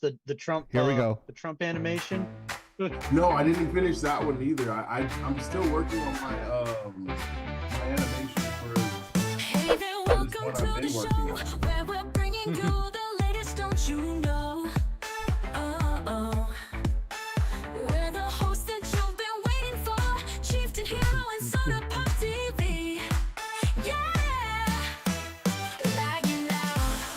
the Trump. Here we go. The Trump animation. No, I didn't finish that one either. I'm still working on my animation for Hey there, welcome what to I've the been show working on. where we're bringing you the latest, don't you know? Oh, we're the host that you've been waiting for, Chieftain Hero and Soda Pop TV. Yeah, lagging now,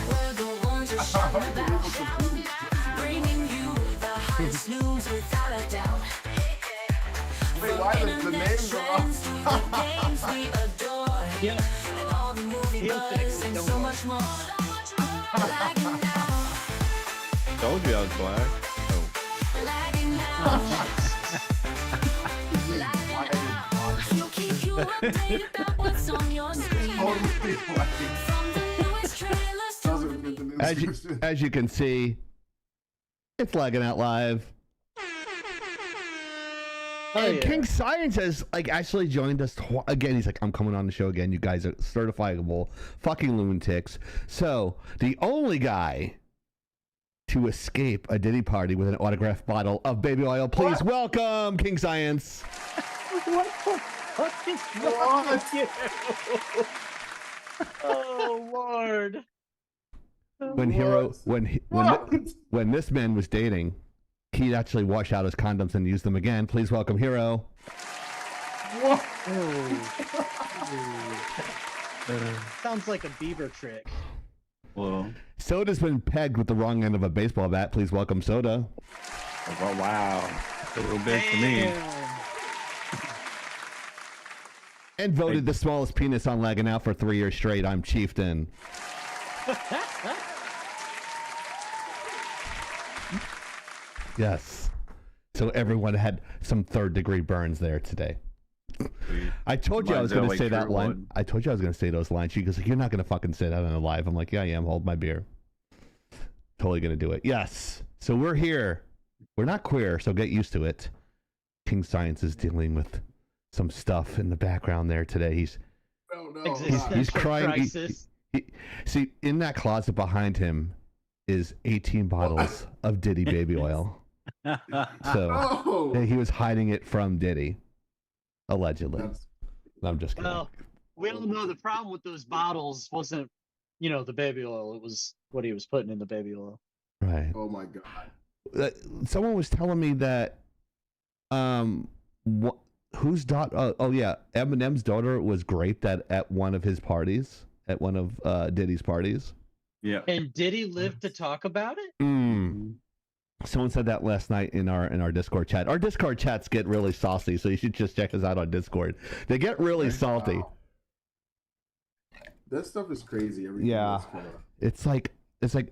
we're the ones who shut about, bringing you the hottest news without a doubt. Wait, why the names are Games we adore. Yeah. And all the movie buzz and so much more. Lagging now, Told you I was black. Oh. lagging now, lagging now. We'll keep you updated about what's on your screen. totally like From the newest trailers to doesn't fit the description. As you can see, it's lagging out live. Oh, And yeah. King Science has actually joined us again. He's like, I'm coming on the show again. You guys are certifiable fucking lunatics. So the only guy to escape a Diddy party with an autographed bottle of baby oil, please welcome King Science. What the fuck is wrong with you? Oh Lord. When Hiro, when this man was dating, he'd actually wash out his condoms and use them again. Please welcome Hiro. Sounds like a beaver trick. Well, Soda's been pegged with the wrong end of a baseball bat. Please welcome Soda. oh, wow. A little big for me. And voted the smallest penis on Lagging Out for 3 years straight. I'm Chieftain. Yes. So everyone had some third-degree burns there today. I told you I was going to say that line. I told you I was going to say those lines. She goes, you're not going to fucking say that on a live. I'm like, yeah, I am. Hold my beer. Totally going to do it. Yes. So we're here. We're not queer, so get used to it. King Science is dealing with some stuff in the background there today. He's crying. Crisis. See, in that closet behind him is 18 bottles of Diddy baby oil. So he was hiding it from Diddy, allegedly. I'm just kidding. Well, we all know the problem with those bottles wasn't, the baby oil. It was what he was putting in the baby oil. Right. Oh my god. Someone was telling me that, whose daughter? Oh yeah, Eminem's daughter was raped at one of his parties, at one of Diddy's parties. Yeah. And did he live to talk about it? Someone said that last night in our Discord chat. Our Discord chats get really saucy, so you should just check us out on Discord. They get really salty. Wow. That stuff is crazy. Everything Yeah. It's like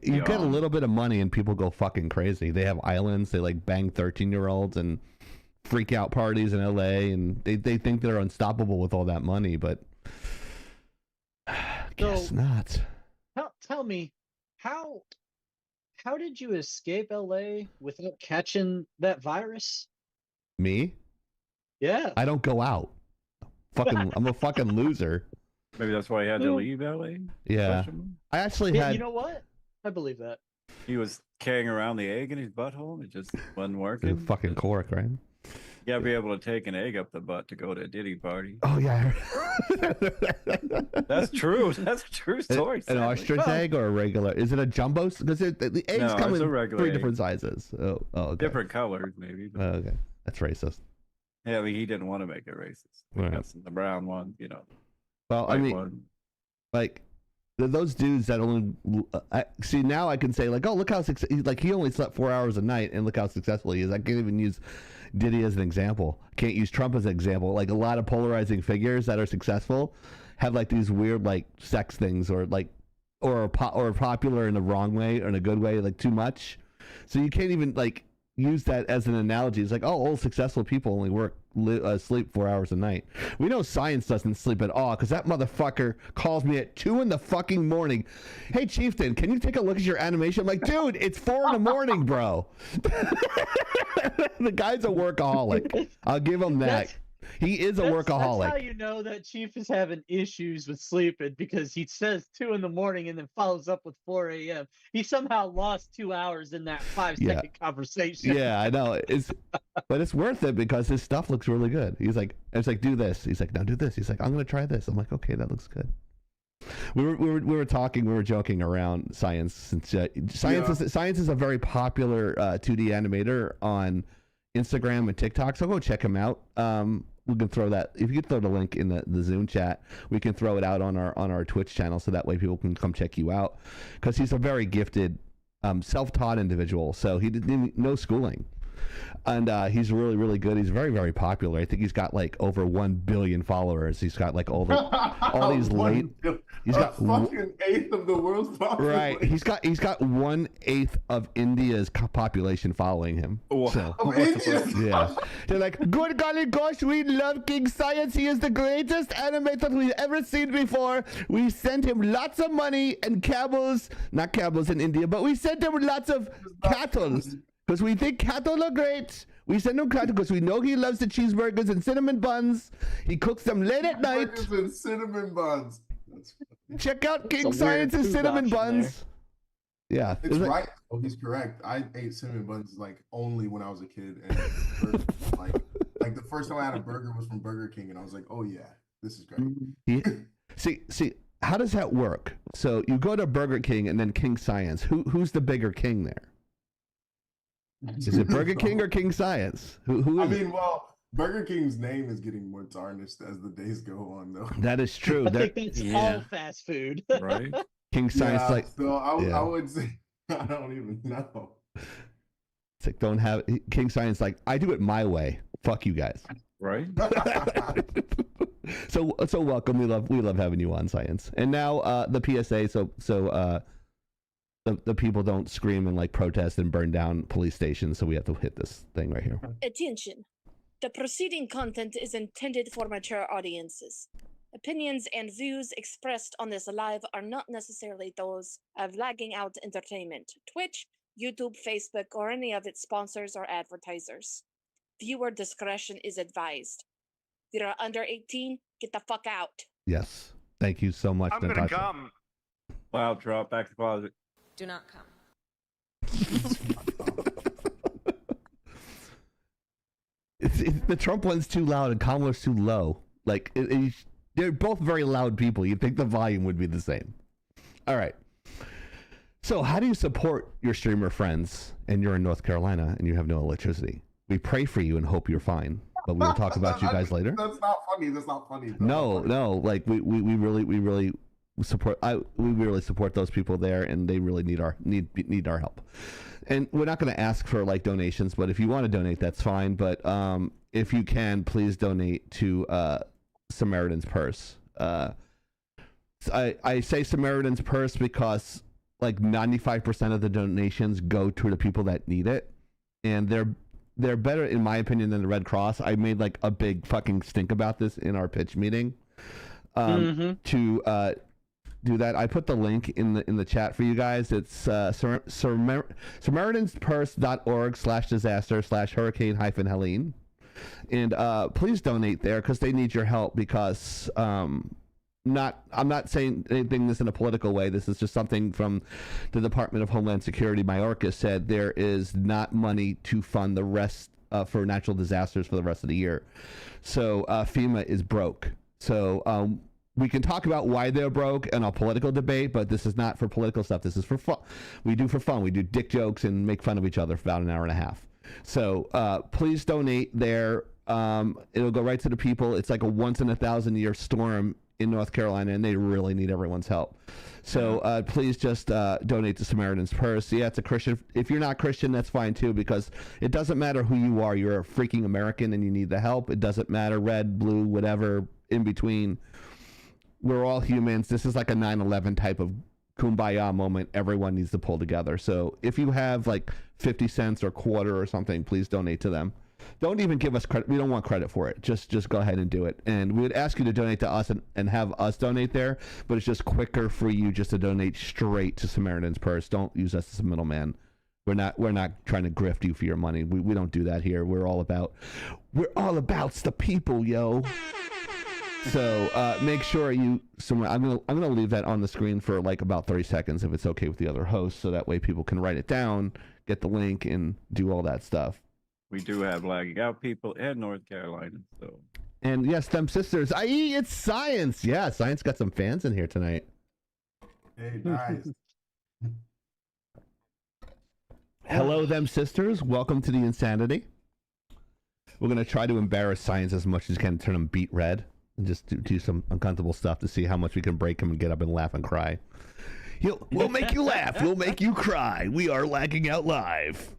you get a little bit of money and people go fucking crazy. They have islands. They bang 13-year-olds and freak out parties in LA, and they think they're unstoppable with all that money, but guess not. Tell me, how did you escape LA without catching that virus? Me? Yeah. I don't go out. I'm a fucking loser. Maybe that's why he had to leave LA? Yeah. I actually Yeah, had. you know what? I believe that. He was carrying around the egg in his butthole and it just wasn't working. Fucking cork, right? You gotta be able to take an egg up the butt to go to a Diddy party. Oh yeah. That's true. That's a true story. An sadly. ostrich egg or a regular? Is it a jumbo? Because the eggs No, come it's a in regular 3 egg. different sizes. Oh, okay. Different colors, maybe. But Okay, that's racist. yeah, I mean, he didn't want to make it racist. Right. That's the brown one, Well, I white mean, one. those dudes that only see now, I can say oh, look how he only slept 4 hours a night, and look how successful he is. I can't even use Diddy as an example. Can't use Trump as an example. A lot of polarizing figures that are successful have these weird sex things or popular in the wrong way or in a good way, too much. So you can't even use that as an analogy. It's all successful people only sleep 4 hours a night. We know Science doesn't sleep at all because that motherfucker calls me at 2 in the fucking morning. Hey, Chieftain, can you take a look at your animation? I'm like, dude, it's 4 in the morning, bro. The guy's a workaholic. I'll give him that. He is a That's how workaholic. you know that Chief is having issues with sleeping, because he says 2 in the morning and then follows up with 4 a.m. He somehow lost 2 hours in that 5-second conversation. Yeah, I know. But it's worth it because his stuff looks really good. He's like, it's like, do this. He's like, now do this. He's like, I'm gonna try this. I'm like, okay, that looks good. We were talking, we were joking around science, since science is a very popular 2D animator on Instagram and TikTok. So go check him out. We can throw that, if you could throw the link in the Zoom chat, we can throw it out on our Twitch channel, so that way people can come check you out, because he's a very gifted, self-taught individual. So he didn't no schooling, and he's really, really good. He's very, very popular. I think he's got like over 1 billion followers. He's got like all these late. He's got fucking eighth of the world's population. Right. He's got 1/8 of India's population following him. So, yeah. They're like, good golly gosh, we love King Science. He is the greatest animator we've ever seen before. We sent him lots of money and camels, not camels in India, but we sent him lots of cattle because we think cattle are great. We send him cattle because we know he loves the cheeseburgers and cinnamon buns. He cooks them late at night. Cheeseburgers and cinnamon buns. Check out King Science's cinnamon buns. Yeah, it's right. Oh, he's correct. I ate cinnamon buns like only when I was a kid, and like the first time I had a burger was from Burger King, and I was like, oh yeah, this is great. Yeah. See, how does that work? So you go to Burger King and then King Science. Who's the bigger king there? Is it Burger King or King Science? Who? I mean, well, Burger King's name is getting more tarnished as the days go on, though. That is true. I think that's all fast food, right? King Science, like, so I would say I don't even know. It's like, don't have King Science. Like, I do it my way. Fuck you guys. Right. So welcome. We love having you on, Science. And now the PSA. So the people don't scream and like protest and burn down police stations. So we have to hit this thing right here. Attention. The preceding content is intended for mature audiences. Opinions and views expressed on this live are not necessarily those of Lagging Out Entertainment, Twitch, YouTube, Facebook, or any of its sponsors or advertisers. Viewer discretion is advised. If you're under 18, get the fuck out. Yes. Thank you so much, I'm Natasha. gonna come. Wow, drop back to the closet. Do not come. The Trump one's too loud and Kamala's too low. Like, they're both very loud people. You'd think the volume would be the same. All right. So how do you support your streamer friends and you're in North Carolina and you have no electricity? We pray for you and hope you're fine. But we will talk about you guys later. That's not funny. That's not funny. No. Like, we really support. We really support those people there, and they really need our help. And we're not going to ask for like donations, but if you want to donate, that's fine. But if you can, please donate to Samaritan's Purse. I say Samaritan's Purse because like 95% of the donations go to the people that need it, and they're better in my opinion than the Red Cross. I made like a big fucking stink about this in our pitch meeting to do that. I put the link in the chat for you guys. It's SamaritansPurse.org/disaster/Hurricane-Helene. And please donate there because they need your help, because I'm not saying anything this in a political way. This is just something from the Department of Homeland Security. Mayorkas said there is not money to fund the rest for natural disasters for the rest of the year. So FEMA is broke. So we can talk about why they're broke in a political debate, but this is not for political stuff. This is for fun. We do for fun. We do dick jokes and make fun of each other for about an hour and a half. So please donate there. It'll go right to the people. It's like a once in a 1,000-year storm in North Carolina, and they really need everyone's help. So please just donate to Samaritan's Purse. Yeah, it's a Christian. If you're not Christian, that's fine too, because it doesn't matter who you are. You're a freaking American and you need the help. It doesn't matter, red, blue, whatever, in between. We're all humans. This is like a 9/11 type of kumbaya moment. Everyone needs to pull together. So if you have like 50 cents or quarter or something, please donate to them. Don't even give us credit. We don't want credit for it. Just go ahead and do it. And we would ask you to donate to us and have us donate there, but it's just quicker for you just to donate straight to Samaritan's Purse. Don't use us as a middleman. We're not trying to grift you for your money. We don't do that here. We're all about the people, yo. So make sure I'm gonna leave that on the screen for like about 30 seconds if it's okay with the other hosts, so that way people can write it down, get the link, and do all that stuff. We do have lagging out people in North Carolina, so. And yes, them sisters, i.e. it's Science. Yeah, Science got some fans in here tonight. Hey, nice. Hello, them sisters. Welcome to the insanity. We're gonna try to embarrass Science as much as we can, turn him beet red, and just do some uncomfortable stuff to see how much we can break him and get up and laugh and cry. We'll make you laugh. We'll make you cry. We are Lagging Out Live.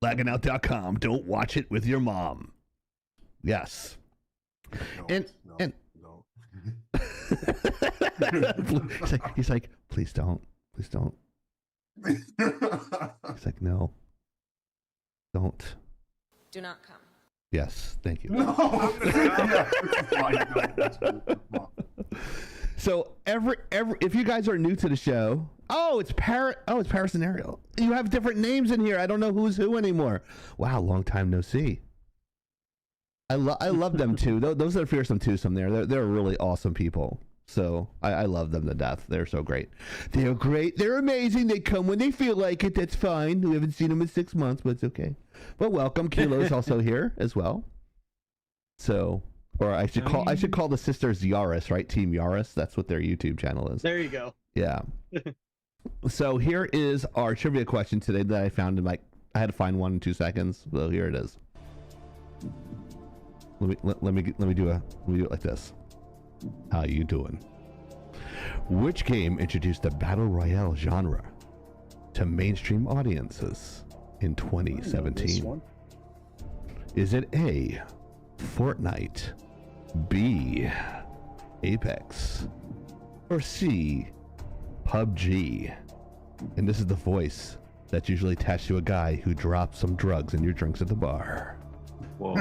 LaggingOut.com. Don't watch it with your mom. Yes. No. he's like, please don't. Please don't. He's like, no. Don't. Do not come. Yes, thank you. No. So if you guys are new to the show, it's Paris and Ariel. You have different names in here. I don't know who's who anymore. Wow, long time no see. I love them too. Those are Fearsome Twosome there. They're really awesome people. So I love them to death. They're so great. They're great. They're amazing. They come when they feel like it. That's fine. We haven't seen them in 6 months, but it's okay. But welcome. Kilo's also here as well. So, or I should call the sisters Yaris, right? Team Yaris. That's what their YouTube channel is. There you go. Yeah. So here is our trivia question today that I found in I had to find one in 2 seconds. So here it is. Let me do it like this. How you doing? Which game introduced the battle royale genre to mainstream audiences in 2017? Is it A, Fortnite, B, Apex, or C, PUBG? And this is the voice that's usually attached to a guy who drops some drugs in your drinks at the bar. Whoa.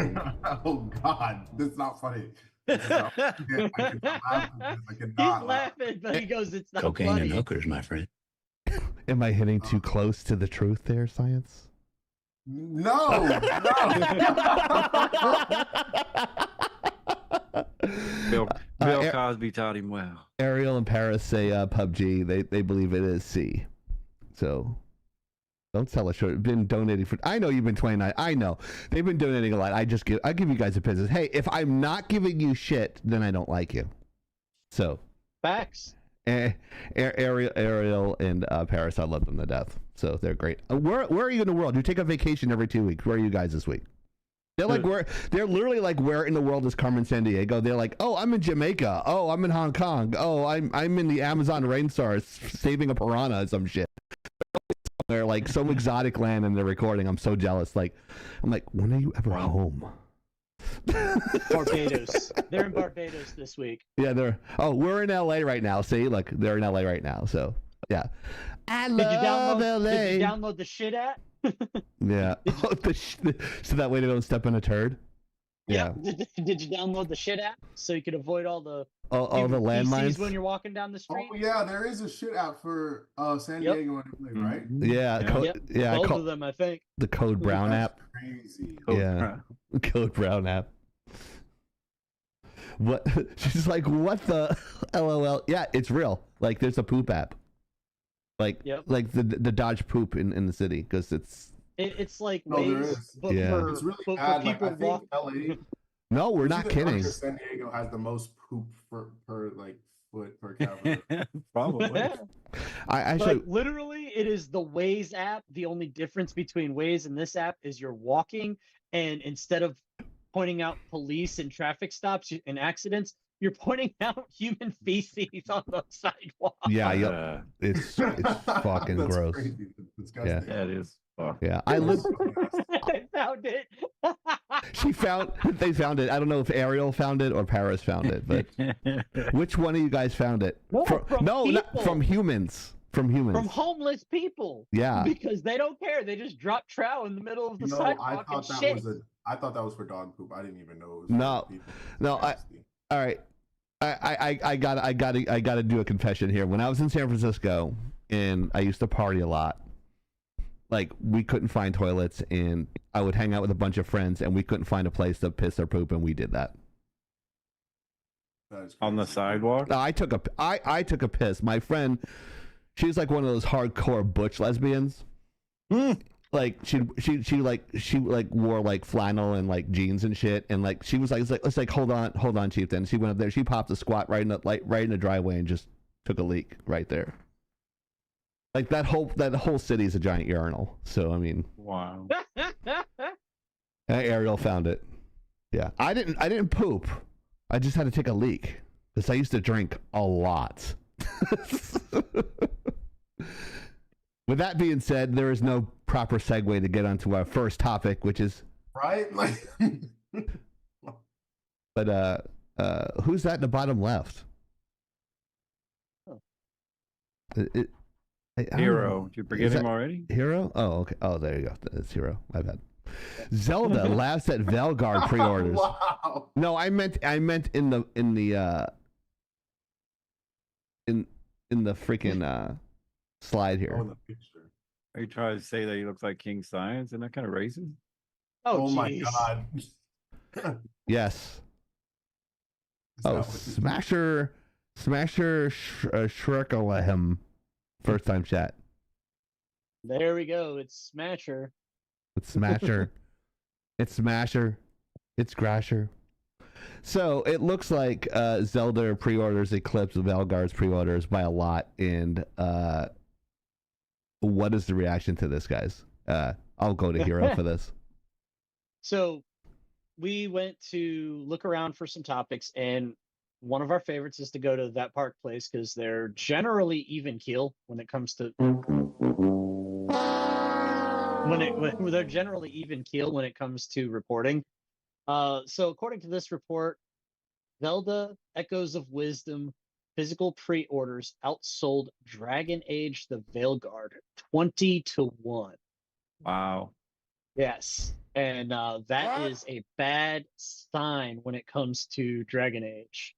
Oh God, this is not funny. This is not, I cannot laugh at this. I He's cannot laugh. laughing, but he goes, "It's not Cocaine funny." and hookers, my friend. Am I hitting too close to the truth there, Science? No. Bill Cosby taught him well. Ariel and Paris say PUBG. They believe it is C. So don't sell it short. Been donating for. I know you've been 29. I know they've been donating a lot. I give you guys a business. Hey, if I'm not giving you shit, then I don't like you. So Facts. Ariel and Paris, I love them to death. So they're great. Where are you in the world? You take a vacation every 2 weeks. Where are you guys this week? They're like they're literally like, where in the world is Carmen Sandiego? They're like, oh, I'm in Jamaica. Oh, I'm in Hong Kong. Oh, I'm in the Amazon rainforest saving a piranha or some shit. They're like some exotic land and they're recording. I'm so jealous. Like, I'm like, when are you ever home? Barbados. They're in Barbados this week. Yeah, we're in LA right now. See, look, they're in LA right now. So yeah, Did you download the shit app? Yeah. So that way they don't step in a turd. Yeah. Did you download the shit app so you could avoid all the landmines when you're walking down the street? Oh yeah, there is a shit app for San Diego and LA, right? Yeah. Both of them, I think. The Code Brown app. Crazy. Code Brown app. What? She's like, what the LOL? Yeah, it's real. Like, there's a poop app. Like the Dodge poop in the city because it's like there ways, is. but Yeah. for, It's really but bad. for people Like, I think LA. No, we're not kidding. San Diego has the most poop per like foot per capita. Probably. I Like should. literally, it is the Waze app. The only difference between Waze and this app is you're walking, and instead of pointing out police and traffic stops and accidents, you're pointing out human feces on the sidewalk. Yeah, it's fucking That's gross. Crazy. That's disgusting. Yeah, it is. Fuck. Yeah, I live. I found it. They found it. I don't know if Ariel found it or Paris found it, but which one of you guys found it? No, not people. from humans. From humans. From homeless people. Yeah. Because they don't care. They just drop trout in the middle of the No, sidewalk I and thought shit. I thought that was for dog poop. I didn't even know it was No. for people. No, Nasty. All right. I gotta do a confession here. When I was in San Francisco and I used to party a lot, like we couldn't find toilets, and I would hang out with a bunch of friends, and we couldn't find a place to piss or poop, and we did that. That is On the crazy. sidewalk. I took a piss. My friend, she was like one of those hardcore butch lesbians. Like she wore like flannel and like jeans and shit, and like she was like, let's like hold on, chieftain. She went up there, she popped a squat right in the driveway and just took a leak right there. Like that whole city is a giant urinal. So I mean, Wow. Ariel found it. Yeah, I didn't poop. I just had to take a leak because I used to drink a lot. With that being said, there is no proper segue to get onto our first topic, which is Right? Like, but who's that in the bottom left? Oh. I don't Hero. know. Did you forget Is him that already? Hero? Oh, okay. Oh, there you go. It's Hero. My bad. Zelda laughs at Velgard pre-orders. Wow. No, I meant in the freaking slide here. Oh, the picture. Are you trying to say that he looks like King Science and that kind of racist? Oh, my jeez. God. Yes. Is Oh, that what- Smasher Shrekalahem. First time chat. There we go. It's Smasher. It's Smasher. It's Smasher. It's Grasher. So it looks like Zelda pre-orders eclipse Velgard's pre-orders by a lot. And what is the reaction to this, guys? I'll go to Hero for this. So we went to look around for some topics, and one of our favorites is to go to That Park Place because they're generally even keel when it comes to they're generally even keel when it comes to reporting. So according to this report, Zelda Echoes of Wisdom physical pre-orders outsold Dragon Age the Veilguard 20-1. Wow. Yes. And that is a bad sign when it comes to Dragon Age.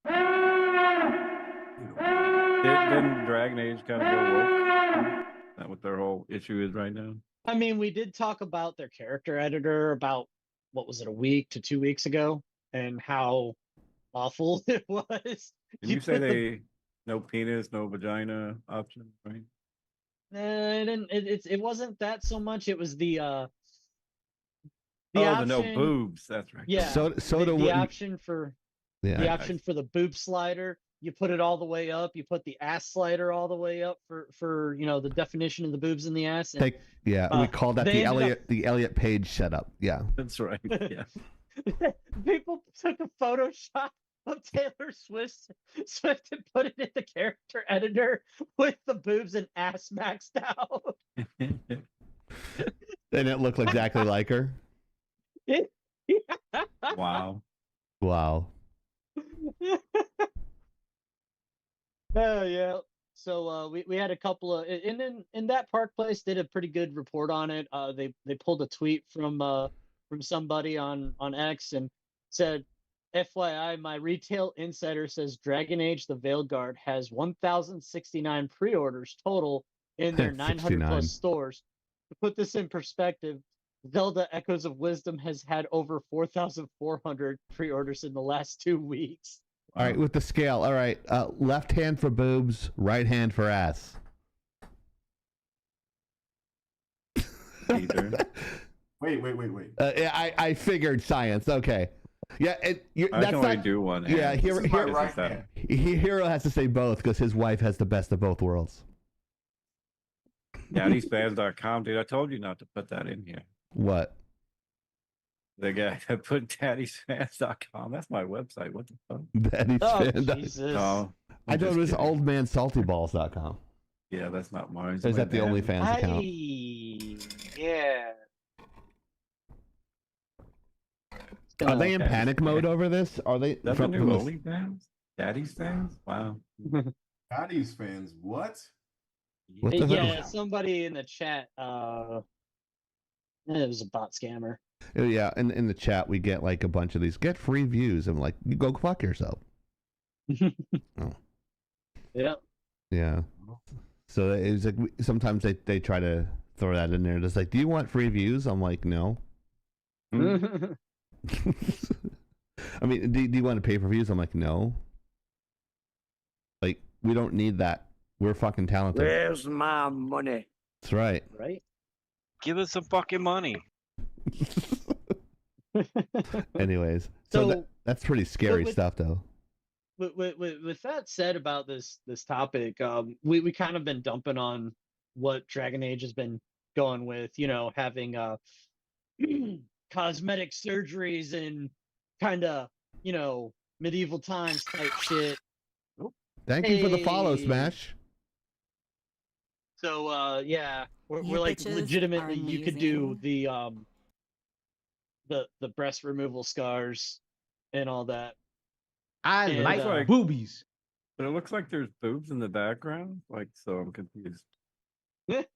Didn't Dragon Age kind of go woke? Is that what their whole issue is right now? I mean, we did talk about their character editor about, what was it, a week to 2 weeks ago, and how awful it was. Did you say they no penis, no vagina option, right? It wasn't that so much. It was the The no option- boobs. That's right. Yeah. Soda the wouldn't- option for Yeah. the option for the boob slider, you put it all the way up. You put the ass slider all the way up for the definition of the boobs in the ass. And we call that they the ended the Elliot Page setup. Yeah. That's right. Yeah. people took a Photoshop of Taylor Swift and put it in the character editor with the boobs and ass maxed out. And it looked exactly like her. Wow. Wow. Oh yeah. So we had a couple of in that Park Place did a pretty good report on it. They pulled a tweet from somebody on X and said, FYI, my retail insider says Dragon Age the Veilguard has 1,069 pre-orders total in their 900 69. plus stores. To put this in perspective, Zelda Echoes of Wisdom has had over 4,400 pre-orders in the last 2 weeks. All right, with the scale. All right, left hand for boobs, right hand for ass. Either. Wait. I figured science. Okay. Yeah, I that's can only not. do one. Yeah, hand. Hero, This is my Hero, right hand. Hero has to say both because his wife has the best of both worlds. Daddy'sFans.com, dude. I told you not to put that in here. What? The guy that put Daddy'sFans.com. That's my website. What the fuck? Daddy's Oh, fan. Jesus. No. I I'm thought it just was kidding. oldmansaltyballs.com. Yeah, that's not mine. It's Is my that the dad. OnlyFans account? Yeah. Are they in Daddy's panic fan. mode over this? Are they? That's a from new this- OnlyFans? Daddy's fans? Wow. Daddy's fans, what? What the Yeah, hell? somebody in the chat. It was a bot scammer. Yeah, in the chat we get like a bunch of these get free views. I'm like, you go fuck yourself. Yeah. Yeah. So it's like sometimes they try to throw that in there. Just like, do you want free views? I'm like, no. I mean, do you want to pay for views? I'm like, no. Like, we don't need that. We're fucking talented. Where's my money? That's right. Right? Give us some fucking money. Anyways, So- so that's pretty scary with- stuff, though. With that said about this topic, we kind of been dumping on what Dragon Age has been going with, having cosmetic surgeries and kind of, medieval times type shit. Thank you for the follow, Hey. Smash. So yeah, You we're like bitches legitimately are you could do amazing. the breast removal scars and all that. I And, like like- boobies. But it looks like there's boobs in the background. Like, so I'm confused. Looks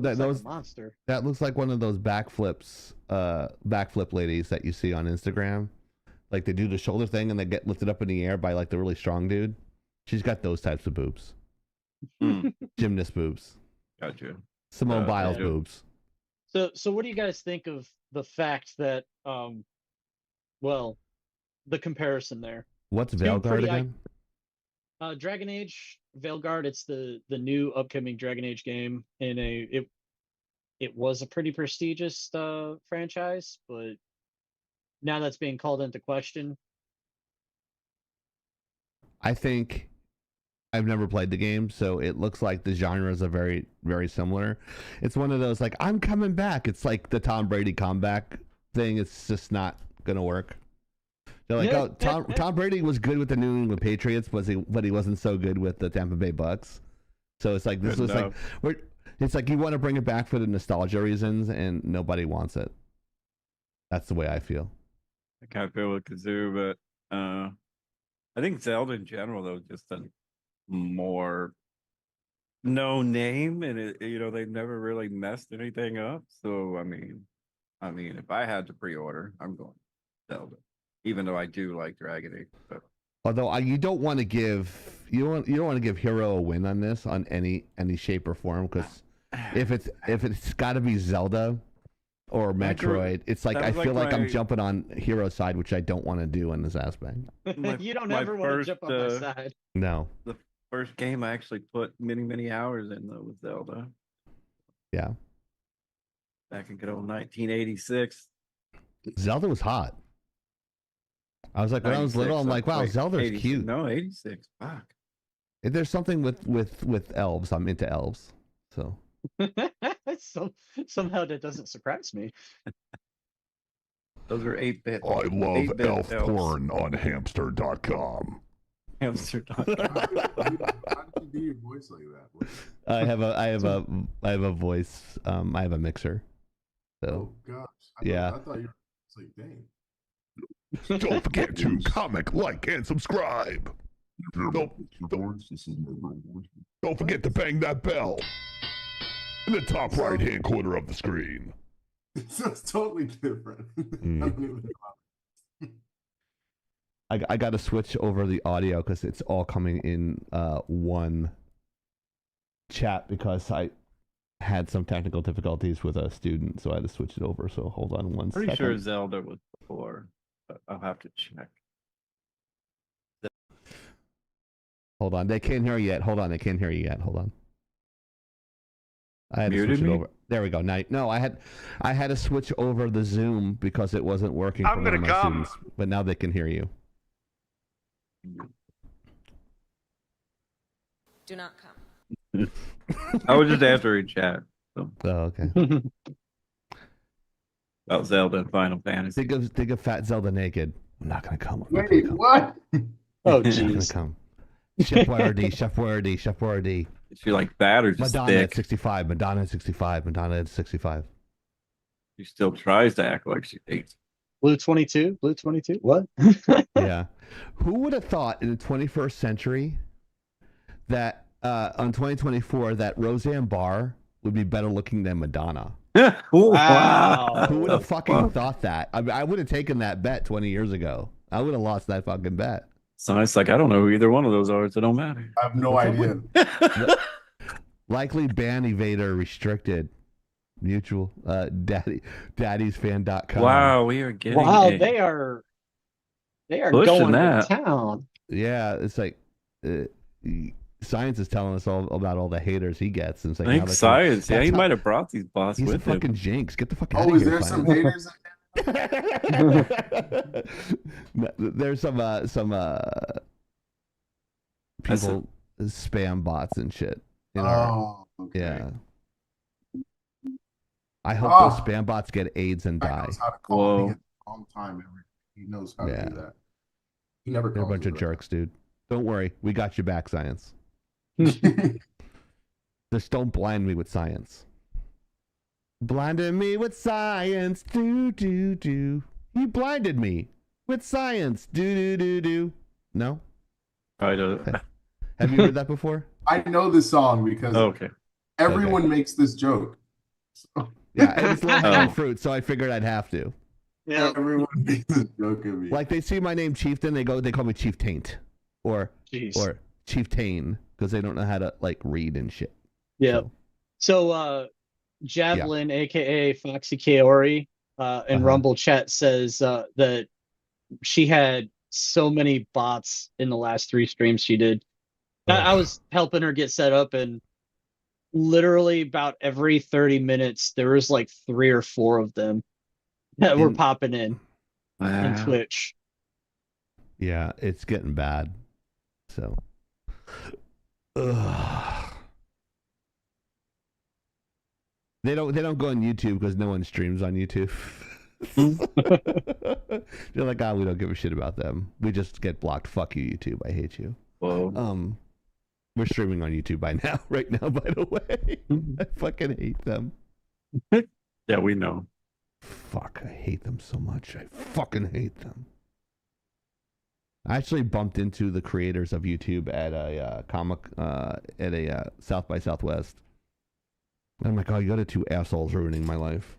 like a Those monster. that looks like one of those backflips, backflip ladies that you see on Instagram. Like they do the shoulder thing and they get lifted up in the air by like the really strong dude. She's got those types of boobs. Hmm. Gymnast boobs. Gotcha. Simone Biles yeah. boobs. So what do you guys think of the fact that well, the comparison there? What's Two Veilguard pretty again? Dragon Age Veilguard, it's the new upcoming Dragon Age game in it was a pretty prestigious franchise, but now that's being called into question. I think I've never played the game, so it looks like the genres are very, very similar. It's one of those like I'm coming back. It's like the Tom Brady comeback thing. It's just not gonna work. They're like, oh, Tom Brady was good with the New England Patriots, but he wasn't so good with the Tampa Bay Bucks. So it's like this Good was like it's like you want to bring it back for the nostalgia reasons, and nobody wants it. That's the way I feel. I kind of feel with Kazoo, but I think Zelda in general, though, just a more known name, and they've never really messed anything up. So I mean, if I had to pre-order, I'm going Zelda, even though I do like Dragon Age. But Although you don't want to give you don't want to give Hiro a win on this on any shape or form, because if it's got to be Zelda or Metroid, it's like that I was feel like like I'm my- jumping on Hiro's side, which I don't want to do in this aspect. You don't my ever want to first, jump on my side. No, the first game I actually put many hours in, though, was Zelda yeah, back in good old 1986. Zelda was hot. I was like, when I was little, I'm like, wow, Wait, Zelda's 86 cute. No, 86. Fuck. There's something with elves. I'm into elves, so Somehow that doesn't surprise me. Those are 8-bit. I love 8-bit elf elves. porn on hamster.com. Hamster. How did you do your voice like that? What- I have a voice. I have a mixer. So Oh gosh. Yeah. I thought you were it's like, dang. Don't forget to comment, like, and subscribe. Don't forget to bang that bell in the top right-hand corner of the screen. So it's totally different. Mm. I don't even know. I got to switch over the audio because it's all coming in one chat because I had some technical difficulties with a student, so I had to switch it over. So hold on one Pretty second. sure Zelda was before, but I'll have to check. Hold on, they can't hear you yet. Hold on, they can't hear you yet. Hold on. I had to Muted switch it me? over. There we go. No, I had to switch over the Zoom because it wasn't working I'm for one of gonna my come. students. But now they can hear you. Do not come. I was just answering chat Oh, okay. about Zelda and Final Fantasy. Think of Fat Zelda naked. I'm not gonna come. I'm not Wait, gonna come. what? Oh I'm not gonna jeez. come. Chef Boyardee, Chef Boyardee, Chef Boyardee. Is she like fat or just Madonna at thick? 65. Madonna at 65. Madonna at 65. She still tries to act like she hates. Blue 22? Blue 22? What? Yeah. Who would have thought in the 21st century that on 2024 that Roseanne Barr would be better looking than Madonna? Wow. Who would The have fucking fuck? thought that? I would have taken that bet 20 years ago. I would have lost that fucking bet. So it's like, I don't know who either one of those are. So it don't matter. I have no idea. Likely ban evader restricted. Mutual. Daddysfan.com. Wow, we are getting Wow, a- they are Pushing going that. to town. Yeah, it's like Science is telling us all about all the haters he gets. And it's like, I now think they're Science. Yeah, that's he how- might have brought these bots He's a with him. fucking jinx. Get the fuck out Oh, of is here. there some Science. haters? There's some people spam bots and shit. Oh, okay. Yeah. I hope those spam bots get AIDS and He die. knows how to call me Whoa. at the wrong time. He knows how Yeah. to do that. He never They're a calls bunch of me jerks, dude. Don't worry, we got your back, Science. back. Just don't blind me with science. Blinded me with science, do. He blinded me with science, do. No? I don't. Have you heard that before? I know this song because Okay. everyone makes this joke. Yeah, it was low-hanging Oh. fruit, so I figured I'd have to. Yeah. Everyone makes this joke of me. Like they see my name Chieftain, they call me Chief Taint, or Jeez. Chief Tain, because they don't know how to like read and shit. Yeah. So Javelin, aka Foxy Kaori, in Rumble chat says that she had so many bots in the last 3 streams she did. I was helping her get set up, and literally about every 30 minutes there was like 3 or 4 of them that were popping in on Wow. Twitch. Yeah, it's getting bad. So, they don't go on YouTube because no one streams on YouTube. They're like, we don't give a shit about them. We just get blocked. Fuck you, YouTube. I hate you. Whoa. We're streaming on YouTube right now. By the way, I fucking hate them. Yeah, we know. Fuck, I hate them so much. I fucking hate them. I actually bumped into the creators of YouTube at a South by Southwest. I'm like, oh, you got 2 assholes ruining my life.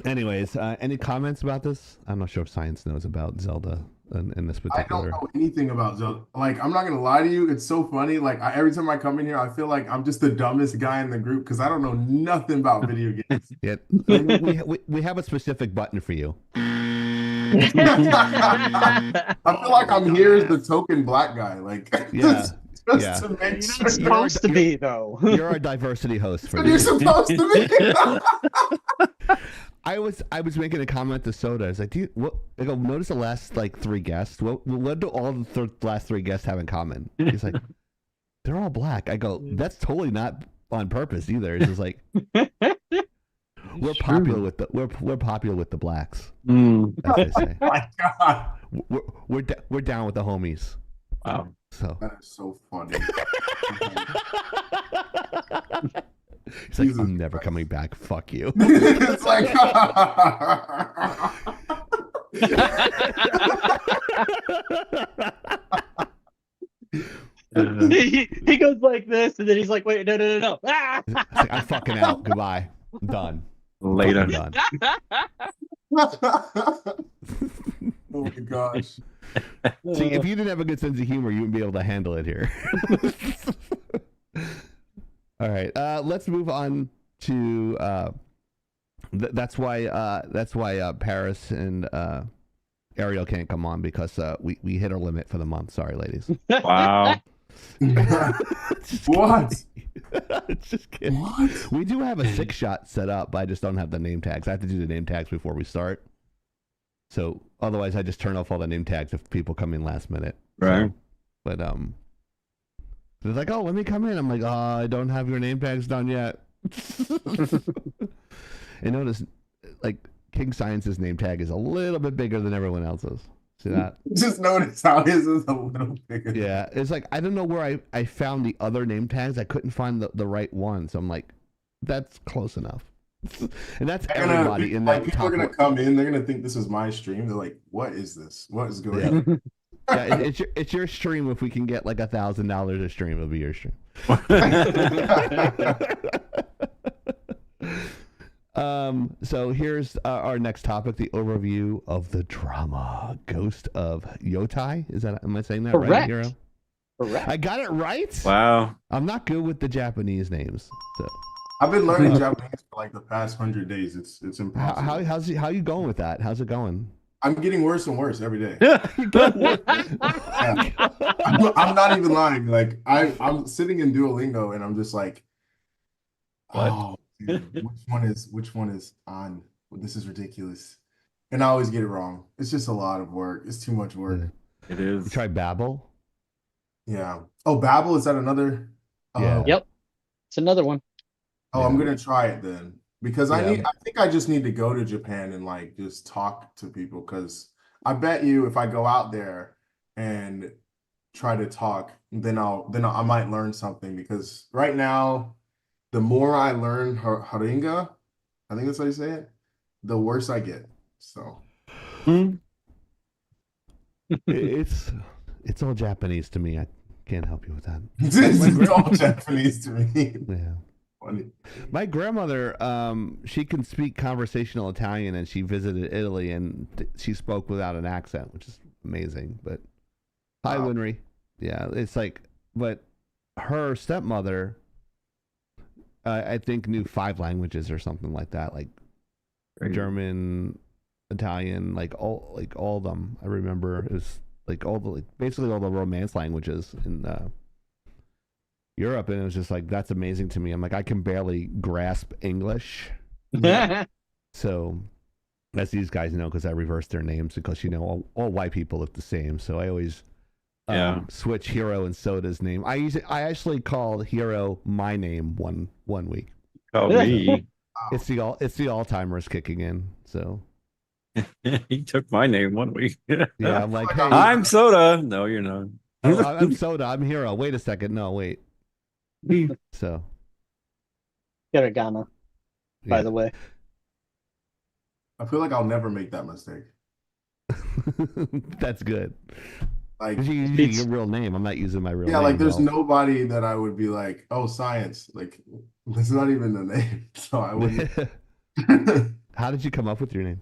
Anyways, any comments about this? I'm not sure if Science knows about Zelda in this I particular. don't know anything about Zelda. Like, I'm not gonna lie to you, it's so funny. Like, every time I come in here, I feel like I'm just the dumbest guy in the group because I don't know nothing about video games. Yeah, we have a specific button for you. I feel like I'm here as the token black guy. Like, Yeah, just yeah. to make You're sure not supposed to be, though. You're our diversity host for you're this. supposed to be. I was making a comment to Soda. I was like, I go, notice the last like 3 guests. What do all the last 3 guests have in common? He's like, they're all black. I go, that's totally not on purpose either. It's just like we're popular with the blacks, as they say. Oh my God. We're down with the homies. Wow. So That is so funny. he's like, Jesus I'm never Christ. coming back. Fuck you. It's like he goes like this, and then he's like, "Wait, no!" Ah! It's like, I'm fucking out. Goodbye. I'm done. Later. Fucking done. oh my gosh. See, if you didn't have a good sense of humor, you wouldn't be able to handle it here. All right, let's move on to that's why Paris and Ariel can't come on because we hit our limit for the month. Sorry, ladies. Wow. What? Just kidding. What? We do have a 6-shot set up, but I just don't have the name tags. I have to do the name tags before we start. So otherwise, I just turn off all the name tags if people come in last minute. Right. So, but they're like, "Oh, let me come in." I'm like, "Oh, I don't have your name tags done yet." And notice, like King Science's name tag is a little bit bigger than everyone else's. See that? Just notice how his is a little bigger. Yeah, it's like I don't know where I found the other name tags. I couldn't find the right one, so I'm like, that's close enough. And that's everybody in that. People are gonna come in. They're gonna think this is my stream. They're like, "What is this? What is going on?" Yeah, it's your stream. If we can get like $1,000 a stream, it'll be your stream. So here's our next topic: the overview of the drama Ghost of Yotai. Am I saying that right, Correct. Hiro? Correct. I got it right. Wow. I'm not good with the Japanese names. So I've been learning Japanese for like the past 100 days. It's impossible. how you going with that? How's it going? I'm getting worse and worse every day. Yeah. I'm not even lying. Like I'm sitting in Duolingo and I'm just like, What? oh, dude, which one is on? This is ridiculous. And I always get it wrong. It's just a lot of work. It's too much work. It You is. try Babbel? Yeah. Oh, Babbel, is that another? Yeah. Yep. It's another one. Oh, I'm gonna try it then because Yeah. I think I just need to go to Japan and like just talk to people because I bet you if I go out there and try to talk, then I might learn something because right now, the more I learn Haringa, I think that's how you say it, the worse I get. So It's all Japanese to me. I can't help you with that. it's all Japanese to me. Yeah. Funny. My grandmother, she can speak conversational Italian, and she visited Italy, and she spoke without an accent, which is amazing. But hi, Wow. Winry. Yeah, it's like, but her stepmother, I think, knew 5 languages or something like that, like Crazy. German, Italian, like all of them. I remember it was like basically all the Romance languages in Europe, and it was just like, that's amazing to me. I'm like, I can barely grasp English. So, as these guys know, because I reversed their names, because all white people look the same. So I always switch Hiro and Soda's name. I actually called Hiro my name one week. Call me. It's the Alzheimer's kicking in. So He took my name one week. yeah, I'm like, hey, I'm Soda. No, you're not. I'm Soda. I'm Hiro. Wait a second. No, wait. So Hiragana, by the way. I feel like I'll never make that mistake. That's good. Like, You use your real name. I'm not using my real name. yeah, like there's though. nobody that I would be like, oh, science. Like, it's not even the name. So I wouldn't. How did you come up with your name?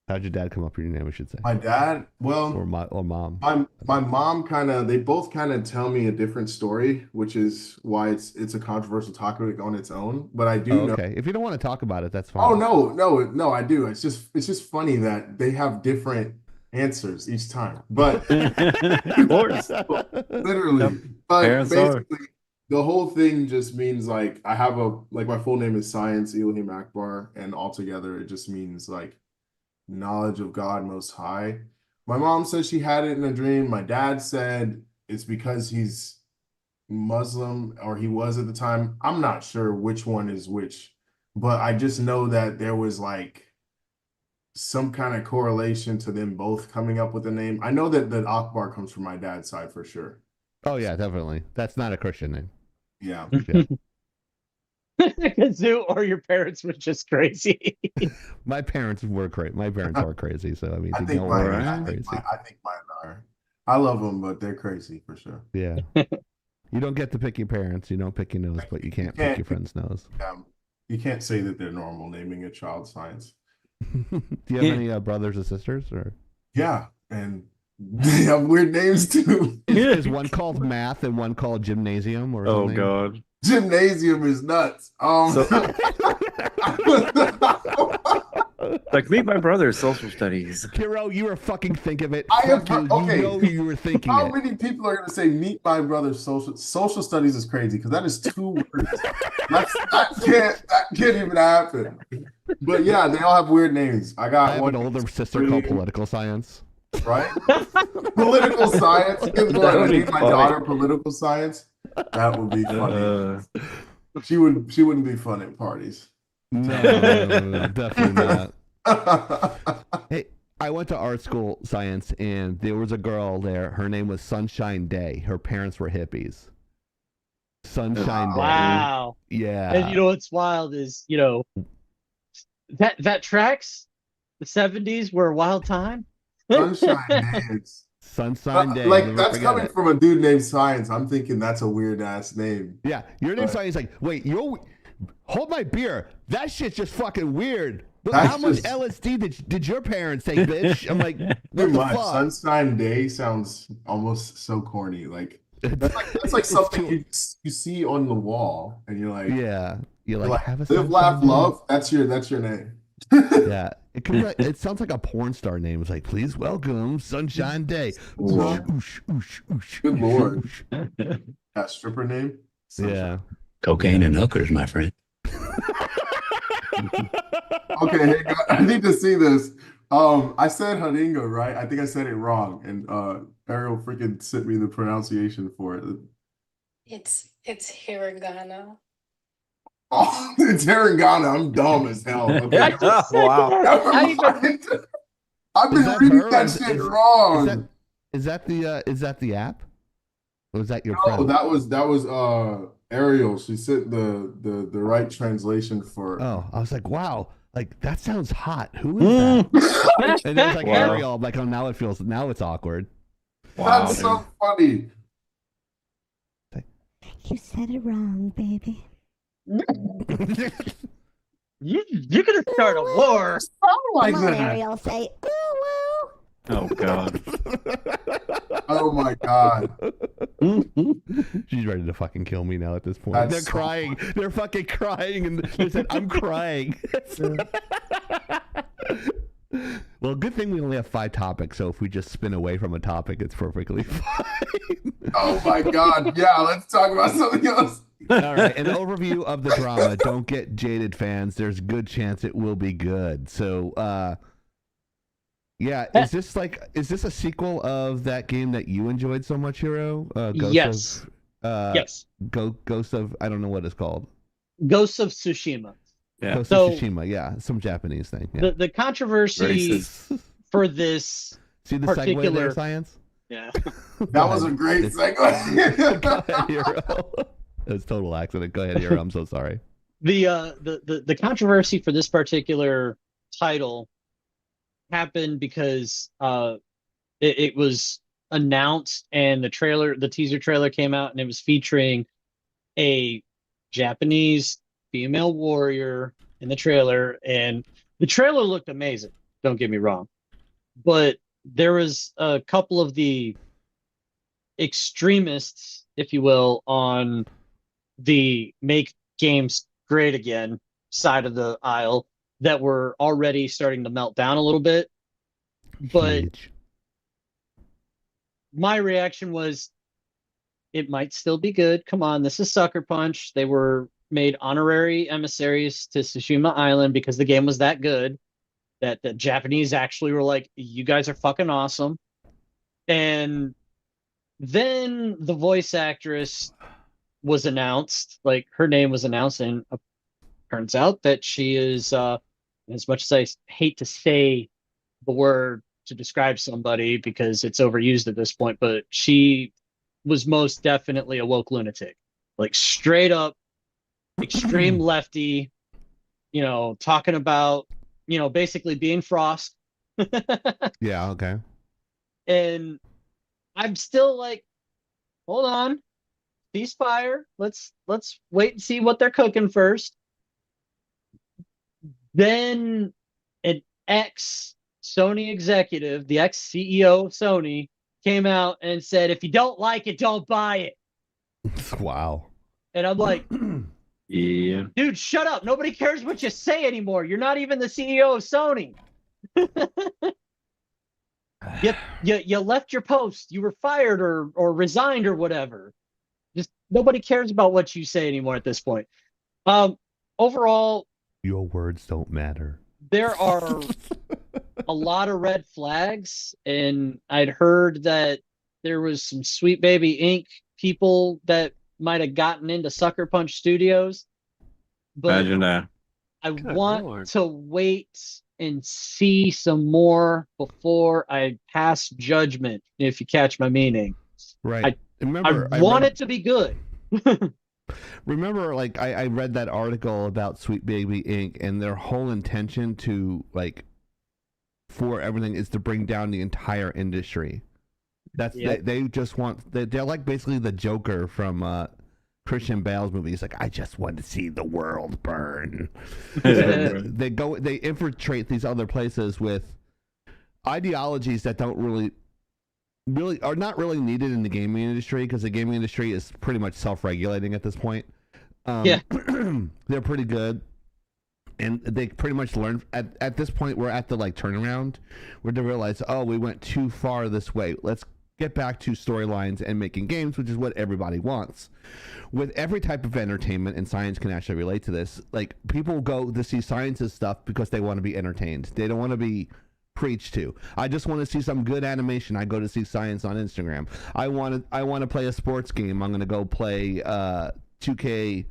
How did your dad come up with your name, I should say? My dad, well, Or mom. my mom they both kind of tell me a different story, which is why it's a controversial topic on its own. But I do know. Okay. If you don't want to talk about it, that's fine. Oh no, I do. It's just funny that they have different answers each time. But Of course. literally, Yep. but Parents are. basically, the whole thing just means like I have my full name is Science Elohim Akbar, and altogether it just means like knowledge of God Most High. My mom says she had it in a dream. My dad said it's because he's Muslim, or he was at the time. I'm not sure which one is which, but I just know that there was like some kind of correlation to them both coming up with a name. I know that Akbar comes from my dad's side for sure. Oh yeah, definitely. That's not a Christian name. Yeah. Kazoo, or your parents were just crazy. My parents were crazy. My parents are crazy. So I mean, I they think don't mine, worry, I it's think crazy. I think mine are. I love them, but they're crazy for sure. Yeah. You don't get to pick your parents. You don't pick your nose, but you can't pick your friend's nose. You can't say that they're normal naming a child Science. Do you have any brothers or sisters? Or Yeah, and they have weird names too. is one called Math and one called Gymnasium? Or Oh something? God. Gymnasium is nuts. Like, meet my brother, social studies. Hiro, you were fucking think of it. I am Fuck you. okay. You know you were thinking How it. many people are going to say meet my brother? Social studies is crazy because that is 2 words. That can't even happen. But yeah, they all have weird names. I got I have one an older sister called Political Science. right? Political science. Give That would be my funny. daughter political science. That would be funny. She wouldn't be fun at parties. No, definitely not. Hey, I went to art school science, and there was a girl there. Her name was Sunshine Day. Her parents were hippies. Sunshine Day. Wow. Yeah. And you know what's wild is, that tracks. The 70s were a wild time. Sunshine Days. Sunshine Day. Like never that's forget coming it. from a dude named Science. I'm thinking that's a weird ass name. Yeah, your name But- Science. Like, wait, hold my beer. That shit's just fucking weird. Look, That's how much just- LSD did your parents take, bitch? I'm like, what Too the much. fuck? Sunshine Day sounds almost so corny. Like that's like It's something too- you see on the wall, and you're like, yeah. You're you're like, like, have a live, laugh, sunshine day. love. That's your name. Yeah, it could be like, it sounds like a porn star name. It's like, please welcome Sunshine Day. Whoa. Oosh, oosh, oosh, Good oosh, lord. oosh. That stripper name. Yeah. Cocaine and hookers, my friend. Okay, hey, guys, I need to see this. I said Haringa, right? I think I said it wrong, and Ariel freaking sent me the pronunciation for it. It's hiragana. Oh, it's Hiragana. I'm dumb as hell. Okay, Wow. never I even- mind. I've Is been that reading her? that Is- shit is- wrong. Is that the app? Or is that your No, friend? that was Ariel. She sent the right translation for. Oh, I was like, wow, like that sounds hot. Who is that? And then it's like Wow. Ariel. I'm like, oh, now it's awkward. Wow. That's so funny. You said it wrong, baby. You're gonna start a war. Like Come on, that. Ariel, say ooh woo. Oh God. Oh my god. She's ready to fucking kill me now at this point. That's They're so crying. They're fucking crying, and they said, "I'm crying." Well, good thing we only have 5 topics, so if we just spin away from a topic, it's perfectly fine. Oh my god. Yeah, let's talk about something else. All right, an overview of the drama. Don't get jaded, fans. There's a good chance it will be good. So, yeah, is this a sequel of that game that you enjoyed so much, Hiro? Ghost Yes. Of, Yes. Ghost of, I don't know what it's called. Ghosts of Tsushima. Yeah. Ghost So- of Tsushima, yeah, some Japanese thing. Yeah. The controversy Racist. for this See the segue particular- there, Science? yeah. That was a great Go ahead, segue. Hiro. It was total accident. Go ahead, Hiro. I'm so sorry. The controversy for this particular title happened because it was announced and the teaser trailer came out and it was featuring a Japanese female warrior in the trailer, and the trailer looked amazing, don't get me wrong, but there was a couple of the extremists, if you will, on the make games great again side of the aisle that were already starting to melt down a little bit. But Huge. my reaction was, it might still be good. Come on, this is Sucker Punch. They were made honorary emissaries to Tsushima Island because the game was that good that the Japanese actually were like, you guys are fucking awesome. And then the voice actress was announced, like her name was announced, and turns out that she is, as much as I hate to say the word to describe somebody because it's overused at this point, but she was most definitely a woke lunatic, like straight up extreme lefty, talking about, basically being Frost. Yeah, okay. And I'm still like, hold on, ceasefire. Let's wait and see what they're cooking first. Then an ex Sony executive, the ex CEO of Sony, came out and said, if you don't like it, don't buy it. Wow. And I'm like, Yeah. dude, shut up. Nobody cares what you say anymore. You're not even the CEO of Sony. You left your post. You were fired or resigned or whatever. Just nobody cares about what you say anymore at this point. Overall, Your words don't matter. there are a lot of red flags, and I'd heard that there was some Sweet Baby Inc. people that might have gotten into Sucker Punch Studios. But Imagine that. I Good want Lord. to wait and see some more before I pass judgment, if you catch my meaning. Right. I remember, want it to be good. Remember, like I read that article about Sweet Baby Inc. and their whole intention to for everything is to bring down the entire industry. That's Yep. they just want they're like basically the Joker from Christian Bale's movie. He's like, I just want to see the world burn. They infiltrate these other places with ideologies that don't really are not really needed in the gaming industry, because the gaming industry is pretty much self-regulating at this point. They're pretty good, and they pretty much learn at this point. We're at the like turnaround where they realize, oh, we went too far this way. Let's get back to storylines and making games, which is what everybody wants. With every type of entertainment, and science can actually relate to this, like people go to see science's stuff because they want to be entertained. They don't want to be preached to. I just want to see some good animation. I go to see science on Instagram. I want to play a sports game. I'm going to go play 2K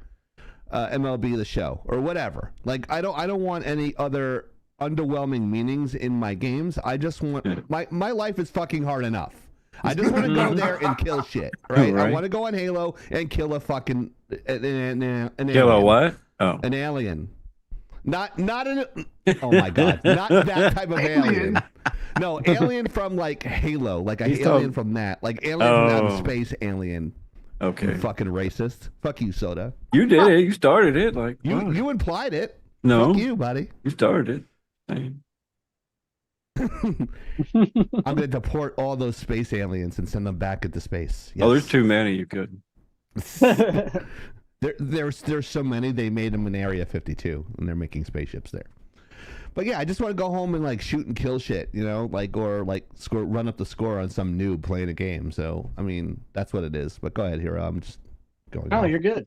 MLB The Show or whatever. Like I don't want any other underwhelming meanings in my games. I just want my life is fucking hard enough. I just want to go there and kill shit, right? I want to go on Halo and kill a fucking an kill a what? Oh, an alien. Not an. Oh my god! Not that type of alien. No, alien from like Halo, like an alien from that, like alien from outer space, alien. Okay. You fucking racist. Fuck you, Soda. You did it. You started it. Like you implied it. No, fuck you, buddy. You started it. I'm gonna deport all those space aliens and send them back into space. Yes. Oh, there's too many. You could. There's so many, they made them in Area 52 and they're making spaceships there. But yeah, I just want to go home and like shoot and kill shit, you know, like or like run up the score on some noob playing a game. So I mean, that's what it is. But go ahead, Hiro. I'm just going. Oh, you're good.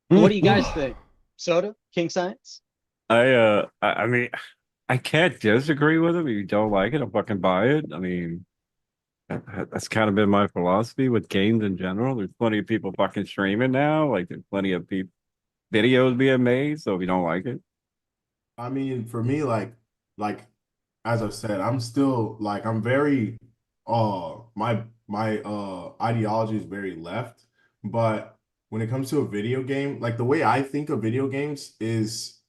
What do you guys think? Soda, King Science? I mean, I can't disagree with him. If you don't like it, I'll fucking buy it. I mean, that's kind of been my philosophy with games in general. There's plenty of people fucking streaming now. Like there's plenty of videos being made. So if you don't like it, I mean, for me, like as I've said, I'm still like I'm very my ideology is very left, but when it comes to a video game, like the way I think of video games is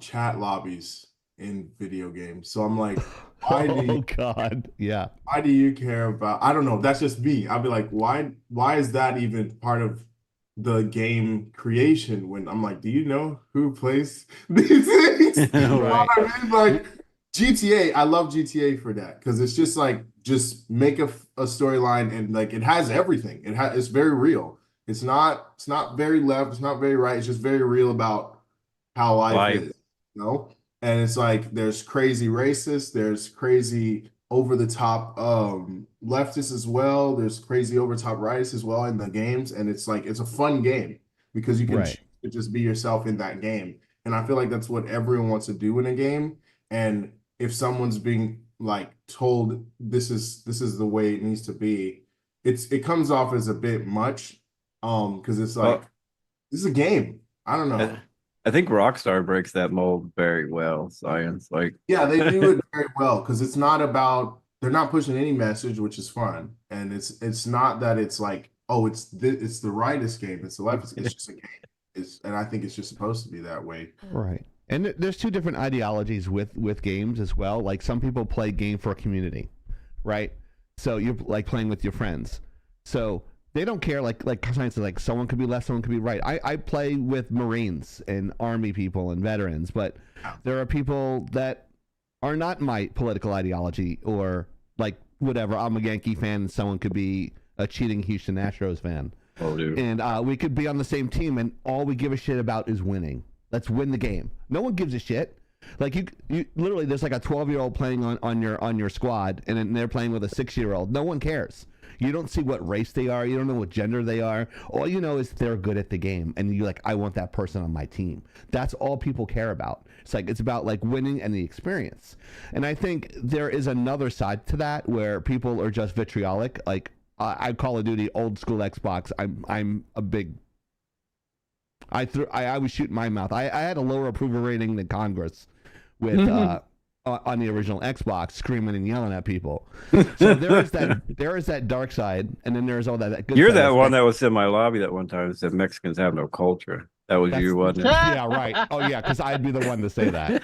chat lobbies in video games. So I'm like, why do you, God, yeah. Why do you care about? I don't know. That's just me. I'll be like, why is that even part of the game creation? When I'm like, do you know who plays these things? Right. I mean, like GTA, I love GTA for that because it's just like just make a storyline and like it has everything. It's very real. It's not very left. It's not very right. It's just very real about how life is, you know? And it's like there's crazy racists, there's crazy over the top leftists as well. There's crazy over top rightists as well in the games, and it's like it's a fun game because you can choose to just be yourself in that game. And I feel like that's what everyone wants to do in a game. And if someone's being like told this is the way it needs to be, it comes off as a bit much because it's like this is a game. I don't know. I think Rockstar breaks that mold very well. Science, like yeah, they do it very well because it's not about they're not pushing any message, which is fun, and it's not that it's like it's the rightist game, it's the leftist. It's just a game. And I think it's just supposed to be that way. Right. And there's two different ideologies with games as well. Like some people play game for a community, right? So you're like playing with your friends. So they don't care, like science is like someone could be left, someone could be right. I play with Marines and Army people and veterans, but there are people that are not my political ideology or like whatever. I'm a Yankee fan and someone could be a cheating Houston Astros fan. Oh, dude. And we could be on the same team and all we give a shit about is winning. Let's win the game. No one gives a shit. Like you literally there's like a 12-year-old playing on your squad and then they're playing with a 6-year-old. No one cares. You don't see what race they are. You don't know what gender they are. All you know is they're good at the game. And you're like, I want that person on my team. That's all people care about. It's about like winning and the experience. And I think there is another side to that where people are just vitriolic. Like I Call of Duty old school Xbox. I'm a big. I was shooting my mouth. I had a lower approval rating than Congress with on the original Xbox, screaming and yelling at people. So there is that dark side, and then there's all that good. You're side that one that was in my lobby that one time that said Mexicans have no culture. That was you, wasn't it? Yeah, right. Oh yeah, because I'd be the one to say that.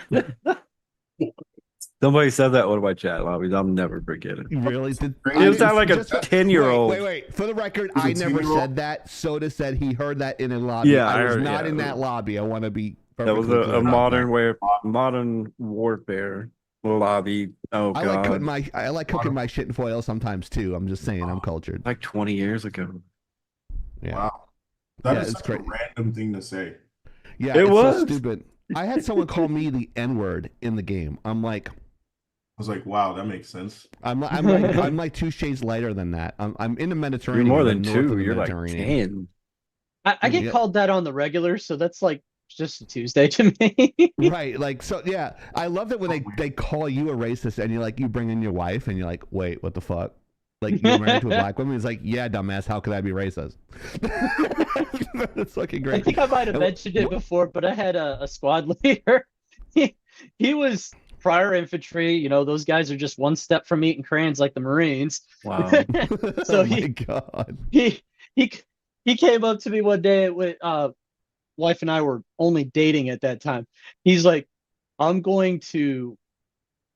Somebody said that one of my chat lobbies. I'll never forget it. Really? Did, It sounded like a just- 10-year-old. Wait. For the record, Was it I never 10-year-old? said that. Soda said he heard that in a lobby. Yeah, I was heard- not yeah, in it that was- lobby. I want to be That was perfectly clear a about modern that. way of modern warfare lobby. Oh I god. like cooking my shit in foil sometimes too. I'm just saying, I'm cultured. Like 20 years ago. Yeah. Wow. That Yeah, is it's such a great. random thing to say. Yeah, It it's was. so stupid. I had someone call me the N-word in the game. I'm like, I was like, wow, that makes sense. I'm like 2 shades lighter than that. I'm in the You're Mediterranean. more I'm than north of 2. the You're like Mediterranean. 10. I get Yeah. called that on the regular, so that's like just a Tuesday to me. Right, like so. Yeah, I love that when they call you a racist and you bring in your wife and you're like, wait, what the fuck? Like you're married to a black woman? It's like, yeah, dumbass. How could I be racist? It's fucking I great. think I might have mentioned it before, but I had a squad leader. He was prior infantry. You know, those guys are just one step from eating crayons like the Marines. Wow. So oh my god. he came up to me one day with wife and I were only dating at that time. He's like, I'm going to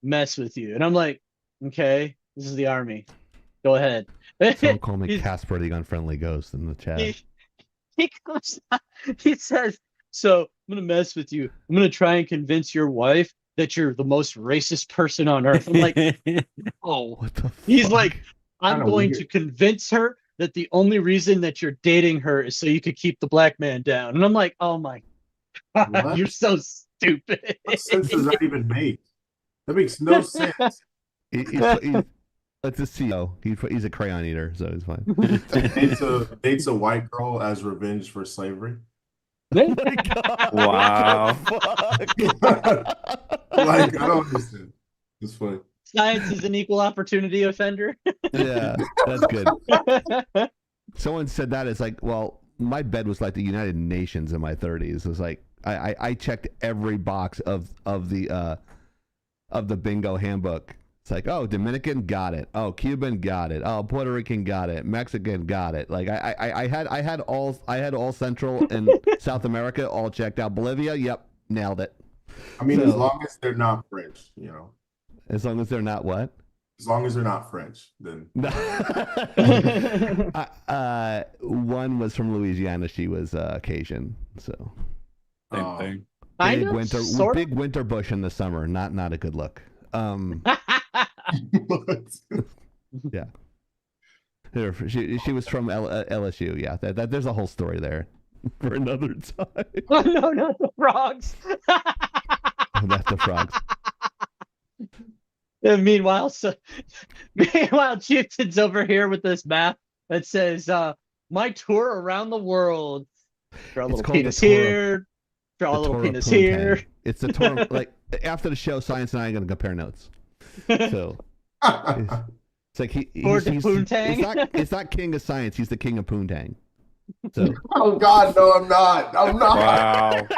mess with you. And I'm like, okay, this is the army. Go ahead. Someone call me He's- Casper the Unfriendly Ghost in the chat. he comes out, he says, so I'm gonna mess with you. I'm gonna try and convince your wife that you're the most racist person on earth. I'm like, oh. What the He's fuck? like, I'm Kinda going weird. to convince her that the only reason that you're dating her is so you could keep the black man down. And I'm like, oh my god, What? you're so stupid. What sense does that even make? That makes no sense. It's a CO. He's a crayon eater, so it's fine. Dates a white girl as revenge for slavery. Oh my god. Wow. What the fuck? Like, I don't understand. It's funny. Science is an equal opportunity offender. Yeah, that's good. Someone said that it's like, well, my bed was like the United Nations in my 30s. It was like I checked every box of the bingo handbook. It's like, oh, Dominican got it. Oh, Cuban got it. Oh, Puerto Rican got it. Mexican got it. Like I had all Central and South America all checked out. Bolivia, yep, nailed it. I mean, So- as long as they're not French, you know. As long as they're not what? As long as they're not French, then No. One was from Louisiana. She was Cajun. So Same thing. Kind big of, winter, sort big winter bush in the summer. Not a good look. Yeah. She was from LSU. Yeah, that there's a whole story there for another time. Oh, no, not the frogs. That's the frogs. And meanwhile, Chieftain's over here with this map that says, my tour around the world. Draw a It's little called the penis tour- here. Draw a The little Torah penis Poontang. here. It's the tour. Like after the show, Science and I are gonna compare notes. So it's like Tour de Poontang. it's not king of science. He's the king of Poontang. So oh God, no, I'm not. I'm not.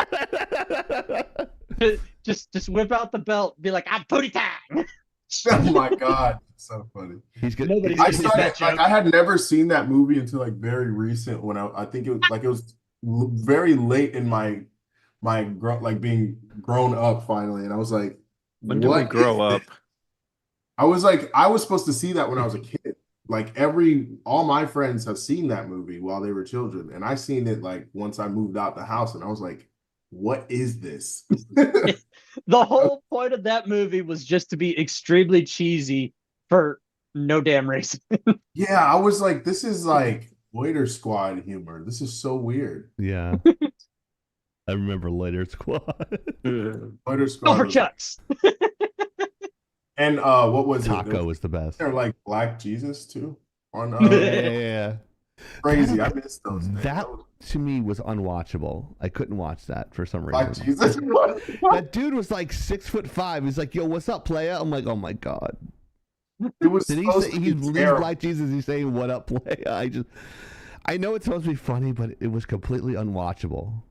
Wow. Just whip out the belt. Be like, I'm Pootie Tang. Oh my God, it's so funny. he's good. Nobody's I gonna get that started, like, joke. I had never seen that movie until like very recent when I think it was very late in my being grown up finally, and I was like, When did we what grow is up? this? I was like, I was supposed to see that when I was a kid. Like all my friends have seen that movie while they were children, and I seen it like once I moved out the house, and I was like, what is this? The whole point of that movie was just to be extremely cheesy for no damn reason. Yeah, I was like, this is like Waiter Squad humor. This is so weird. Yeah. I remember Later Squad. Waiter Squad. Over was- Chucks. And what was it? Taco was the best. They're like Black Jesus too. On Yeah. crazy. I missed those. things. That to me was unwatchable. I couldn't watch that for some Black reason. Jesus. That dude was like 6'5". He's like, "Yo, what's up, playa?" I'm like, "Oh my god." It was Did he supposed say to he's be terrible. Black Jesus? He's saying, "What up, playa?" I know it's supposed to be funny, but it was completely unwatchable.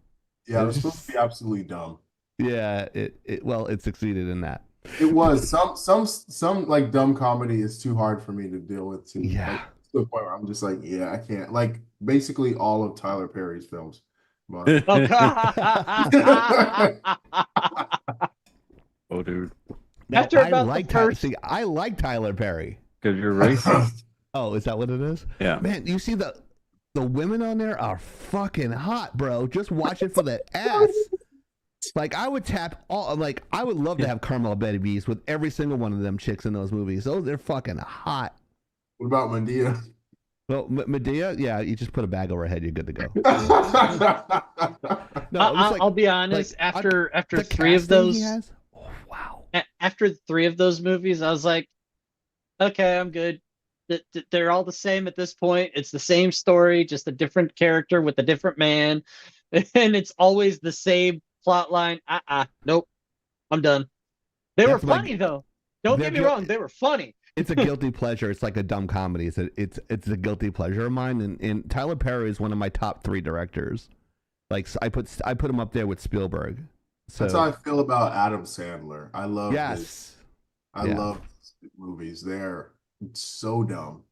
Yeah, it was supposed to be absolutely dumb. Yeah, it succeeded in that. It was some like dumb comedy is too hard for me to deal with too. Yeah. Like, to the point where I'm just like, yeah, I can't. Like basically all of Tyler Perry's films. But Oh, God. Oh, dude. No, After I about like the first, I like Tyler Perry. Because you're racist. Oh, is that what it is? Yeah. Man, you see the women on there are fucking hot, bro. Just watch it for the ass. Like I would tap all. Like I would love to have Carmel Betty Bees with every single one of them chicks in those movies. They're fucking hot. What about Medea? Well, Medea, yeah, you just put a bag over her head, you're good to go. No, I'll be honest. After the 3 of casting those, he has? Oh, wow. After 3 of those movies, I was like, okay, I'm good. They're all the same at this point. It's the same story, just a different character with a different man, and it's always the same plot line. Nope, I'm done. They were funny though. Don't get me wrong, they were funny. It's a guilty pleasure. It's like a dumb comedy. It's a guilty pleasure of mine. And Tyler Perry is one of my top 3 directors. Like I put him up there with Spielberg. So That's how I feel about Adam Sandler. I love I Yeah. love his movies. They're so dumb.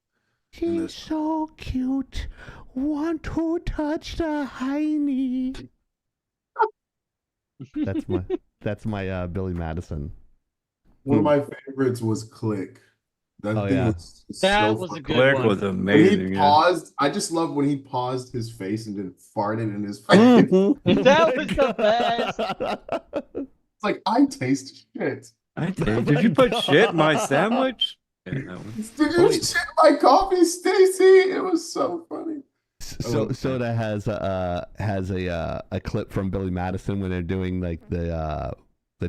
He's so cute. Want to touch the hiney. That's my Billy Madison. One of my favorites was Click. That Oh, thing yeah. was That so was a funny. good Click one. was When amazing. he Yeah. paused, I just love when he paused his face and then farted in his face. That was the best. It's like, I taste shit. Did you put shit in my sandwich? Yeah, that one. Did you shit in my coffee, Stacy? It was so funny. So Soda has a clip from Billy Madison when they're doing like the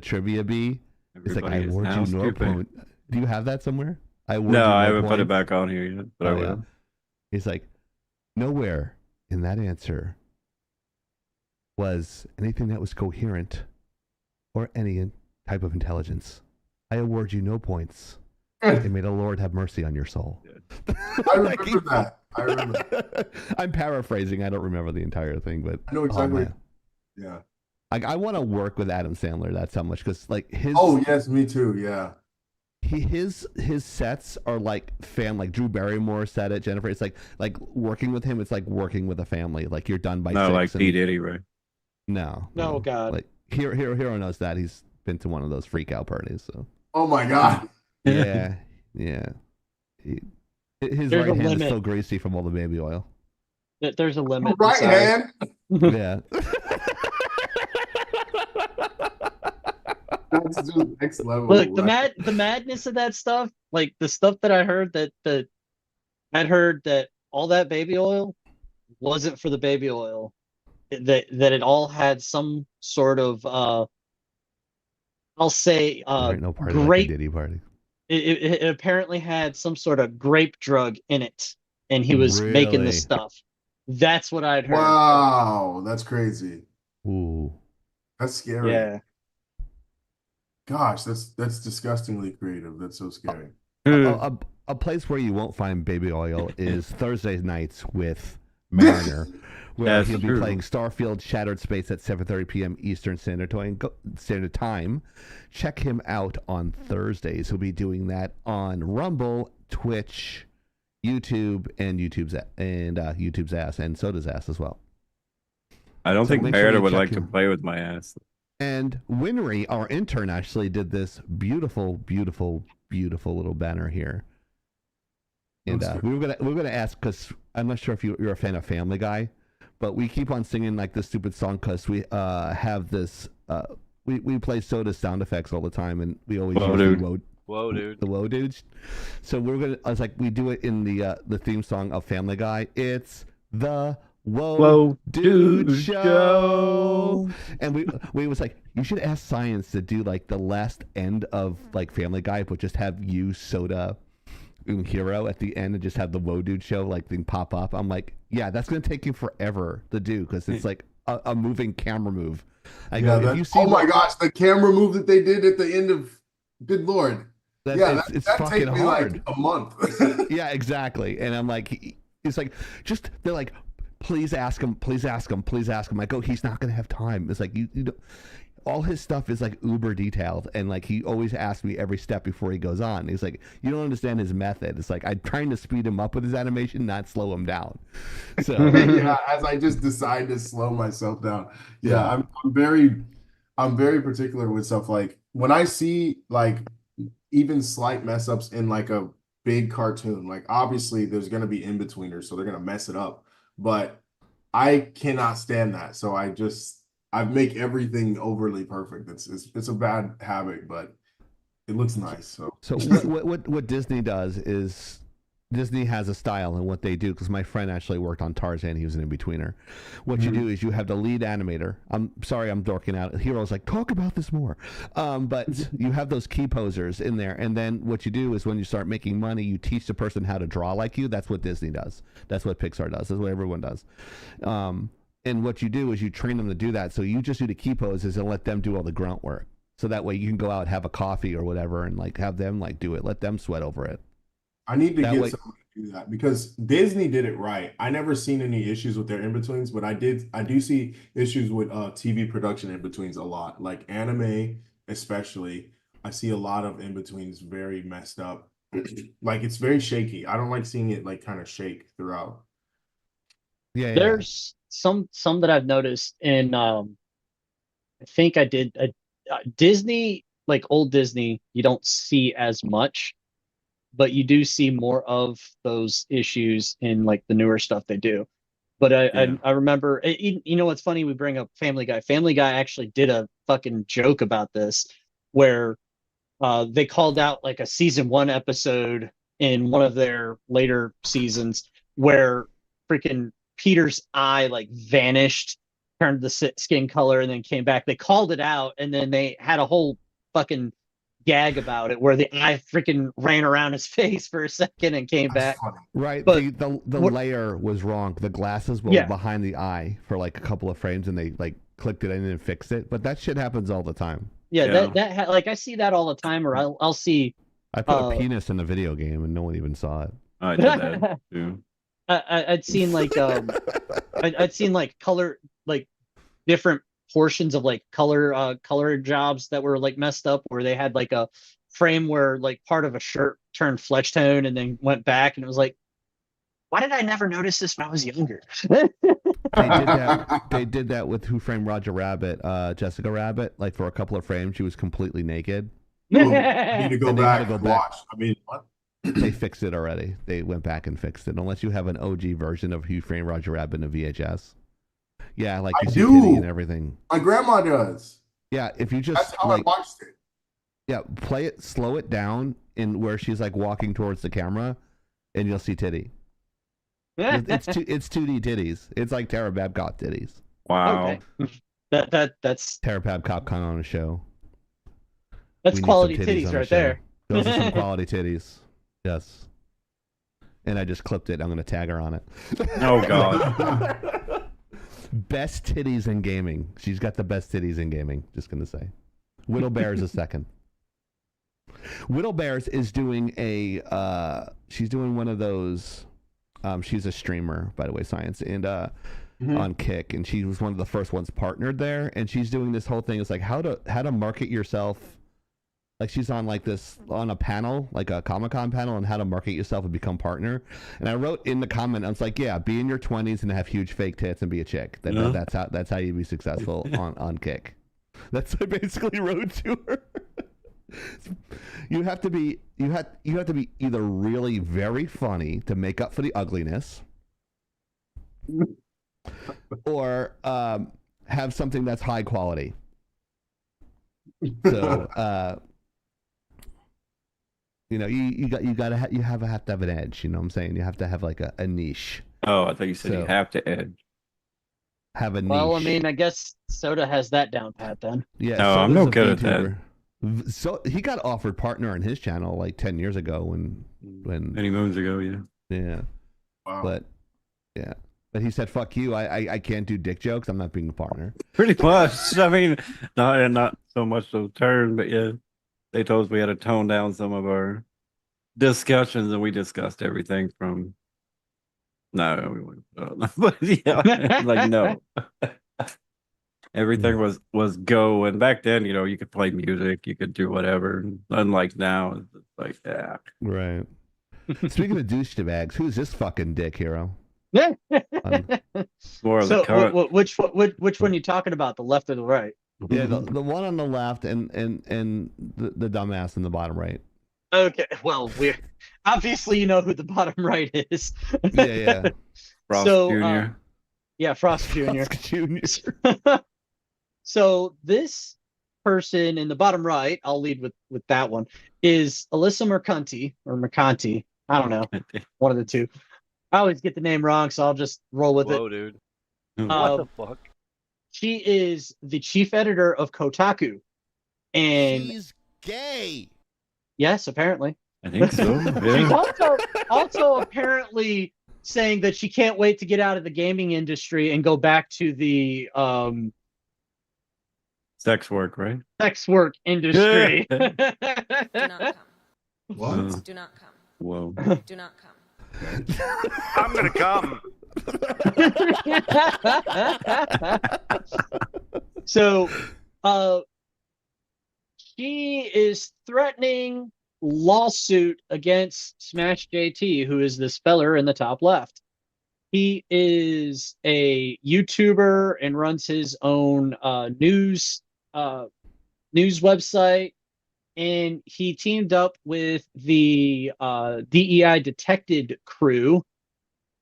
trivia bee. It's like, Everybody I is award now you no stupid. point. Do you have that somewhere? No, I haven't put it back on here yet, but I Oh, will. yeah. He's like, nowhere in that answer was anything that was coherent or any type of intelligence. I award you no points. And may the Lord have mercy on your soul. I remember that. I remember that. I'm paraphrasing. I don't remember the entire thing, but I know exactly. man. Yeah. Like I want to work with Adam Sandler. That's how much, because like his Oh yes, me too. Yeah. his sets are like like Drew Barrymore said it. Jennifer, it's like working with him. It's like working with a family. Like you're done by No, 6. like P. Diddy, right? No. No, God. Like Hiro knows that. He's been to one of those freak out parties. So Oh my God. yeah. His There's right a hand is limit. so greasy from all the baby oil. There's a limit. Right Sorry. hand. Yeah. That's just next level. Look, the madness of that stuff, like the stuff that I heard that all that baby oil wasn't for the baby oil. That it all had some sort of I'll say There ain't no party like a grape. Diddy party. It apparently had some sort of grape drug in it, and he was making Really? the stuff. That's what I'd heard. Wow, that's crazy. Ooh. That's scary. Yeah. Gosh, that's disgustingly creative. That's so scary. A place where you won't find baby oil is Thursday nights with Mariner, where That's he'll be true. playing Starfield Shattered Space at 7:30 p.m. Eastern Standard Time. Check him out on Thursdays. He'll be doing that on Rumble, Twitch, YouTube, and YouTube's ass, and Soda's ass as well. I don't So think make sure you Meredith would check like to him. play with my ass. And Winry, our intern, actually did this beautiful, beautiful, beautiful little banner here. And That's we were gonna ask, because I'm not sure if you're a fan of Family Guy, but we keep on singing like this stupid song because we have this we play Soda sound effects all the time, and we always Whoa, use dude. the whoa dudes. So I was like, we do it in the theme song of Family Guy. It's the Whoa Dude Show. And we was like, you should ask Science to do like the last end of like Family Guy, but just have you, Soda, and Hiro at the end, and just have the Whoa Dude Show like thing pop up. I'm like, yeah, that's gonna take you forever to do, because it's like a moving camera move. I go, if you see oh my gosh, the camera move that they did at the end of Good Lord. it's that fucking take me hard. like a month. Yeah, exactly. And I'm like, it's like, they're like, please ask him. I go, he's not gonna have time. It's like you don't, all his stuff is like uber detailed, and like he always asks me every step before he goes on. He's like, you don't understand his method. It's like I'm trying to speed him up with his animation, not slow him down. So Yeah, as I just decide to slow myself down. Yeah, I'm very I'm very particular with stuff like when I see like even slight mess ups in like a big cartoon, like obviously there's gonna be in-betweeners, so they're gonna mess it up. But I cannot stand that. So I make everything overly perfect. It's a bad habit, but it looks nice. So what Disney does is Disney has a style in what they do, because my friend actually worked on Tarzan. He was an in-betweener. What you do is you have the lead animator. I'm sorry, I'm dorking out. Hero's like, talk about this more. But you have those key posers in there, and then what you do is when you start making money, you teach the person how to draw like you. That's what Disney does. That's what Pixar does. That's what everyone does. And what you do is you train them to do that. So you just do the key poses and let them do all the grunt work. So that way you can go out, have a coffee or whatever, and like have them like do it. Let them sweat over it. I need to That get way- someone to do that because Disney did it right. I never seen any issues with their in-betweens, but I do see issues with TV production in-betweens a lot. Like anime, especially. I see a lot of in-betweens very messed up. Like it's very shaky. I don't like seeing it like kind of shake throughout. Yeah, There's some that I've noticed in I think I did Disney, like old Disney, you don't see as much, but you do see more of those issues in like the newer stuff they do. But I remember, you know what's funny? We bring up Family Guy. Family Guy actually did a fucking joke about this, where they called out like a season 1 episode in one of their later seasons where freaking Peter's eye like vanished, turned the skin color, and then came back. They called it out, and then they had a whole fucking gag about it where the eye freaking ran around his face for a second and came back. Right. But the layer was wrong. The glasses were behind the eye for like a couple of frames, and they like clicked it in and fixed it. But that shit happens all the time. Yeah, like I see that all the time, or I'll see. I put a penis in a video game, and no one even saw it. I did that too. I'd seen like I'd seen like color, like different portions of like color jobs that were like messed up, where they had like a frame where like part of a shirt turned flesh tone and then went back, and it was like, why did I never notice this when I was younger? They did that with Who Framed Roger Rabbit, Jessica Rabbit. Like for a couple of frames, she was completely naked. You need to go And they had back to and go back. watch. I mean, what? They fixed it already. They went back and fixed it. Unless you have an OG version of Who Framed Roger Rabbit in a VHS. Yeah, like you I see do. titty and everything. My grandma does. Yeah, if you just That's how like, I watched it. yeah, play it, slow it down in where she's like walking towards the camera, and you'll see titty. It's 2D titties. It's like Tara Babcock titties. Wow. Okay. That's Tara Babcock kind on a show. That's We need quality some titties on the right show. there. Those are some quality titties. Yes. And I just clipped it. I'm going to tag her on it. Oh, God. Best titties in gaming. She's got the best titties in gaming. Just going to say. Whittle Bears is second. Whittle Bears is doing she's doing one of those, she's a streamer, by the way, Science, and on Kick, and she was one of the first ones partnered there, and she's doing this whole thing. It's like how to market yourself. Like she's on a panel, like a Comic-Con panel, on how to market yourself and become partner. And I wrote in the comment, I was like, yeah, be in your 20s and have huge fake tits and be a chick. That's how you be successful on Kick. That's what I basically wrote to her. You have to be either really very funny to make up for the ugliness, or have something that's high quality. So you have to have an edge. You know what I'm saying? You have to have like a niche. Oh, I thought you said you have to edge. Have a niche. Well, I mean, I guess Soda has that down pat then. Yeah. No, I'm no good at that. So he got offered partner on his channel like 10 years ago when many moons ago, yeah. Wow. But he said, "Fuck you! I can't do dick jokes. I'm not being a partner." Pretty much. I mean, not so much the term, but yeah, they told us we had to tone down some of our discussions, and we discussed everything from. No, we wouldn't. But yeah, like no. Everything was go, and back then, you could play music, you could do whatever. Unlike now, it's like yeah. Right. Speaking of douchebags, who's this fucking dick, Hero? More of So the cunt. which one you talking about, the left or the right? Yeah, the one on the left and the dumbass in the bottom right. Okay, well, we're obviously you know who the bottom right is. Yeah. Frost So, Jr. yeah, Frost Jr. Jr. So this person in the bottom right, I'll lead with that one, is Alyssa Mercanti or Mercanti. I don't know, one of the two. I always get the name wrong, so I'll just roll with Whoa, it. dude. Hmm. What the fuck? She is the chief editor of Kotaku, and She's gay. yes, apparently. I think so. She's Yeah. also apparently saying that she can't wait to get out of the gaming industry and go back to the Sex work, right? sex work industry. Do not come. What? Do not come. Whoa. Do not come. I'm gonna come. So, she is threatening lawsuit against Smash JT, who is the speller in the top left. He is a YouTuber and runs his own news website, and he teamed up with the DEI Detected crew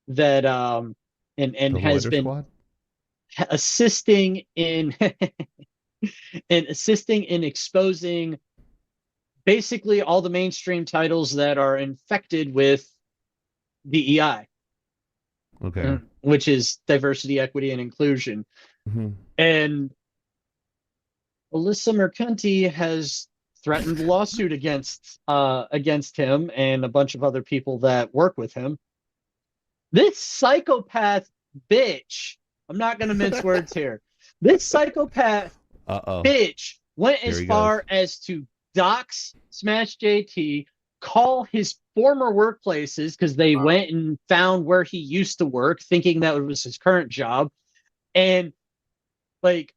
that and The has Loiter been Squad? assisting in and assisting in exposing basically all the mainstream titles that are infected with DEI, Okay. which is diversity, equity, and inclusion. Mm-hmm. And Alyssa Mercanti has threatened a lawsuit against him and a bunch of other people that work with him. This psychopath bitch, I'm not going to mince words here. This psychopath bitch went Here as he far as to dox Smash JT, call his former workplaces because they went and found where he used to work, thinking that was his current job, and like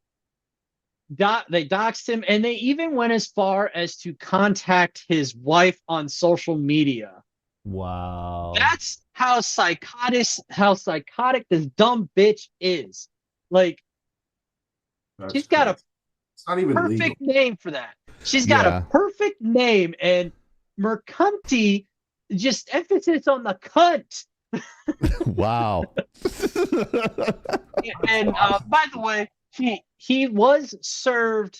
they doxed him, and they even went as far as to contact his wife on social media. Wow. That's how psychotic this dumb bitch is. Like, she's got a It's not even perfect legal. name for that. She's got a perfect name, and Mercanti, just emphasis on the cunt. Wow. And by the way, he was served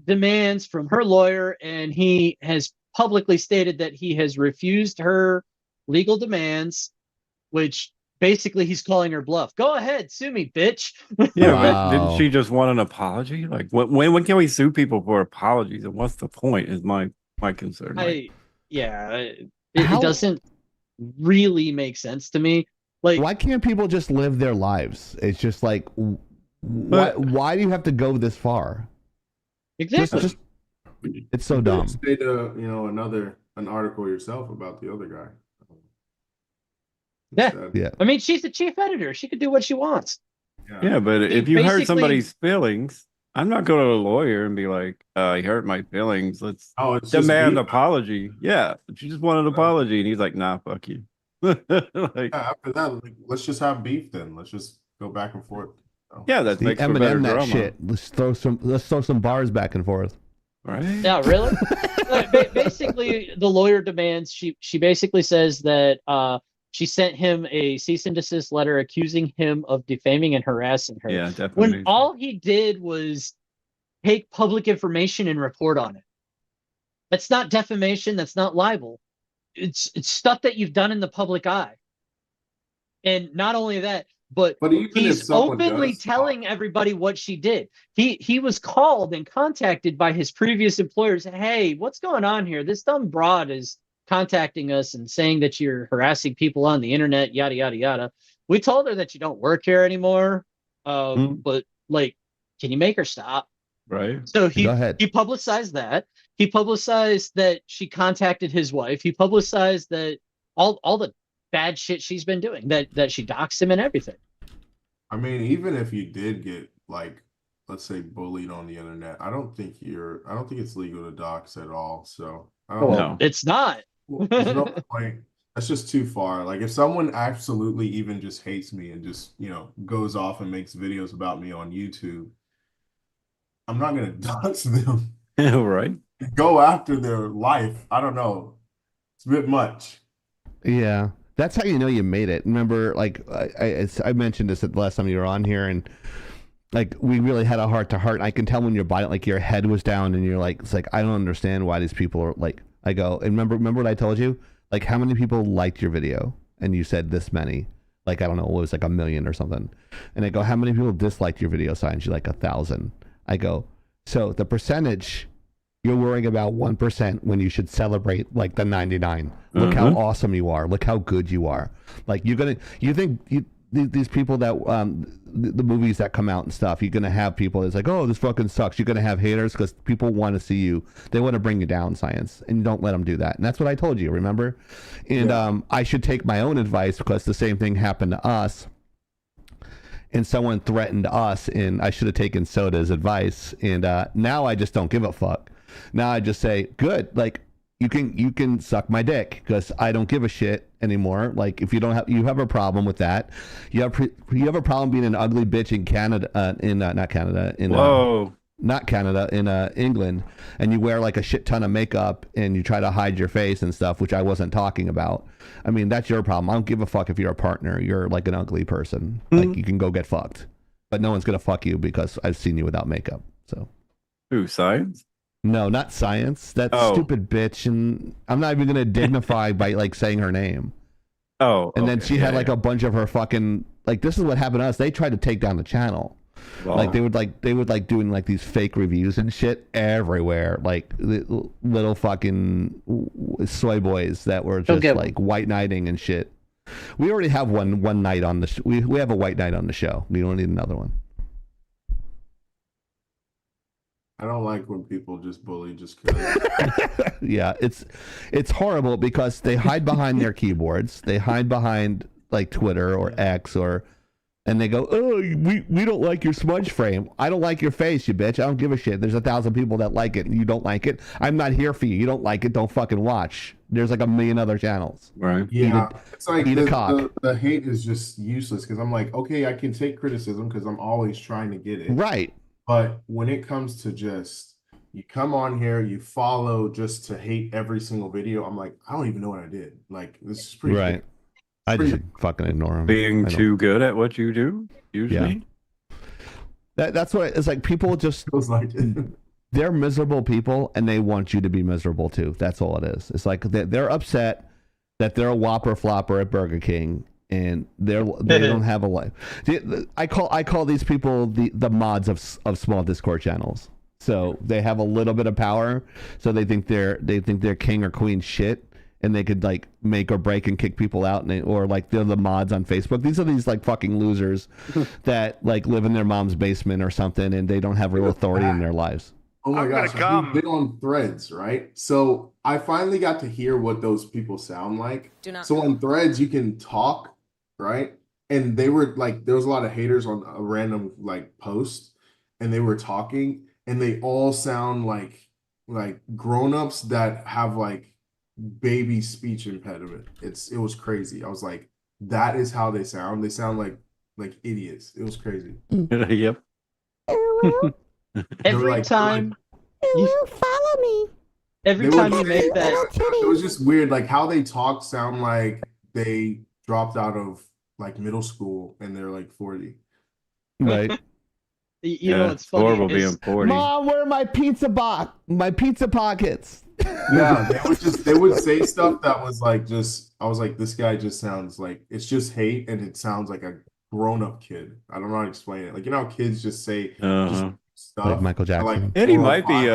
demands from her lawyer, and he has publicly stated that he has refused her legal demands, which basically he's calling her bluff. Go ahead, sue me, bitch. Yeah, but didn't she just want an apology? Like, when can we sue people for apologies? And what's the point? Is my concern. Like, it doesn't really make sense to me. Like, why can't people just live their lives? It's just like, why do you have to go this far? Exactly. It's so dumb. Say an article yourself about the other guy. Yeah. I mean, she's the chief editor. She could do what she wants. yeah, but if you hurt somebody's feelings, I'm not going to a lawyer and be like, he hurt my feelings. Let's demand an apology. Yeah, she just wanted an apology, and he's like, nah, fuck you. After that, let's just have beef then. Let's just go back and forth. Yeah, that makes for better drama. Shit. Let's throw some bars back and forth. Right? Yeah, really? Basically, the lawyer demands. She basically says that she sent him a cease and desist letter accusing him of defaming and harassing her. Yeah, definitely. When all he did was take public information and report on it. That's not defamation. That's not libel. It's stuff that you've done in the public eye. And not only that, but he's openly telling everybody what she did. He was called and contacted by his previous employers. Hey, what's going on here? This dumb broad is contacting us and saying that you're harassing people on the internet, yada, yada, yada. We told her that you don't work here anymore. But like, can you make her stop? Right. So he publicized that. He publicized that she contacted his wife. He publicized that all the bad shit she's been doing, that she doxed him and everything. I mean, even if you did get, like, let's say, bullied on the internet, I don't think it's legal to dox at all. So I don't know. It's not. There's no point. That's just too far. Like, if someone absolutely even just hates me and just goes off and makes videos about me on YouTube, I'm not gonna dox them. Right. Go after their life. I don't know. It's a bit much. Yeah, that's how you know you made it. Remember, like I mentioned this at the last time you were on here, and like we really had a heart to heart. I can tell when your body, like your head was down, and you're like, it's like I don't understand why these people are like. I go and remember what I told you? Like how many people liked your video, and you said this many. Like I don't know, it was like 1 million or something. And I go, how many people disliked your video signs? You're like 1,000. I go, so the percentage. You're worrying about 1% when you should celebrate like the 99. Look how awesome you are. Look how good you are. Like you think these people that the movies that come out and stuff, you're gonna have people that's like, oh, this fucking sucks. You're gonna have haters because people want to see you. They want to bring you down, science, and you don't let them do that. And that's what I told you. Remember? And I should take my own advice because the same thing happened to us. And someone threatened us, and I should have taken Soda's advice. And now I just don't give a fuck. Now I just say, good, like you can suck my dick because I don't give a shit anymore. Like if you have a problem with that, you have a problem being an ugly bitch in Canada, in England, and you wear like a shit ton of makeup and you try to hide your face and stuff, which I wasn't talking about. I mean, that's your problem. I don't give a fuck if you're a partner. You're like an ugly person. Like you can go get fucked, but no one's gonna fuck you because I've seen you without makeup. So, Who, science? no, not science. That stupid bitch, and I'm not even gonna dignify by like saying her name. Oh, and then she had like a bunch of her fucking like. This is what happened to us. They tried to take down the channel. Wow. Like they would doing like these fake reviews and shit everywhere. Like little fucking soy boys that were just like white knighting and shit. We already have one night on the. We have a white knight on the show. We don't need another one. I don't like when people just bully just because. Yeah, it's horrible because they hide behind their keyboards. They hide behind like Twitter or X and they go, oh, we don't like your smudge frame. I don't like your face, you bitch. I don't give a shit. There's 1,000 people that like it and you don't like it. I'm not here for you. You don't like it. Don't fucking watch. There's like 1 million other channels. Right. Yeah. It's like the hate is just useless because I'm like, okay, I can take criticism because I'm always trying to get it. Right. But when it comes to just you come on here, you follow just to hate every single video, I'm like, I don't even know what I did. Like this is pretty right. I just fucking ignore them. Being too good at what you do, usually. Yeah. That's what it's like. People just they're miserable people, and they want you to be miserable too. That's all it is. It's like they're upset that they're a Whopper flopper at Burger King, and they don't have a life. I call these people the mods of small Discord channels. So they have a little bit of power, so they think they're king or queen shit, and they could like make or break and kick people out, or like they're the mods on Facebook. These are these like fucking losers that like live in their mom's basement or something, and they don't have real authority in their lives. Oh my gosh, I've been on Threads, right? So I finally got to hear what those people sound like. So on Threads, you can talk, right? And they were like, there was a lot of haters on a random like post, and they were talking, and they all sound like grown-ups that have like baby speech impediment. It was crazy. I was like, that is how they sound. They sound like idiots. It was crazy. Yep. Every time you follow me. Every time you make that, it was just weird. Like how they talk sound like they dropped out of like middle school and they're like 40. Right. You know, it's funny. Horrible being 40. Mom, where are my pizza box? My pizza pockets. Yeah, they would say stuff that was like I was like, this guy just sounds like it's just hate, and it sounds like a grown-up kid. I don't know how to explain it. Like, you know how kids just say just stuff like Michael Jackson. like, And he might be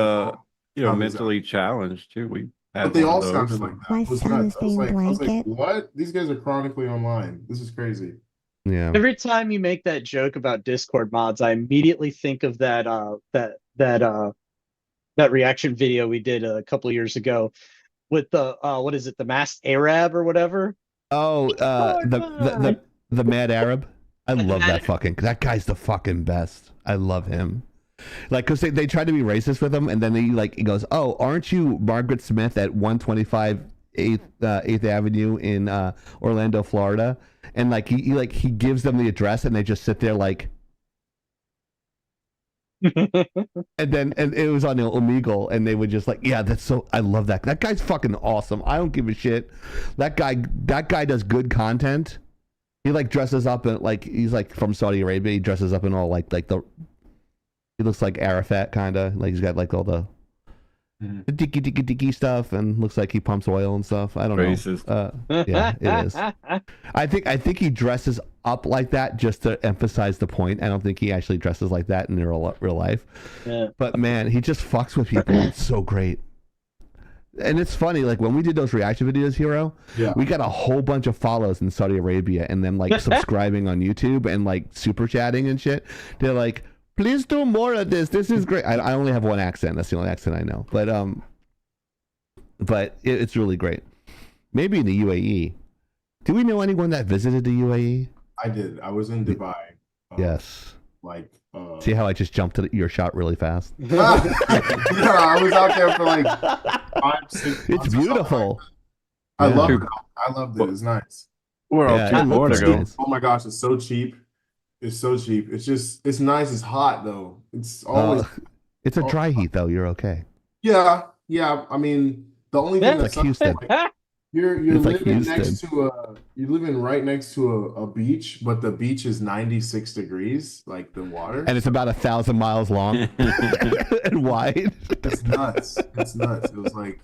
mentally challenged too. But they all sounded like that. My It was son nuts. is named I was like, Blanket. what? These guys are chronically online. This is crazy. Yeah. Every time you make that joke about Discord mods, I immediately think of that reaction video we did a couple of years ago with the what is it, the masked Arab or whatever. Oh, the Mad Arab. I love that guy's the fucking best. I love him. Like, because they tried to be racist with him, and then he goes, oh, aren't you Margaret Smith at 125 8th Avenue in Orlando, Florida? And like he gives them the address, and they just sit there like, and it was on the Omegle, and they would just like, yeah, that's so. I love that. That guy's fucking awesome. I don't give a shit. That guy does good content. He like dresses up and like he's like from Saudi Arabia. He dresses up in all like the. He looks like Arafat kind of like he's got like all the dicky stuff and looks like he pumps oil and stuff. I don't know. Yeah, it is. I think he dresses up like that just to emphasize the point. I don't think he actually dresses like that in real life. Yeah. But man, he just fucks with people. It's so great. And it's funny, like when we did those reaction videos, Hiro, we got a whole bunch of follows in Saudi Arabia and then like subscribing on YouTube and like super chatting and shit. They're like, please do more of this. This is great. I only have one accent. That's the only accent I know. But it's really great. Maybe in the UAE. Do we know anyone that visited the UAE? I did. I was in Dubai. Yes. Like. See how I just jumped to your shot really fast? Yeah, I was out there for like 5-6 months. It's beautiful. I love it. I loved it. It's nice. We're all Yeah, more to go. Oh my gosh, it's so cheap. It's so cheap. It's nice. It's hot though. It's always. It's a dry heat though. You're okay. Yeah. I mean, the only thing It's like Houston. You're It's like living Houston. next to you're living right next to a beach, but the beach is 96 degrees, like the water. And it's about 1,000 miles long and wide. It's nuts. It's nuts. It was like,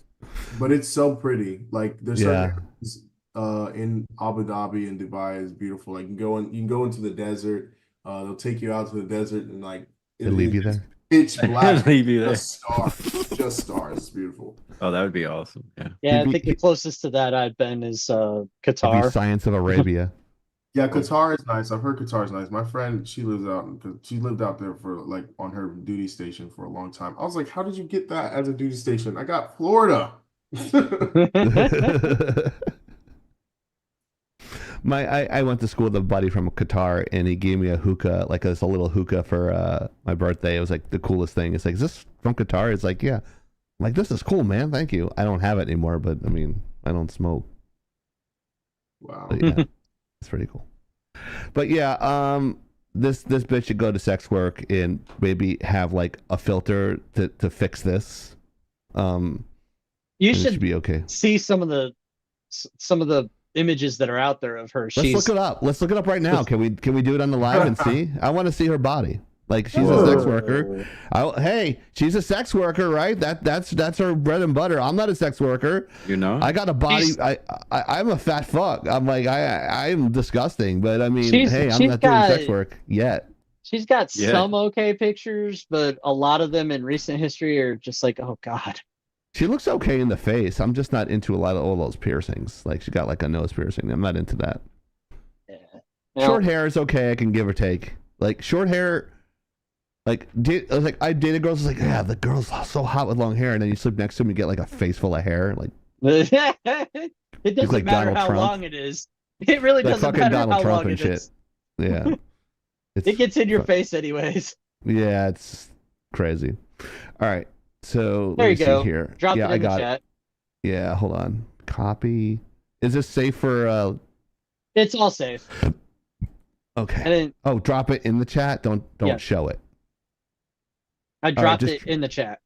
but it's so pretty. Like there's certain areas, in Abu Dhabi and Dubai is beautiful. Like you can go into the desert. They'll take you out to the desert and like They leave you there. Pitch black. Leave you there. Just stars. It's beautiful. Oh, that would be awesome. Yeah. Yeah, I think the closest to that I've been is Qatar. Science of Arabia. Yeah, Qatar is nice. I've heard Qatar is nice. My friend, she lived out there for like on her duty station for a long time. I was like, how did you get that as a duty station? I got Florida. I went to school with a buddy from Qatar, and he gave me a hookah, like a little hookah for my birthday. It was like the coolest thing. It's like, is this from Qatar? It's like, yeah. I'm like, this is cool, man. Thank you. I don't have it anymore, but I mean, I don't smoke. Wow. But, yeah, it's pretty cool. But yeah, this bitch should go to sex work and maybe have like a filter to fix this. You should be okay. See some of the images that are out there of her. Let's look it up. Let's look it up right now. Can we do it on the live and see? I want to see her body. Like she's a sex worker. Hey, she's a sex worker, right? That's her bread and butter. I'm not a sex worker. You know, I got a body. I'm a fat fuck. I'm like I'm disgusting, but I mean, hey, I'm not doing sex work yet. She's got some okay pictures, but a lot of them in recent history are just like, oh god. She looks okay in the face. I'm just not into a lot of all those piercings. Like she got like a nose piercing. I'm not into that. Yeah. Short hair is okay. I can give or take. Like short hair. Like I dated girls. Like yeah, the girl's so hot with long hair, and then you sleep next to them, you get like a face full of hair. Like it doesn't like matter Donald how Trump. long it is. It really like doesn't fucking matter Donald how Trump long and it shit. is. Yeah, it gets in your face anyways. Yeah, it's crazy. All right, so there let you me go. see here. Drop yeah, it in I the got chat. it. Yeah, hold on. Copy. Is this safe for? It's all safe. Okay. Drop it in the chat. Don't show it. I dropped it in the chat.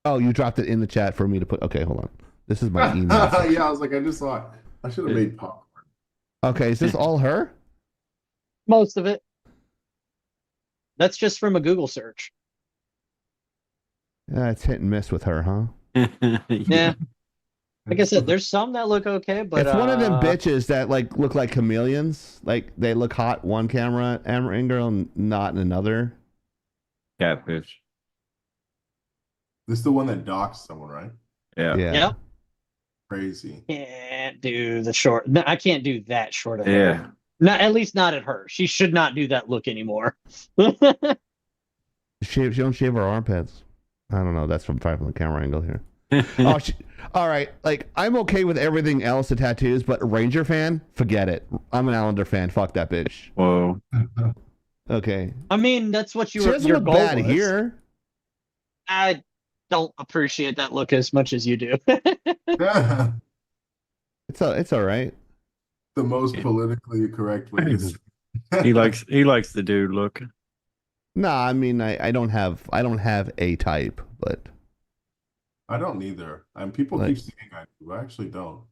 Oh, you dropped it in the chat for me to put. Okay, hold on. This is my email. Yeah, I was like, I just thought I should have made popcorn. Okay, is this all her? Most of it. That's just from a Google search. Yeah, it's hit and miss with her, huh? Yeah. Like I said, there's some that look okay, but it's one of them bitches that like look like chameleons. Like they look hot one camera angle and not in another. Catfish. This is the one that docks someone, right? Yeah. Yep. Crazy. Can't do the short. No, I can't do that short of Yeah. hair. Not at least not at her. She should not do that look anymore. She don't shave her armpits. I don't know. That's from the camera angle here. All right. Like I'm okay with everything else, the tattoos, but Ranger fan, forget it. I'm an Islander fan. Fuck that bitch. Whoa. Okay. I mean, that's what you She were. doesn't Your look goal bad was. here. I don't appreciate that look as much as you do. It's all right. The most politically correct way. He likes the dude look. No, I mean I don't have a type, but I don't either. And people Like- keep saying I do. I actually don't.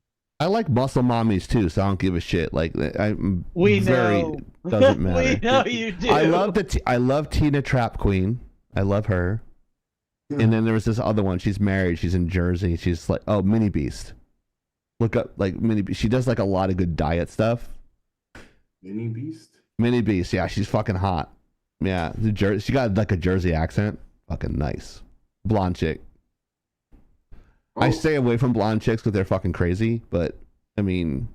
I like muscle mommies too, so I don't give a shit. Like I'm We very know. doesn't matter. We know you do. I love Tina Trap Queen. I love her. And then there was this other one. She's married. She's in Jersey. She's like, oh, Mini Beast. Look up like Mini Beast. She does like a lot of good diet stuff. Mini Beast? Mini Beast, yeah, she's fucking hot. Yeah, she got like a Jersey accent. Fucking nice. Blonde chick. I Oh, stay away from blonde chicks because they're fucking crazy, but I mean,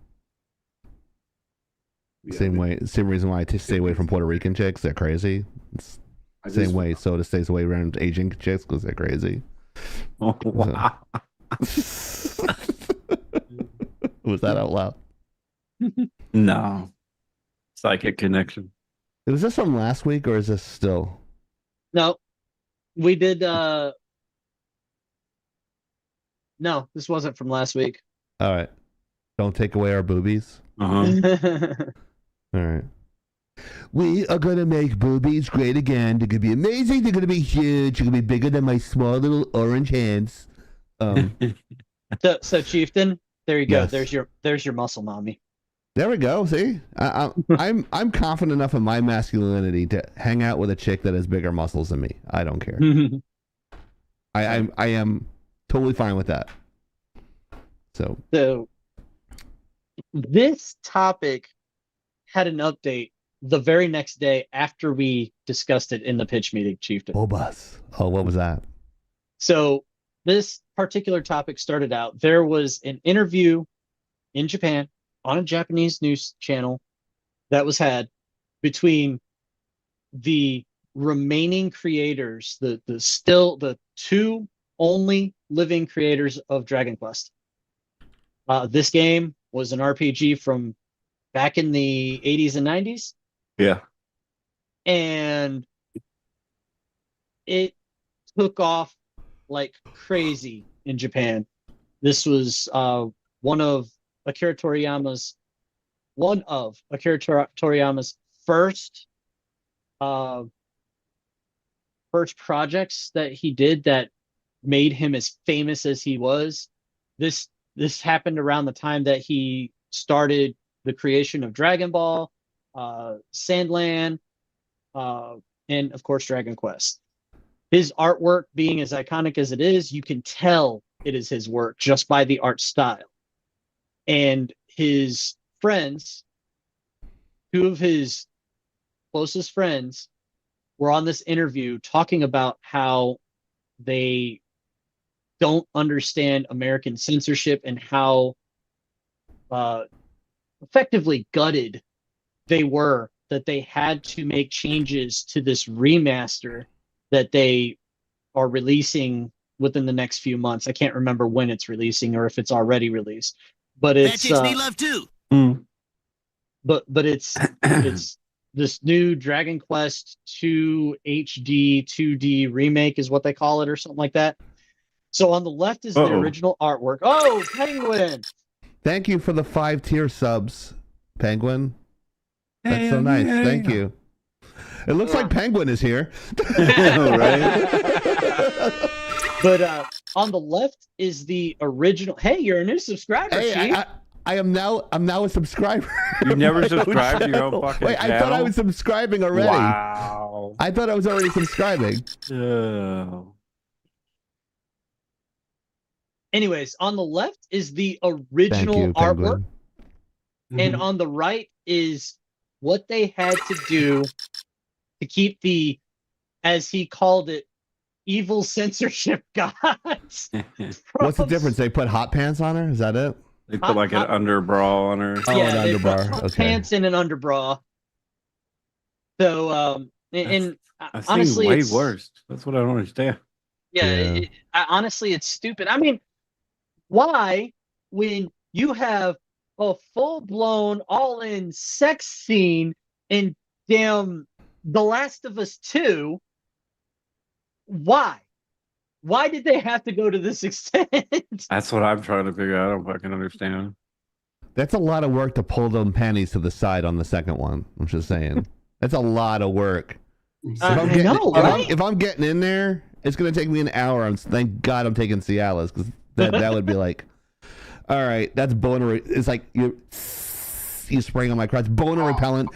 yeah, same reason why I stay away from Puerto Rican chicks. They're crazy. It's I same just- way soda stays away around Asian chicks because they're crazy. Oh, wow. Was that out loud? No. Psychic connection. Was this from last week or is this still? No, we did. No, this wasn't from last week. All right. Don't take away our boobies. Uh-huh. All right. We are going to make boobies great again. They're going to be amazing. They're going to be huge. They're going to be bigger than my small little orange hands. So Chieftain, there you go. Yes. There's your muscle mommy. There we go. See, I'm confident enough in my masculinity to hang out with a chick that has bigger muscles than me. I don't care. I am totally fine with that. So this topic had an update the very next day after we discussed it in the pitch meeting, Chieftain. Bobas. Oh, what was that? So this particular topic started out, there was an interview in Japan on a Japanese news channel that was had between the remaining creators, the two only living creators of Dragon Quest. This game was an RPG from back in the 80s and 90s, Yeah. and it took off like crazy in Japan. This was one of Akira Toriyama's first projects that he did that made him as famous as he was. This happened around the time that he started the creation of Dragon Ball, Sandland, and of course Dragon Quest. His artwork being as iconic as it is, you can tell it is his work just by the art style. And his friends, two of his closest friends, were on this interview talking about how they don't understand American censorship and how effectively gutted they were that they had to make changes to this remaster that they are releasing within the next few months. I can't remember when it's releasing or if it's already released, but it's love too. but it's it's this new Dragon Quest 2 HD 2D remake is what they call it or something like that. So on the left is the original artwork. Oh, Penguin! Thank you for the 5-tier subs, Penguin. That's so nice. Thank you. It looks like Penguin is here. Right? But on the left is the original. Hey, you're a new subscriber, Chief. Hey, I'm now a subscriber. You never My own subscribed to your own channel. fucking Wait, I thought I channel? was subscribing already. Wow. I thought I was already subscribing. Oh. Anyways, on the left is the Thank original you, artwork, Penguin. and on the right is what they had to do to keep the, as he called it, evil censorship gods. What's the difference? They put hot pants on her? Is that it? They put like an underbra on her. Oh, Yeah, an they put underbar. hot Okay. pants and an underbra. So, and I've honestly, seen way it's, worse. That's what I don't understand. Yeah, Yeah. Honestly, it's stupid. I mean, why, when you have a full-blown, all-in sex scene in damn The Last of Us 2, why? Why did they have to go to this extent? That's what I'm trying to figure out. I don't fucking understand. That's a lot of work to pull them panties to the side on the second one. I'm just saying. That's a lot of work. I know, right? If I'm getting in there, it's gonna take me an hour. Thank God I'm taking Cialis, because that would be like, all right, that's boner. It's like you spraying on my crotch, boner repellent.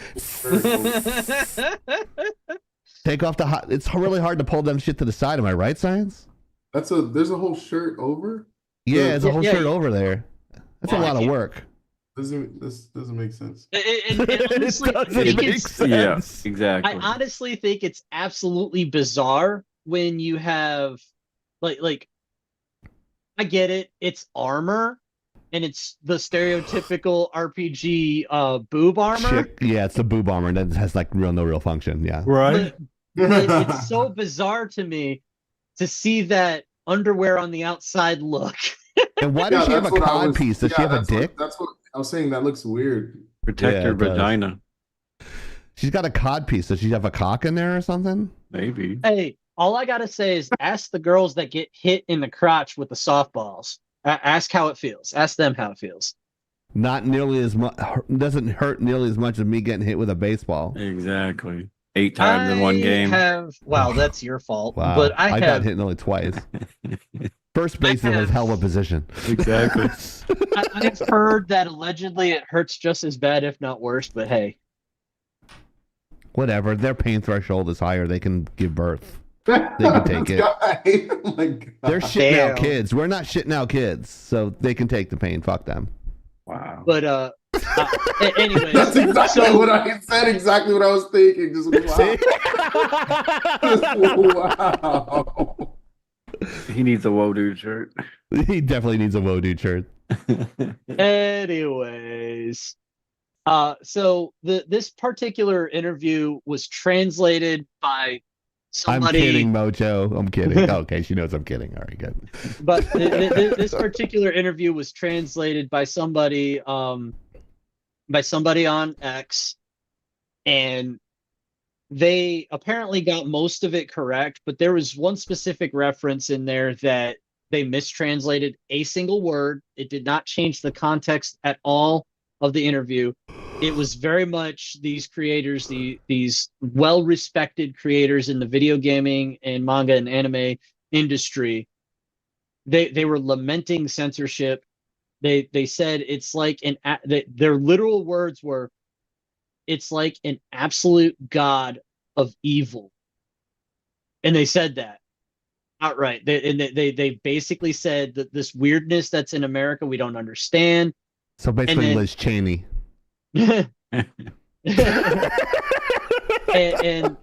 Take off the hot. It's really hard to pull them shit to the side. Am I right, Science? There's a whole shirt over. Yeah, it's a whole shirt over there. That's a lot of Yeah. work. This doesn't make sense. And honestly, I doesn't think make it's- sense. Yeah, exactly. I honestly think it's absolutely bizarre when you have like I get it, it's armor and it's the stereotypical RPG boob armor. Chick, yeah, it's the boob armor that has like no real function. Yeah. Right. But it's so bizarre to me to see that underwear on the outside look. And why does she have a that's what I cod was- piece? Does she have a dick? That's what I was saying. That looks weird. Protect Yeah, your it does. vagina. She's got a cod piece. Does she have a cock in there or something? Maybe. Hey, all I gotta say is ask the girls that get hit in the crotch with the softballs. Ask how it feels. Ask them how it feels. Not nearly as much. Doesn't hurt nearly as much as me getting hit with a baseball. Exactly. 8 times in one game. Wow, that's your fault. Wow. But I got hit only twice. First baseman has hell of a position. Exactly. I've heard that allegedly it hurts just as bad, if not worse. But hey, Whatever. Their pain threshold is higher. They can give birth. They can take it. Oh my God. They're shitting Damn. out kids. We're not shitting out kids, so they can take the pain. Fuck them. Wow. but anyway, That's exactly so- what I said. Exactly what I was thinking. Just wow. He needs a Whoa Dude shirt. He definitely needs a Wodu shirt. anyways, so this particular interview was translated by somebody. I'm kidding, Mojo. I'm kidding. Okay, she knows I'm kidding. All right, good. But this particular interview was translated by somebody on X, and they apparently got most of it correct, but there was one specific reference in there that they mistranslated a single word. It did not change the context at all of the interview. It was very much these creators, these well-respected creators in the video gaming and manga and anime industry. They were lamenting censorship. They said it's like their literal words were, it's like an absolute god of evil. And they said that outright. They basically said that this weirdness that's in America we don't understand. So basically, then- Liz Cheney. and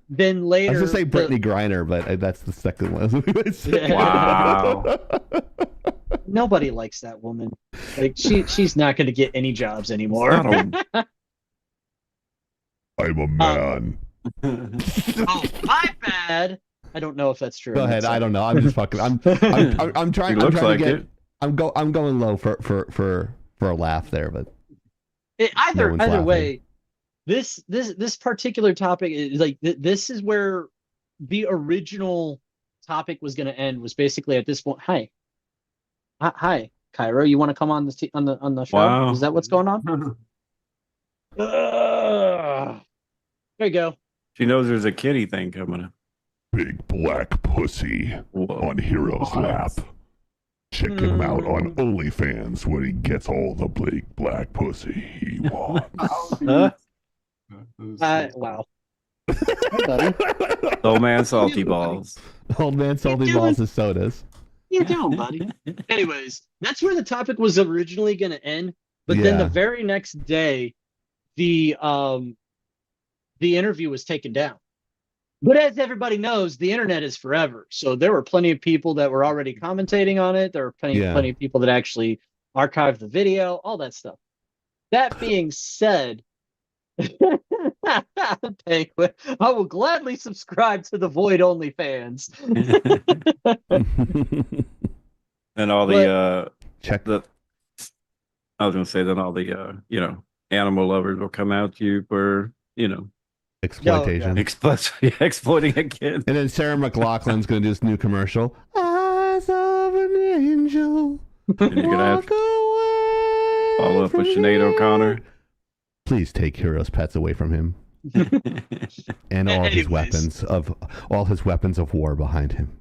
then later, I was gonna say Brittany Griner, but that's the second one. Wow. Nobody likes that woman. Like she's not going to get any jobs anymore. I'm a man. Oh, my bad. I don't know if that's true. Go I'm ahead. not I don't know. I'm just fucking. I'm trying. He looks I'm trying like to get. it. I'm going low for a laugh there, but Either No one's laughing. way, this particular topic is like this is where the original topic was going to end. Was basically at this point. Hi, Cairo. You want to come on the on the show? Wow. Is that what's going on? There you go. She knows there's a kitty thing coming up. Big black pussy Whoa. on Hero's lap. Check him out on OnlyFans where he gets all the big black pussy he wants. Huh? Wow. Hi, buddy. Old man salty balls. Old man salty balls and sodas. You doing, buddy? Anyways, that's where the topic was originally going to end, but then the Yeah. very next day, the interview was taken down. But as everybody knows, the internet is forever. So there were plenty of people that were already commentating on it. There were plenty of people that actually archived the video, all that stuff. That being said, Penguin, I will gladly subscribe to the Void OnlyFans. And all the Check the I was gonna say that all the animal lovers will come out to you for exploitation. exploiting a kid. And then Sarah McLachlan's going to do this new commercial. Eyes of an angel. And you're gonna have walk away follow up with from Sinead here. O'Connor. Please take Hero's pets away from him. And all his Anyways. weapons of war behind him.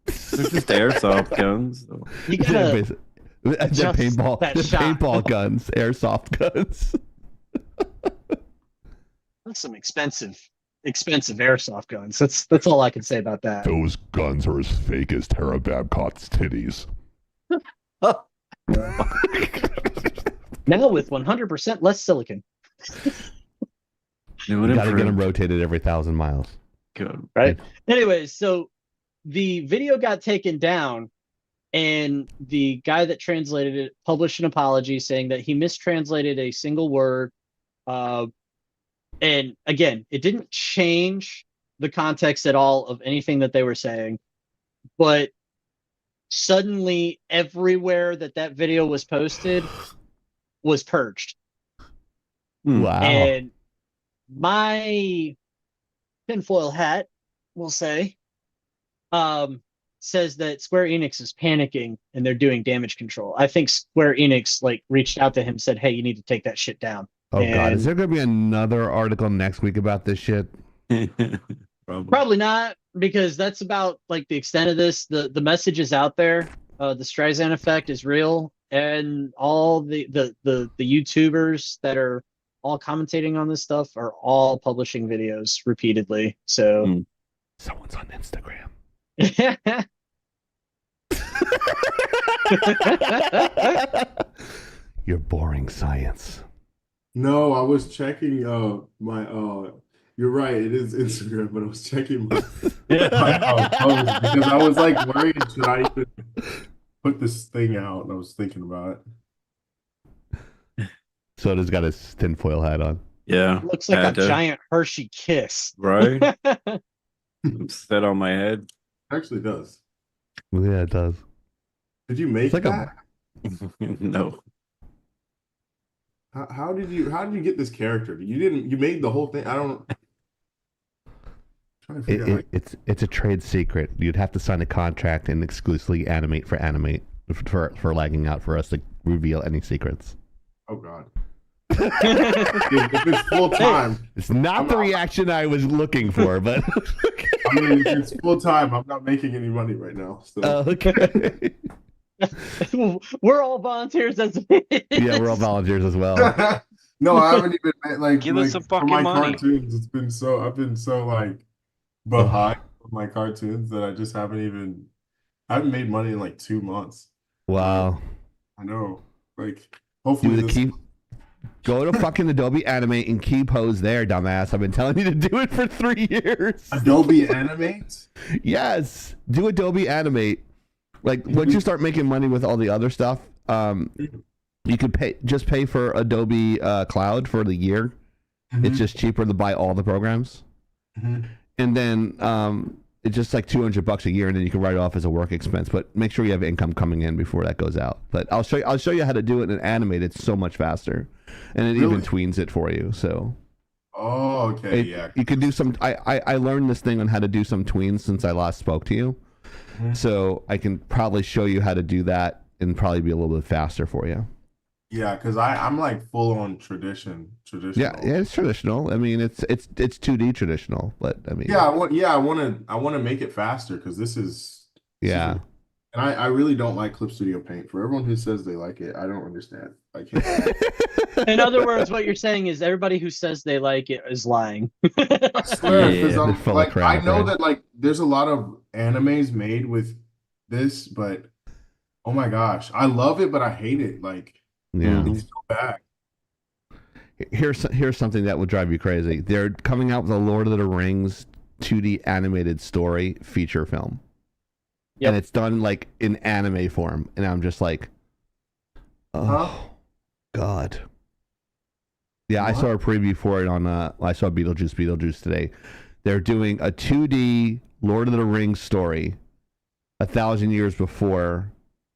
They're just airsoft guns. So. You gotta The adjust that shot. paintball guns, airsoft guns. That's some expensive airsoft guns. That's all I can say about that. Those guns are as fake as Tara Babcock's titties. Now with 100% less silicon. It You would gotta get them improve. rotated every 1,000 miles. Good. Right. Anyways, so the video got taken down, and the guy that translated it published an apology saying that he mistranslated a single word. And again, it didn't change the context at all of anything that they were saying, but suddenly everywhere that video was posted was purged. Wow. And my tinfoil hat, we'll say, says that Square Enix is panicking and they're doing damage control. I think Square Enix reached out to him and said, "Hey, you need to take that shit down." Oh God, is there gonna be another article next week about this shit? Probably not, because that's about the extent of this. The message is out there. The Streisand effect is real, and all the YouTubers that are all commentating on this stuff are all publishing videos repeatedly. So Someone's on Instagram. You're boring science. No, I was checking my you're right, it is Instagram, but I was checking my post because I was worried, should I even put this thing out? And I was thinking about it. Soda's got his tinfoil hat on. Yeah. Looks like a giant Hershey kiss. Right? Set on my head. Actually does. Yeah, it does. Did you make that? No. How did you get this character? You made the whole thing. I don't trying to figure out. It's a trade secret. You'd have to sign a contract and exclusively animate for lagging out for us to reveal any secrets. Oh God. If it's full time. It's not the reaction I was looking for, but I mean, if it's full time, I'm not making any money right now. So. Okay. We're all volunteers as Yeah, we're all volunteers as well. No, I haven't even Give us some for fucking my money. cartoons. I've been so behind with my cartoons that I haven't made money in 2 months. Wow. I know. Hopefully go to fucking Adobe Animate and key pose there, dumbass. I've been telling you to do it for 3 years. Adobe Animate? Yes. Do Adobe Animate. Once you start making money with all the other stuff, you could pay for Adobe Cloud for the year. Mm-hmm. It's just cheaper to buy all the programs. Mm-hmm. And then it's just $200 a year, and then you can write it off as a work expense. But make sure you have income coming in before that goes out. But I'll show you how to do it in Animate. It's so much faster, and it even tweens it for you. So. Oh, okay, yeah. You could do some. I learned this thing on how to do some tweens since I last spoke to you. Mm-hmm. So I can probably show you how to do that and probably be a little bit faster for you. Yeah, because I'm full on traditional. Yeah, it's traditional. I mean, it's 2D traditional, but I mean. Yeah, I want to make it faster because this is. Yeah. And I really don't like Clip Studio Paint. For everyone who says they like it, I don't understand. I can't. In other words, what you're saying is everybody who says they like it is lying. I swear, because I know right? that there's a lot of animes made with this, but oh my gosh, I love it, but I hate it. Yeah, it's so bad. Here's something that would drive you crazy. They're coming out with a Lord of the Rings 2D animated story feature film. Yep. And it's done in anime form, and I'm just God. Yeah, what? I saw a preview for it on. I saw Beetlejuice today. They're doing a 2D Lord of the Rings story, 1,000 years before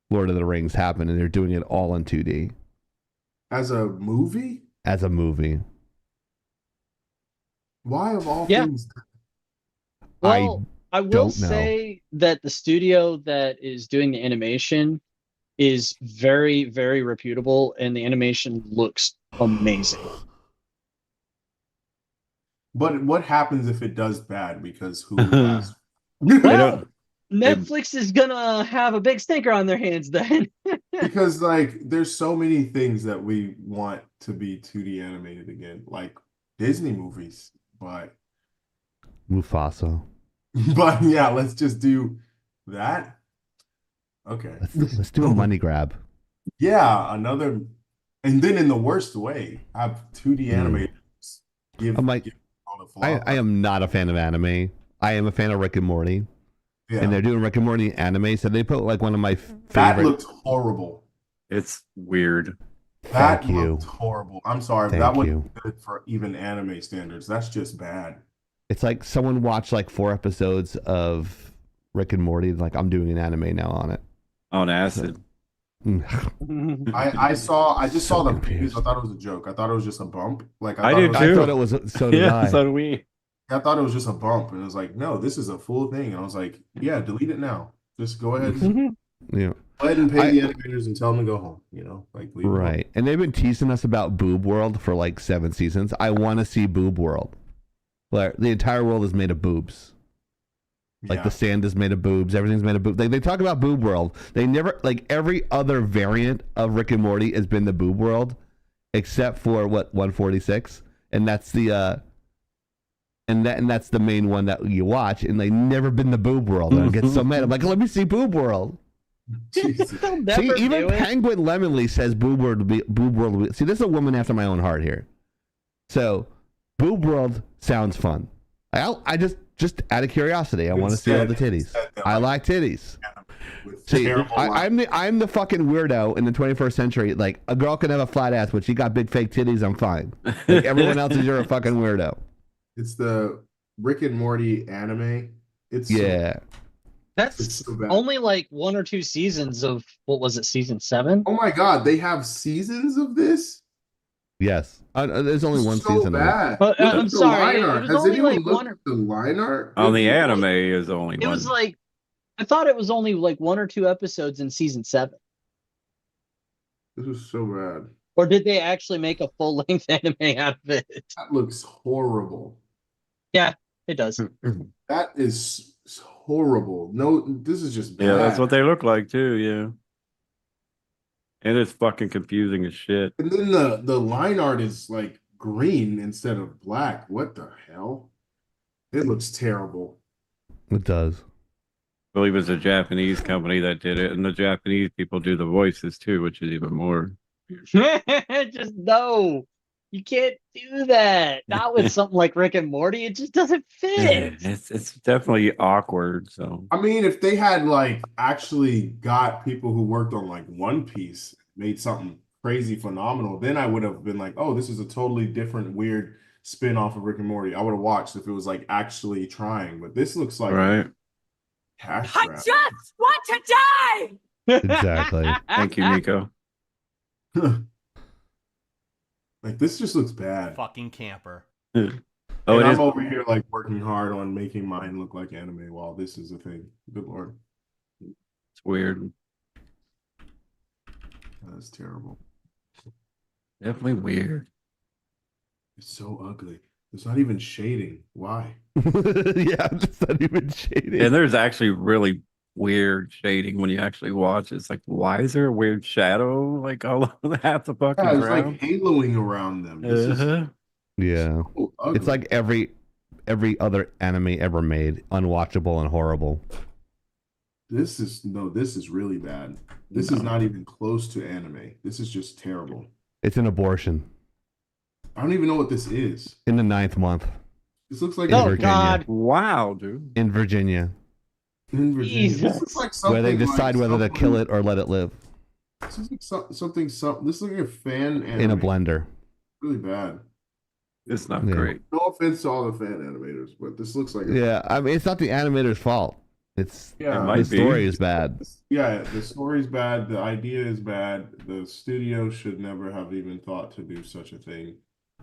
Lord of the Rings happened, and they're doing it all in 2D. As a movie? As a movie. Why of all things? Well, I will say that the studio that is doing the animation is very, very reputable, and the animation looks amazing. But what happens if it does bad because Hulu has? They Well, don't. they- Netflix is gonna have a big stinker on their hands then. Because like there's so many things that we want to be 2D animated again, like Disney movies. But Mufasa. but yeah, let's just do that. Okay. Let's do a money grab. Yeah, another, and then in the worst way, have 2D animators give, I'm like, give all the I flowers. am not a fan of anime. I am a fan of Rick and Morty, Yeah. and they're doing Rick and Morty anime, so they put like one of my That favorite. looked horrible. It's weird. That Thank you. looked horrible. I'm sorry, but Thank that you. wasn't good for even anime standards. That's just bad. It's like someone watched like 4 episodes of Rick and Morty. Like I'm doing an anime now on it. On acid. I just saw So the confused. previews. I thought it was a joke. I thought it was just a bump. Like I thought did it was, I too. thought it was. So did I. So do we. I thought it was just a bump, and it was like, no, this is a full thing. And I was like, yeah, delete it now. Just go ahead. Yeah. Go ahead and pay the animators and tell them to go home. You know, like leave them Right. And they've been teasing us about Boob World for like 7 seasons. I want to see Boob World. Where the entire world is made of boobs. Like Yeah. the sand is made of boobs. Everything's made of boobs. They talk about Boob World. They never, like every other variant of Rick and Morty has been the Boob World, except for what 146, and that's the and that's the main one that you watch. And they never been the Boob World. And I get so mad. I'm like, let me see Boob World. Jesus. They'll never See, even do it. Penguin Lemonly says Boob World will be Boob World. Will be, see, this is a woman after my own heart here. So, Boob World sounds fun. I just out of curiosity, I want to see all the titties. I like titties. With See, terrible I'm the fucking weirdo in the 21st century. Like a girl can have a flat ass, but she got big fake titties. I'm fine. Like everyone else is, you're a fucking weirdo. It's the Rick and Morty anime. It's Yeah. That's It's so bad. only like 1 or 2 seasons of what was it, season 7? Oh my god, they have seasons of this? Yes. There's only It's one so season. Of it. bad. But, Look I'm at the sorry, line it art. was Has only anyone like looked one or- at the line art? On the It- anime is the only It one. was like, I thought it was only like 1 or 2 episodes in season 7. This is so bad. Or did they actually make a full length anime out of it? That looks horrible. Yeah, it does. That is horrible. No, this is just bad. Yeah, that's what they look like too. Yeah, and it's fucking confusing as shit. And then the line art is like green instead of black. What the hell? It looks terrible. It does. I believe it's a Japanese company that did it, and the Japanese people do the voices too, which is even more. Just no. You can't do that. Not with something like Rick and Morty. It just doesn't fit. It's definitely awkward. So I mean, if they had like actually got people who worked on like One Piece, made something crazy phenomenal, then I would have been like, oh, this is a totally different, weird spin off of Rick and Morty. I would have watched if it was like actually trying. But this looks like right. cash I grab. just want to die! Exactly. Thank you, Nico. Like this just looks bad. Fucking camper. Oh, And it I'm is. over here like working hard on making mine look like anime while this is a thing. Good lord. It's weird. That's terrible. Definitely weird. It's so ugly. It's not even shading. Why? Yeah, it's not even shading. And there's actually really weird shading when you actually watch. It's like, why is there a weird shadow like all over half the fucking Yeah, it's ground? like haloing around them. This is Uh-huh. Yeah. so ugly. It's like every other anime ever made, unwatchable and horrible. This is really bad. This is not even close to anime. This is just terrible. It's an abortion I don't even know what this is. in the 9th month This looks like in Oh, Virginia. God. Wow, dude. In Virginia, in Virginia. This Jesus. looks like where they something decide like whether to someone- kill it or let it live This is like something. This looks like a fan anime. in a blender. Really bad. It's not Yeah. great. No offense to all the fan animators, but this looks like a Yeah, I mean, it's not the animator's fault. It's It yeah. might the be. story is bad. Yeah, the story's bad. The idea is bad. The studio should never have even thought to do such a thing.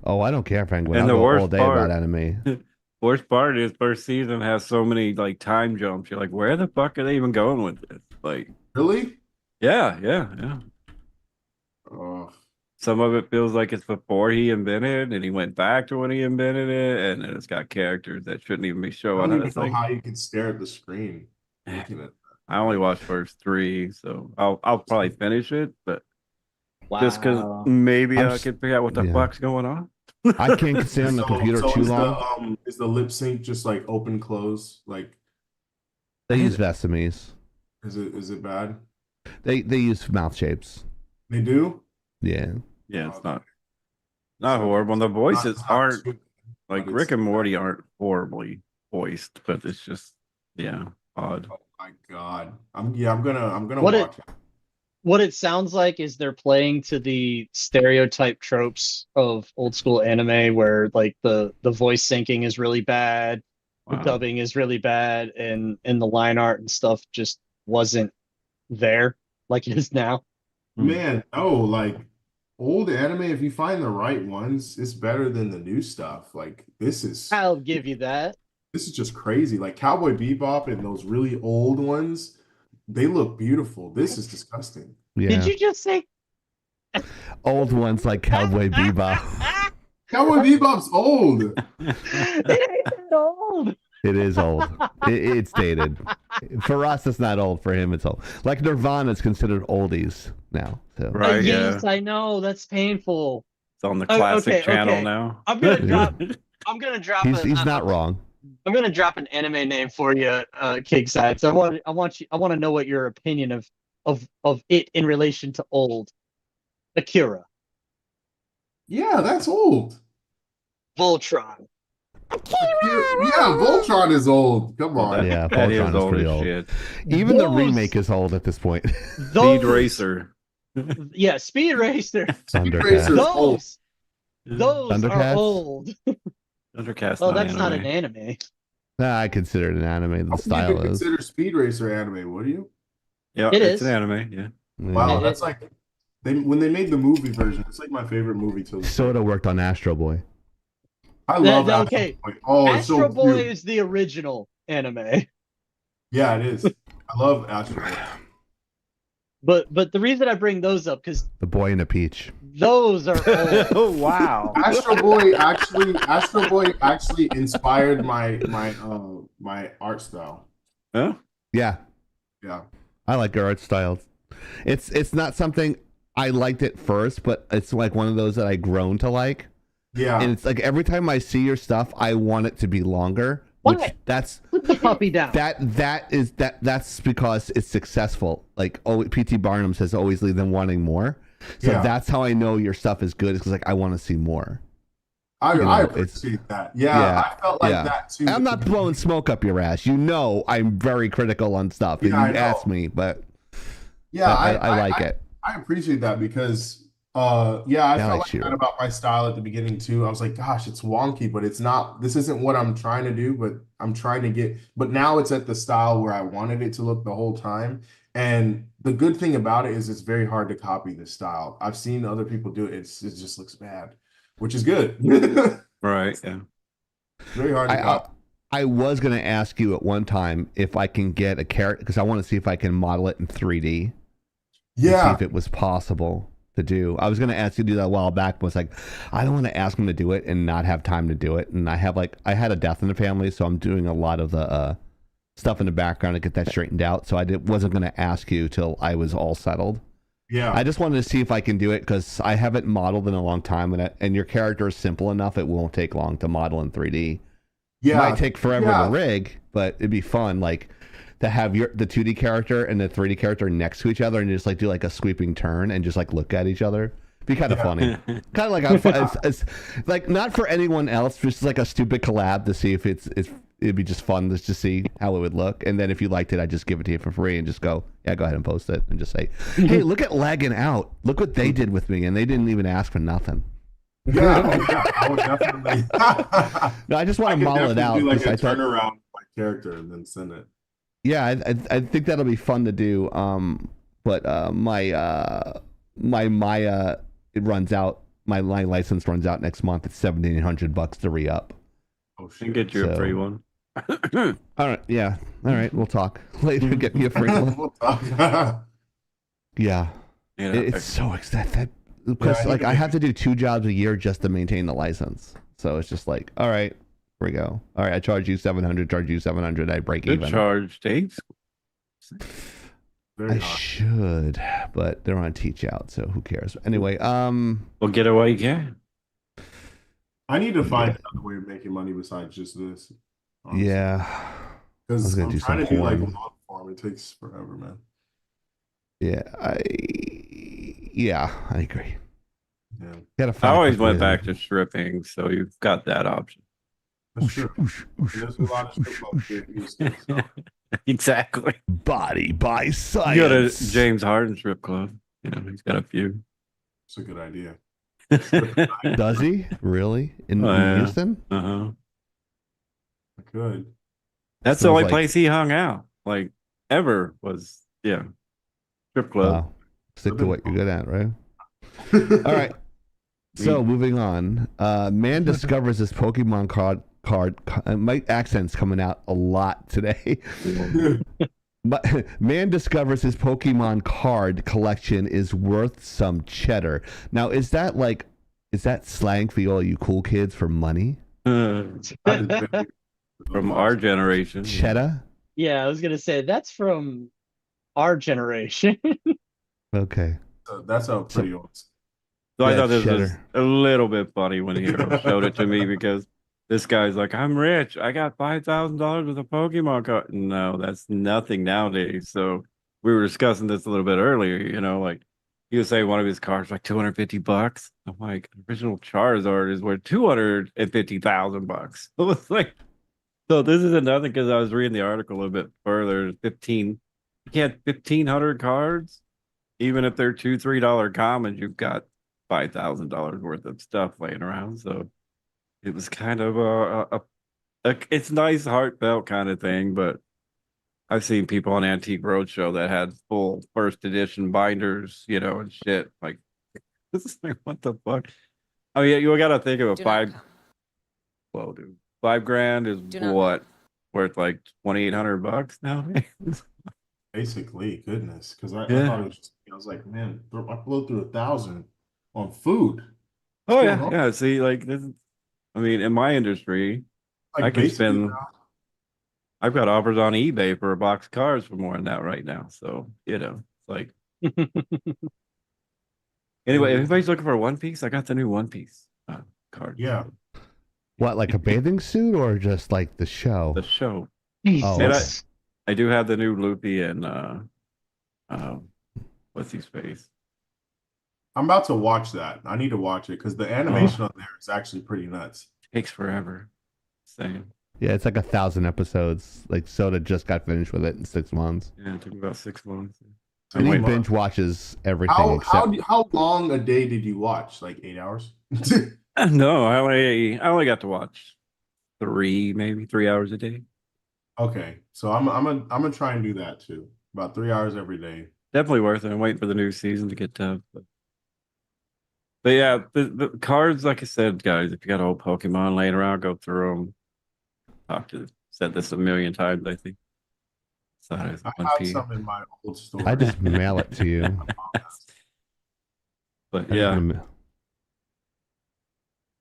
Oh, I don't care, Penguin. And I'll the go all worst day part- about anime. Worst part is first season has so many like time jumps. You're like, where the fuck are they even going with this? Like, Really? yeah. Oh, some of it feels like it's before he invented, and he went back to when he invented it, and then it's got characters that shouldn't even be I showing don't up. even It's know like how you can stare at the screen looking at I only watched first 3, so I'll probably finish it, but just because Wow. maybe I'm I s- can figure out what the yeah. fuck's going on. I can't stay on the computer too is long. is the lip sync just like open close? Like, They use Vesemese. is it bad? They use mouth shapes. They do? Yeah. Yeah, it's Okay. not horrible. And the voices It's not aren't too- like but Rick it's- and Morty aren't horribly voiced, but it's just odd. Oh my God. I'm gonna What it- watch it. What it sounds like is they're playing to the stereotype tropes of old school anime where like the voice syncing is really bad, the Wow. dubbing is really bad, and the line art and stuff just wasn't there like it is now. Man, no, like old anime, if you find the right ones, it's better than the new stuff. Like I'll give you that. this is just crazy. Like Cowboy Bebop and those really old ones, they look beautiful. This is disgusting. Yeah. Did you just say Old ones like Cowboy Bebop. Cowboy Bebop's old. it ain't that old? It is old. It's dated. For us, it's not old. For him, it's old. Like Nirvana is considered oldies now. So Right? Yes, Yeah. I know. That's painful. It's on the Oh, classic okay, channel okay. now. I'm gonna Yeah. drop he's not wrong. I'm gonna drop an anime name for you, King Sides. I want to know what your opinion of it in relation to old. Akira, Yeah, that's old. Voltron. Yeah, Voltron is old. Come on. Yeah, That is Voltron is old pretty as old. shit. Even the Those- remake is old at this point. Speed Those, Racer. Yeah, Speed Racer. Speed Thundercats. Racer is old. Those are Thundercats? old. Thundercats. Oh, that's not an anime. Nah, I consider it an anime. The I wouldn't style even is. consider Speed Racer anime, would you? Yeah, It it's is. an anime. Yeah. Wow, It- that's like when they made the movie version, it's like my favorite movie till this day. Soda worked on Astro Boy. I love That- Astro okay. Boy. Oh, it's Astro so Boy cute. is the original anime. Yeah, it is. I love Astro Boy. But the reason I bring those up because The Boy and a Peach. those are old. Oh wow. Astro Boy actually inspired my art style. Huh? Yeah, Yeah. I like her art style. It's not something I liked at first, but it's like one of those that I grown to like. Yeah. And it's like every time I see your stuff, I want it to be longer. Which Why? that's Put the puppy down. that's because it's successful. Like P.T. Barnum says, always leave them wanting more. So Yeah. that's how I know your stuff is good. It's because like I want to see more. I You know, appreciate that. Yeah, yeah, I felt like yeah. that too. I'm not blowing smoke up your ass. You know I'm very critical on stuff. And Yeah, I you know. asked me, but Yeah, I like it. I appreciate that because I Yeah, felt like like Shiro. that about my style at the beginning too. I was like, gosh, it's wonky, but it's not, this isn't what I'm trying to do, but I'm trying to get, but now it's at the style where I wanted it to look the whole time. And the good thing about it is it's very hard to copy this style. I've seen other people do it. It just looks bad, which is good. Right. Yeah. Very hard to copy. I was going to ask you at one time if I can get a character, because I want to see if I can model it in 3D. To see Yeah. if it was possible to do. I was going to ask you to do that a while back, but was like, I don't want to ask him to do it and not have time to do it. And I had a death in the family, so I'm doing a lot of the stuff in the background to get that straightened out. So wasn't going to ask you till I was all settled. Yeah. I just wanted to see if I can do it because I haven't modeled in a long time, and your character is simple enough; it won't take long to model in 3D. Yeah. It might take forever Yeah. to rig, but it'd be fun, like to have the 2D character and the 3D character next to each other, and just like do like a sweeping turn and just like look at each other. Be kind of funny, kind of like it's like not for anyone else, just like a stupid collab to see if it'd be just fun just to see how it would look. And then if you liked it, I'd just give it to you for free and just go ahead and post it and just say, hey, look at Lagging Out. Look what they did with me. And they didn't even ask for nothing. Yeah, I would definitely. No, I just want to model it out. Do like a 'cause I thought- turnaround of my character and then send it. yeah, I think that'll be fun to do. But my Maya, it runs out. My license runs out next month. It's $1,700 to re-up. Oh And shit. get you a So- free one. All right, yeah. All right, we'll talk later. Get me a free one. We'll talk. Yeah, Yeah. it's so exciting. because Yeah, like I have to do 2 jobs a year just to maintain the license. So it's just like, all right, here we go. All right, I charge you 700, charge you 700, I break Good even. charge, Dave. Very I high. should, but they're on teach out, so who cares? Anyway, Well, get away, yeah. I need to find another way of making money besides just this. Honestly. yeah, I was Because gonna I'm do trying some to do like porn. long form. It takes forever, man. Yeah, I agree. Yeah, Gotta I find a always quick way went to back make to stripping, so you've got that option. that's true. There's a lot of strip clubs here in Houston, so. Exactly. body by You go science. to James Harden strip club. You know, he's got a few. It's a good idea. Does he really in, Oh, in yeah. Houston? Uh-huh. Good. That's the Sounds only like- place he hung out, like, ever was, strip club. Wow. Stick to what you're good at, right? All right. So moving on, man discovers his Pokemon card. My accent's coming out a lot today. But man discovers his Pokemon card collection is worth some cheddar. Now, is that slang for all you cool kids for money? From our generation. Cheddar? Yeah, I was gonna say that's from our generation. Okay. That's how pretty old. So I Yeah, thought this was cheddar. a little bit funny when Hiro showed it to me because this guy's like, I'm rich. I got $5,000 with a Pokemon card. No, that's nothing nowadays. So we were discussing this a little bit earlier, like he was saying one of his cards like $250. I'm like, original Charizard is worth $250,000. So it's like, so this is another because I was reading the article a little bit further. 15, you get 1,500 cards, even if they're $2-3 commons, you've got $5,000 worth of stuff laying around. So it was kind of a it's nice, heartfelt kind of thing. But I've seen people on Antique Roadshow that had full first edition binders, and shit. Like, this is like, what the fuck? I mean, you got to think of a Do not come. well, dude, $5,000 is Do not what worth like $2,800 now. Basically, goodness. Because I Yeah. thought it was just, I was like, man, I blew through 1,000 on food. Oh What's yeah, going on? yeah. See, like this is, I mean, in my industry, Like, I can basically spend. now- I've got offers on eBay for a box of cards for more than that right now. So it's like. Anyway, if anybody's looking for a One Piece, I got the new One Piece card. Yeah. What, like a bathing suit or just like the show? The show. Jesus. I do have the new Luffy and what's his face? I'm about to watch that. I need to watch it because the animation on there is actually pretty nuts. Takes forever. Same. Yeah, it's like 1,000 episodes. Like Soda just got finished with it in 6 months. Yeah, it took about 6 months. And he Wait, binge watches everything How long a day did you watch? Like 8 hours? No, I only got to watch 3 hours a day. Okay, so I'm gonna try and do that too. About 3 hours every day. Definitely worth it. I'm waiting for the new season to get done. But yeah, the cards, like I said, guys, if you got old Pokemon laying around, go through them. Said this a million times, I think. So I have some in my old store. I just mail it to you. But yeah.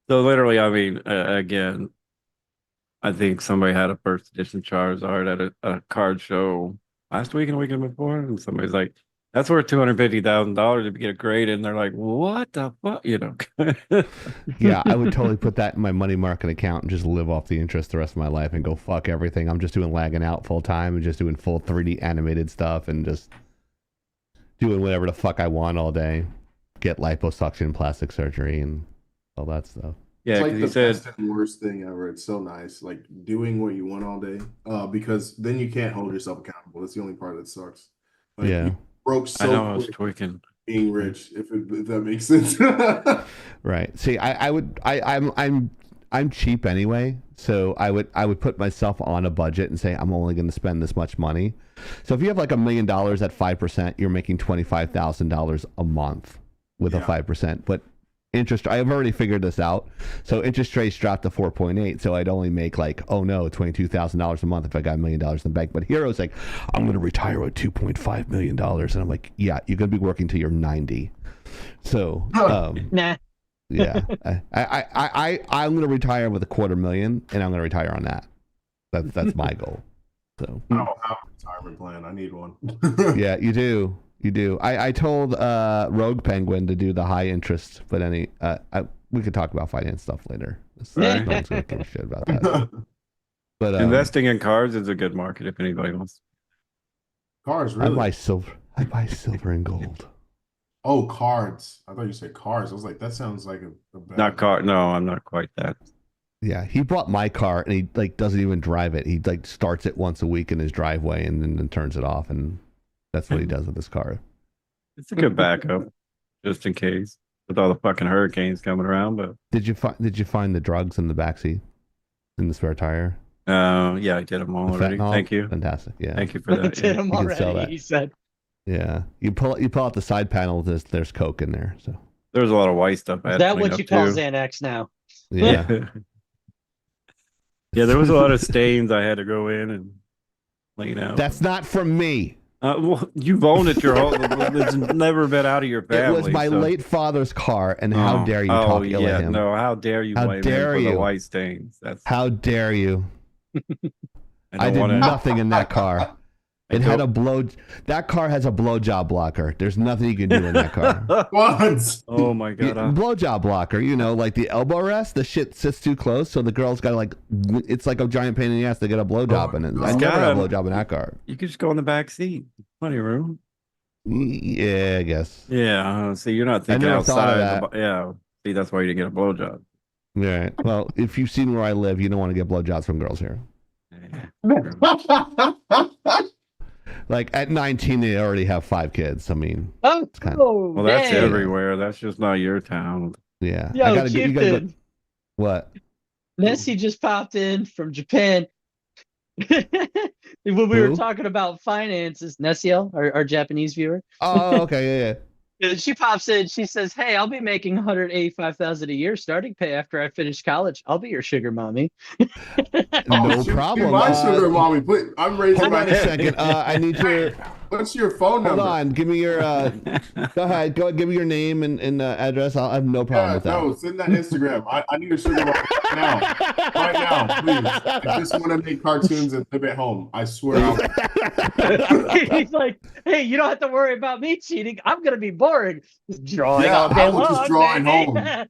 So literally, I mean, again, I think somebody had a first edition Charizard at a card show last week and the weekend before, and somebody's like, "That's worth $250,000 if you get a grade." And they're like, "What the fuck?" Yeah, I would totally put that in my money market account and just live off the interest the rest of my life and go fuck everything. I'm just doing lagging out full time and just doing full 3D animated stuff and just doing whatever the fuck I want all day. Get liposuction, plastic surgery, and all that stuff. Yeah, it's like because the he best said, and worst thing ever. It's so nice, like doing what you want all day. Because then you can't hold yourself accountable. That's the only part that sucks. Like, Yeah. you broke I so know I was quick tweaking. being rich, if that makes sense. Right. See, I'm cheap anyway, so I would put myself on a budget and say I'm only going to spend this much money. So if you have like $1 million at 5%, you're making $25,000 a month with a 5%. But interest, I've already figured this out. So interest rates dropped to 4.8, so I'd only make like, oh no, $22,000 a month if I got $1 million in the bank. But Hiro's like, I'm going to retire with $2.5 million, and I'm like, yeah, you're going to be working till you're 90. So Nah. yeah, I'm gonna retire with $250,000, and I'm gonna retire on that. That's my goal. So I don't have a retirement plan. I need one. yeah, you do. I told Rogue Penguin to do the high interest, but we could talk about finance stuff later. Right. No one's gonna give a shit about that. But Investing in cars is a good market if anybody wants. Cars, I really? buy silver and gold. Oh, cards. I thought you said cars. I was like, that sounds like a bad... Not car. No, I'm not quite that. Yeah, he bought my car and he like doesn't even drive it. He like starts it once a week in his driveway and then turns it off, and that's what he does with his car. It's a good backup, just in case, with all the fucking hurricanes coming around. But Did you find the drugs in the backseat, in the spare tire? yeah, I did them all already. Fentanyl? Thank you. Fantastic. Yeah. Thank you for that. Did him You can sell already, that. he said. Yeah. You pull out the side panel. There's coke in there. So There's a lot of white stuff. I Is had to that clean what up you call too. Xanax now? yeah. Yeah, there was a lot of stains I had to go in and clean out. That's not from me. Well, you've owned it your whole. It's never been out of your family. It was my so- late father's car, and how dare you talk ill yeah, of him? No, how dare you How blame dare him for you? the white stains? That's How dare you? I don't did wanna- nothing in that car. It had don't- that car has a blowjob blocker. There's nothing you can do in that car. What? Oh my god! Blowjob blocker, like the elbow rest, the shit sits too close, so the girl's got to like, it's like a giant pain in the ass to get a blowjob in it. I never had a blowjob in that car. You could just go in the back seat. Plenty of room. Yeah, I guess. Yeah. See, you're not thinking never thought of outside. Yeah. See, that's why you didn't get a blowjob. All right. Well, if you've seen where I live, you don't want to get blowjobs from girls here. Like at 19, they already have 5 kids. I mean, Oh, it's kind of, Well, that's dang. everywhere. That's just not your town. yeah. Yo, you gotta go, Cupid. what? Nessie just popped in from Japan. When we were Who? talking about finances, Nessio, our Japanese viewer, Oh, okay, yeah. she pops in. She says, "Hey, I'll be making $185,000 a year starting pay after I finish college. I'll be your sugar mommy." No shoot, problem. be my sugar mommy. I'm raising Hold my on a hand. second. I need your. What's your phone Hold number? on. Give me your. Go ahead. Go. Give me your name and address. I have no problem with that. No, send that Instagram. I need a sugar mommy right now, please. I just want to make cartoons and live at home. I swear. He's like, "Hey, you don't have to worry about me cheating. I'm gonna be boring, just drawing Yeah, all day I will just long, draw at baby." home. Right,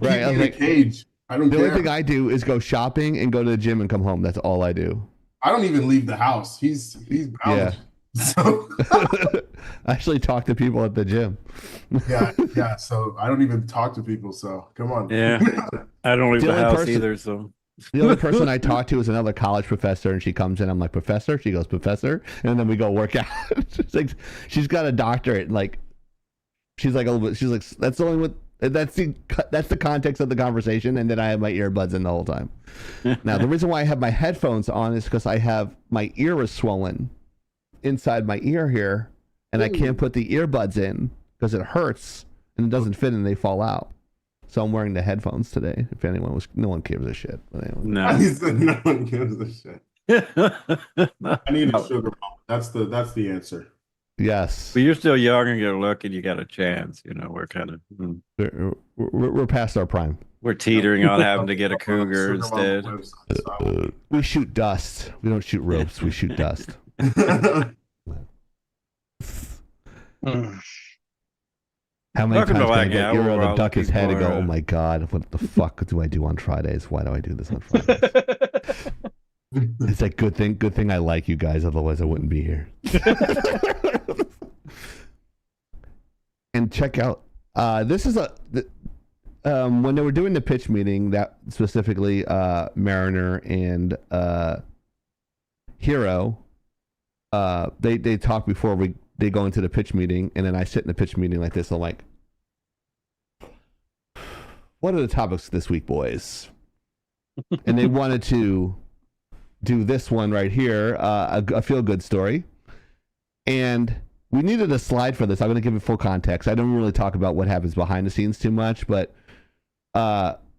Right, I was in a like- cage. I don't The care. only thing I do is go shopping and go to the gym and come home. That's all I do. I don't even leave the house. He's out. Yeah. So I actually talk to people at the gym. yeah. So I don't even talk to people. So come on. Yeah. I don't leave The the only house person- either. So The only person I talk to is another college professor, and she comes in. I'm like, "Professor?" She goes, "Professor," and then we go work out. She's like, she's got a doctorate. Like, she's like a little bit. She's like, that's only what. That's the context of the conversation, and then I have my earbuds in the whole time. Now, the reason why I have my headphones on is because I have my ear is swollen inside my ear here, and I can't put the earbuds in because it hurts and it doesn't fit and they fall out. So I'm wearing the headphones today. If anyone was, no one gives a shit. But anyway. no. He said no one gives a shit. I need a sugar mom. That's the answer. Yes, But you're still young and you're lucky you got a chance. We're kind of we're past our prime. we're teetering on having to get a cougar Sugar mama instead. website, so We shoot dust. We don't shoot ropes. We shoot dust. I How many Welcome times to can I Wacky get Hour, Hiro where to all duck the his head and go, people are, "Oh my god, what the fuck do I do on Fridays? Why do I do this on Fridays?" It's like good thing I like you guys, otherwise I wouldn't be here. And check out this is when they were doing the pitch meeting, that specifically Mariner and Hiro, they talk before they go into the pitch meeting, and then I sit in the pitch meeting like this. I'm like, what are the topics this week, boys? And they wanted to do this one right here, a feel-good story. And we needed a slide for this. I'm going to give it full context. I don't really talk about what happens behind the scenes too much, but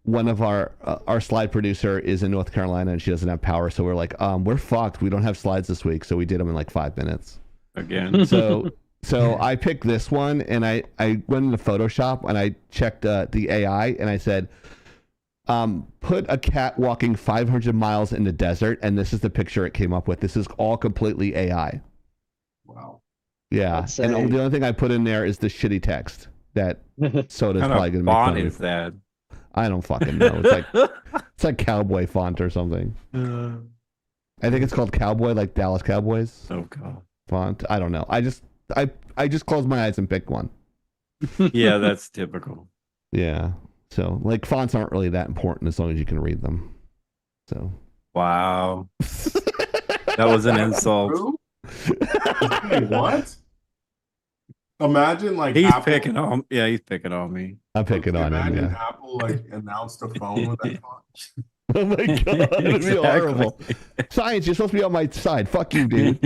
one of our slide producer is in North Carolina, and she doesn't have power. So we're like, we're fucked. We don't have slides this week. So we did them in like 5 minutes. Again. So So I picked this one, and I went into Photoshop and I checked the AI, and I said, put a cat walking 500 miles in the desert, and this is the picture it came up with. This is all completely AI. Wow. Yeah, and the only thing I put in there is the shitty text that Soda's probably gonna make fun of. Is that? I don't fucking know. It's like cowboy font or something. I think it's called cowboy, like Dallas Cowboys. Oh god. Font. I don't know. I just closed my eyes and picked one. Yeah, that's typical. Yeah. So like fonts aren't really that important as long as you can read them. So. Wow. That was an insult. What? Imagine like he's Apple, picking on. Yeah, he's picking on me. I'm picking on him. imagine Yeah. Apple like announced a phone with that font. Oh my god, that'd be horrible. Science, you're supposed to be on my side. Fuck you, dude.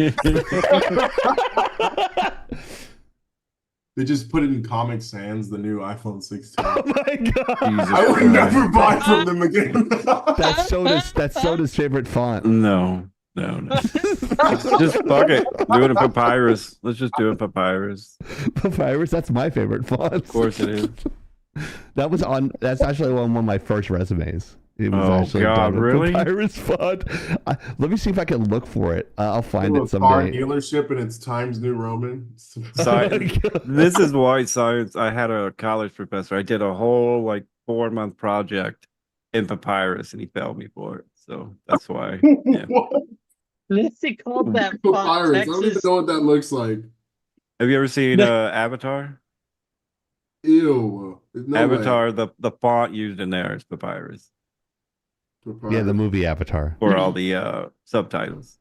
They just put it in Comic Sans, the new iPhone 16. Oh my god. Jesus I would Christ. never buy from them again. That's Soda's favorite font. No. Just fuck it. Do it in papyrus. Let's just do it in papyrus. Papyrus, that's my favorite font. Of course it is. That's actually one of my first resumes. It was Oh, actually God, done with really? Papyrus font. Let me see if I can look for it. I'll find A it car someday. dealership and it's Times New Roman. This is why science. I had a college professor. I did a whole 4-month project in papyrus, and he failed me for it. So that's why. Yeah. What? They called that font Papyrus. I don't even Texas. know what that looks like. Have you ever seen Avatar? Ew. No Avatar, the font used in there is papyrus way. Yeah, the movie Avatar. for all the subtitles.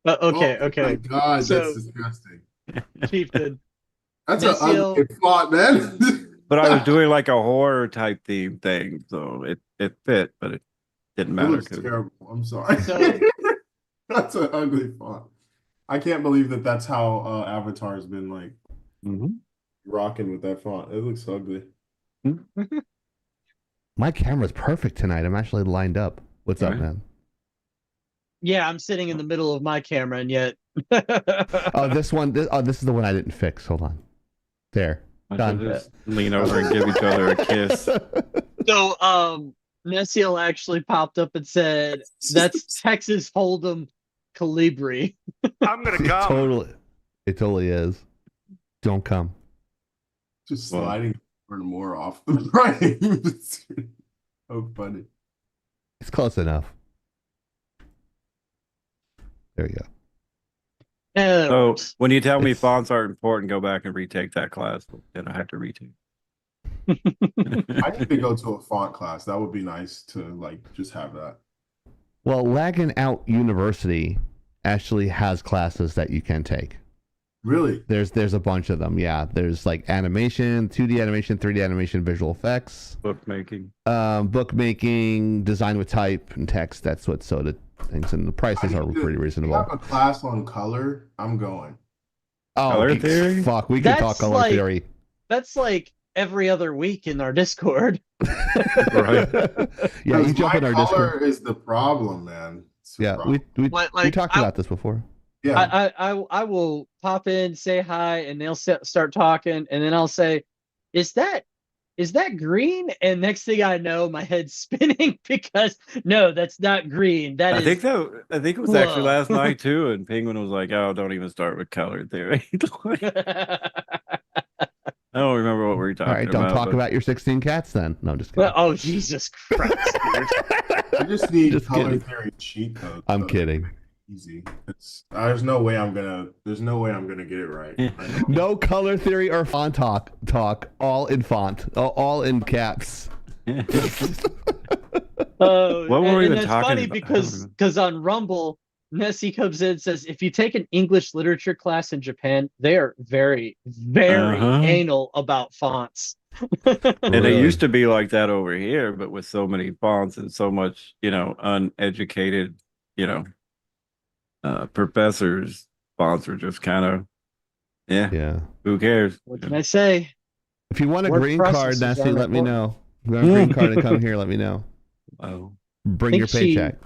Okay, Oh okay. my god, So- that's disgusting. Chieftain. That's an Necio- ugly font, man. But I was doing like a horror type theme thing, so it fit, but it didn't It matter. looks 'cause- terrible. I'm sorry. So- That's an ugly font. I can't believe that's how Avatar's been Mhm. rocking with that font. It looks ugly. My camera's perfect tonight. I'm actually lined up. What's up, Right. man? Yeah, I'm sitting in the middle of my camera, and yet. Oh, this one. This is the one I didn't fix. Hold on. There. I Done. should just lean over and give each other a kiss. So, Nessiel actually popped up and said, "That's Texas Hold'em Calibri." I'm gonna come. It totally is. Don't come. Just Well. sliding more and more off the frame. It's so funny. It's close enough. There you go. So when you tell me It's- fonts aren't important, go back and retake that class. Then I have to retake. I need to go to a font class. That would be nice to just have that. Well, Lagging Out University actually has classes that you can take. Really? There's a bunch of them. Yeah, there's like animation, 2D animation, 3D animation, visual effects, Bookmaking. bookmaking, design with type and text. That's what Soda thinks, and the prices are pretty If you reasonable. have a class on color, I'm going. Oh, Color theory? Fuck, we can That's talk color like- theory. That's like every other week in our Discord. Right. Yeah, you Because jump my in our color Discord. is the problem, man. It's the Yeah, problem. we Like, talked about this before. Yeah. I will pop in, say hi, and they'll start talking, and then I'll say, "Is that green?" And next thing I know, my head's spinning because no, that's not green. That I is think it was actually Whoa. last night too, and Penguin was like, "Oh, don't even start with color theory." I don't remember what we were talking All right, about. don't talk but- about your 16 cats then. No, I'm just kidding. Well, oh Jesus Christ! dude. I just need Just color kidding. theory cheat codes. I'm so kidding. Easy. There's no way I'm gonna get it right. I know. No color theory or font talk. All in font. All in caps. Oh, What were and, we and even that's talking funny about? I don't because remember. on Rumble, Nessie comes in and says if you take an English literature class in Japan, they are very, very Uh-huh. anal about fonts. And it Really? used to be like that over here, but with so many fonts and so much, uneducated, professors, fonts are just kind of, Yeah. who cares? What can I say? If you want a Word green card, processors Nessie, are let me important. know. If you want a green card and come here, let me know. Oh, Bring Think your she- paycheck.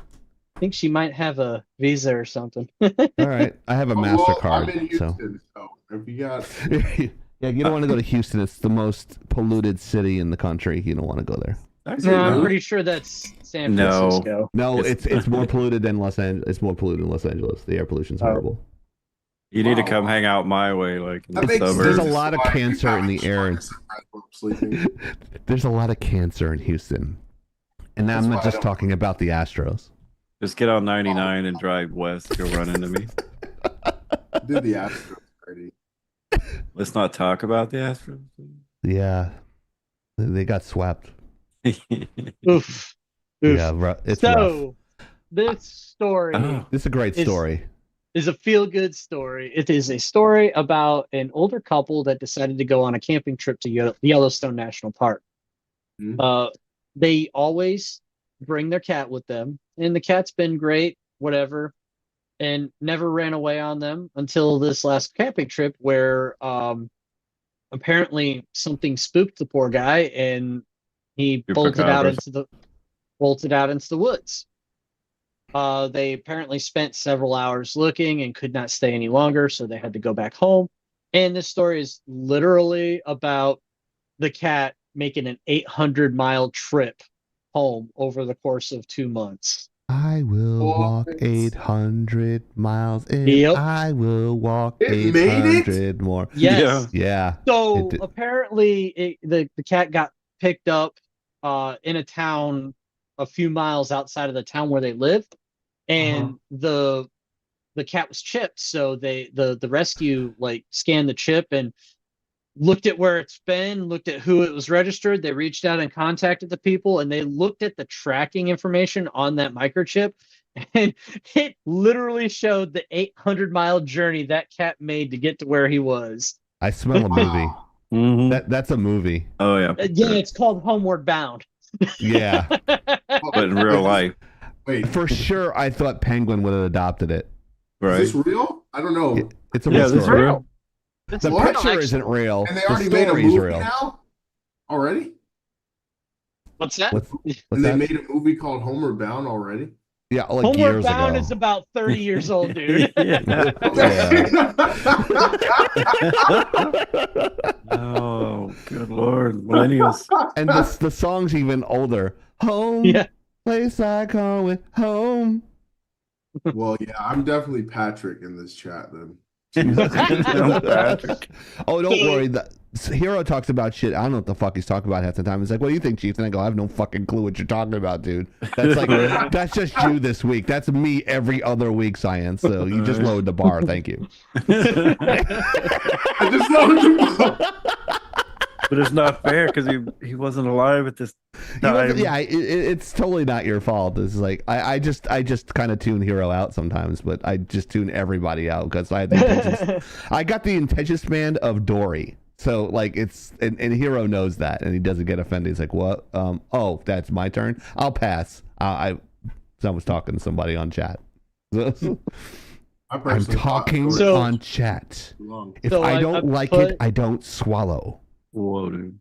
I think she might have a visa or something. All right. I have a Well, I'm MasterCard. in So Houston, so If you got, Yeah, you don't want to go to Houston. It's the most polluted city in the country. You don't want to go there. Actually, No, I'm no. pretty sure that's San No. Francisco. No, It's- it's more polluted than Los Angeles. It's more polluted than Los Angeles. The air pollution's Oh. horrible. You need to Wow. come hang out my way, like in that the makes suburbs. There's a sense lot of why you cancer have in the air. insurance and red room sleeping. There's a lot of cancer in Houston, and That's I'm why not I just don't- talking about the Astros. Just get on 99 and drive west. You'll run into me. Did the Astros already? Let's not talk about the Astros. Yeah, they got swept. Oof. Oof. Yeah, it's rough. So this story Oh. This is a great It's- story. is a feel-good story. It is a story about an older couple that decided to go on a camping trip to Yellowstone National Park. Mhm. They always bring their cat with them, and the cat's been great, whatever, and never ran away on them until this last camping trip where apparently something spooked the poor guy and he bolted out into the woods. They apparently spent several hours looking and could not stay any longer, so they had to go back home. And this story is literally about the cat making an 800-mile trip home over the course of 2 months. I will What? walk 800 miles. And Yep. I will walk It made it? 800 more. Yes. Yeah. So It did. apparently the cat got picked up in a town a few miles outside of the town where they live, and the cat was chipped. So the rescue like scanned the chip and looked at where it's been, looked at who it was registered. They reached out and contacted the people, and they looked at the tracking information on that microchip, and it literally showed the 800-mile journey that cat made to get to where he was. I smell a movie. Mhm. That's a movie. Oh yeah. Yeah, it's called Homeward Bound. Yeah. But in real life, Wait, For sure, I thought Penguin would have adopted it. right? is this real? I don't know. It's a Yeah, real this is story. real. It's The real, picture actually. isn't real. And they The already made a story's movie real. now? Already? What's that? What's And they that? made a movie called Homeward Bound already? Yeah, like Homeward years Bound ago. is about 30 years old, dude. Yeah. Yeah. Oh, good lord, millennials. And the song's even older. Home, Yeah. place I call it home. Well, yeah, I'm definitely Patrick in this chat then. Patrick. Oh, don't worry. Hiro talks about shit. I don't know what the fuck he's talking about half the time. He's like, "What do you think, Chief?" And I go, "I have no fucking clue what you're talking about, dude." That's like, that's just you this week. That's me every other week, Science. So you just lowered the bar. Thank you. I just know. But it's not fair because he wasn't alive at this time. Yeah, it's totally not your fault. This is like I just kind of tune Hiro out sometimes, but I just tune everybody out because I had the intentions. I got the intention span of Dory. So like it's and Hiro knows that and he doesn't get offended. He's like, "What? Oh, that's my turn. I'll pass." I was talking to somebody on chat. I'm talking So- on chat. If So I I don't like put- it, I don't swallow. Whoa, dude.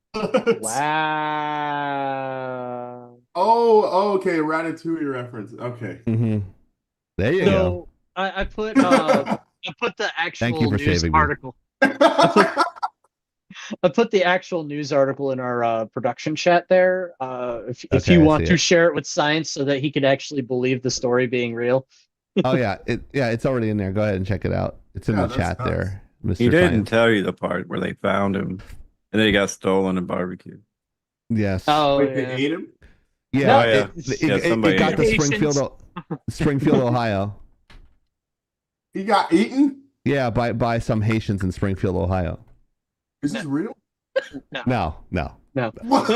Wow. Oh, okay, Ratatouille reference. Okay. Mm-hmm. There you go. So I put the Thank you actual for news saving me. article. I put the actual news article in our production chat there. If Okay, you I want see to it. share it with Science so that he could actually believe the story being real. Oh yeah, it's already in there. Go ahead and check it out. It's in Yeah, the that's chat nuts. there, Mr. He didn't Science. tell you the part where they found him and then he got stolen and barbecued. Yes. Oh, Wait, they yeah. ate him? yeah. No, It, Yeah, somebody it got to ate him. Springfield, Ohio. He got eaten? Yeah, by some Haitians in Springfield, Ohio. Is this real? No. What?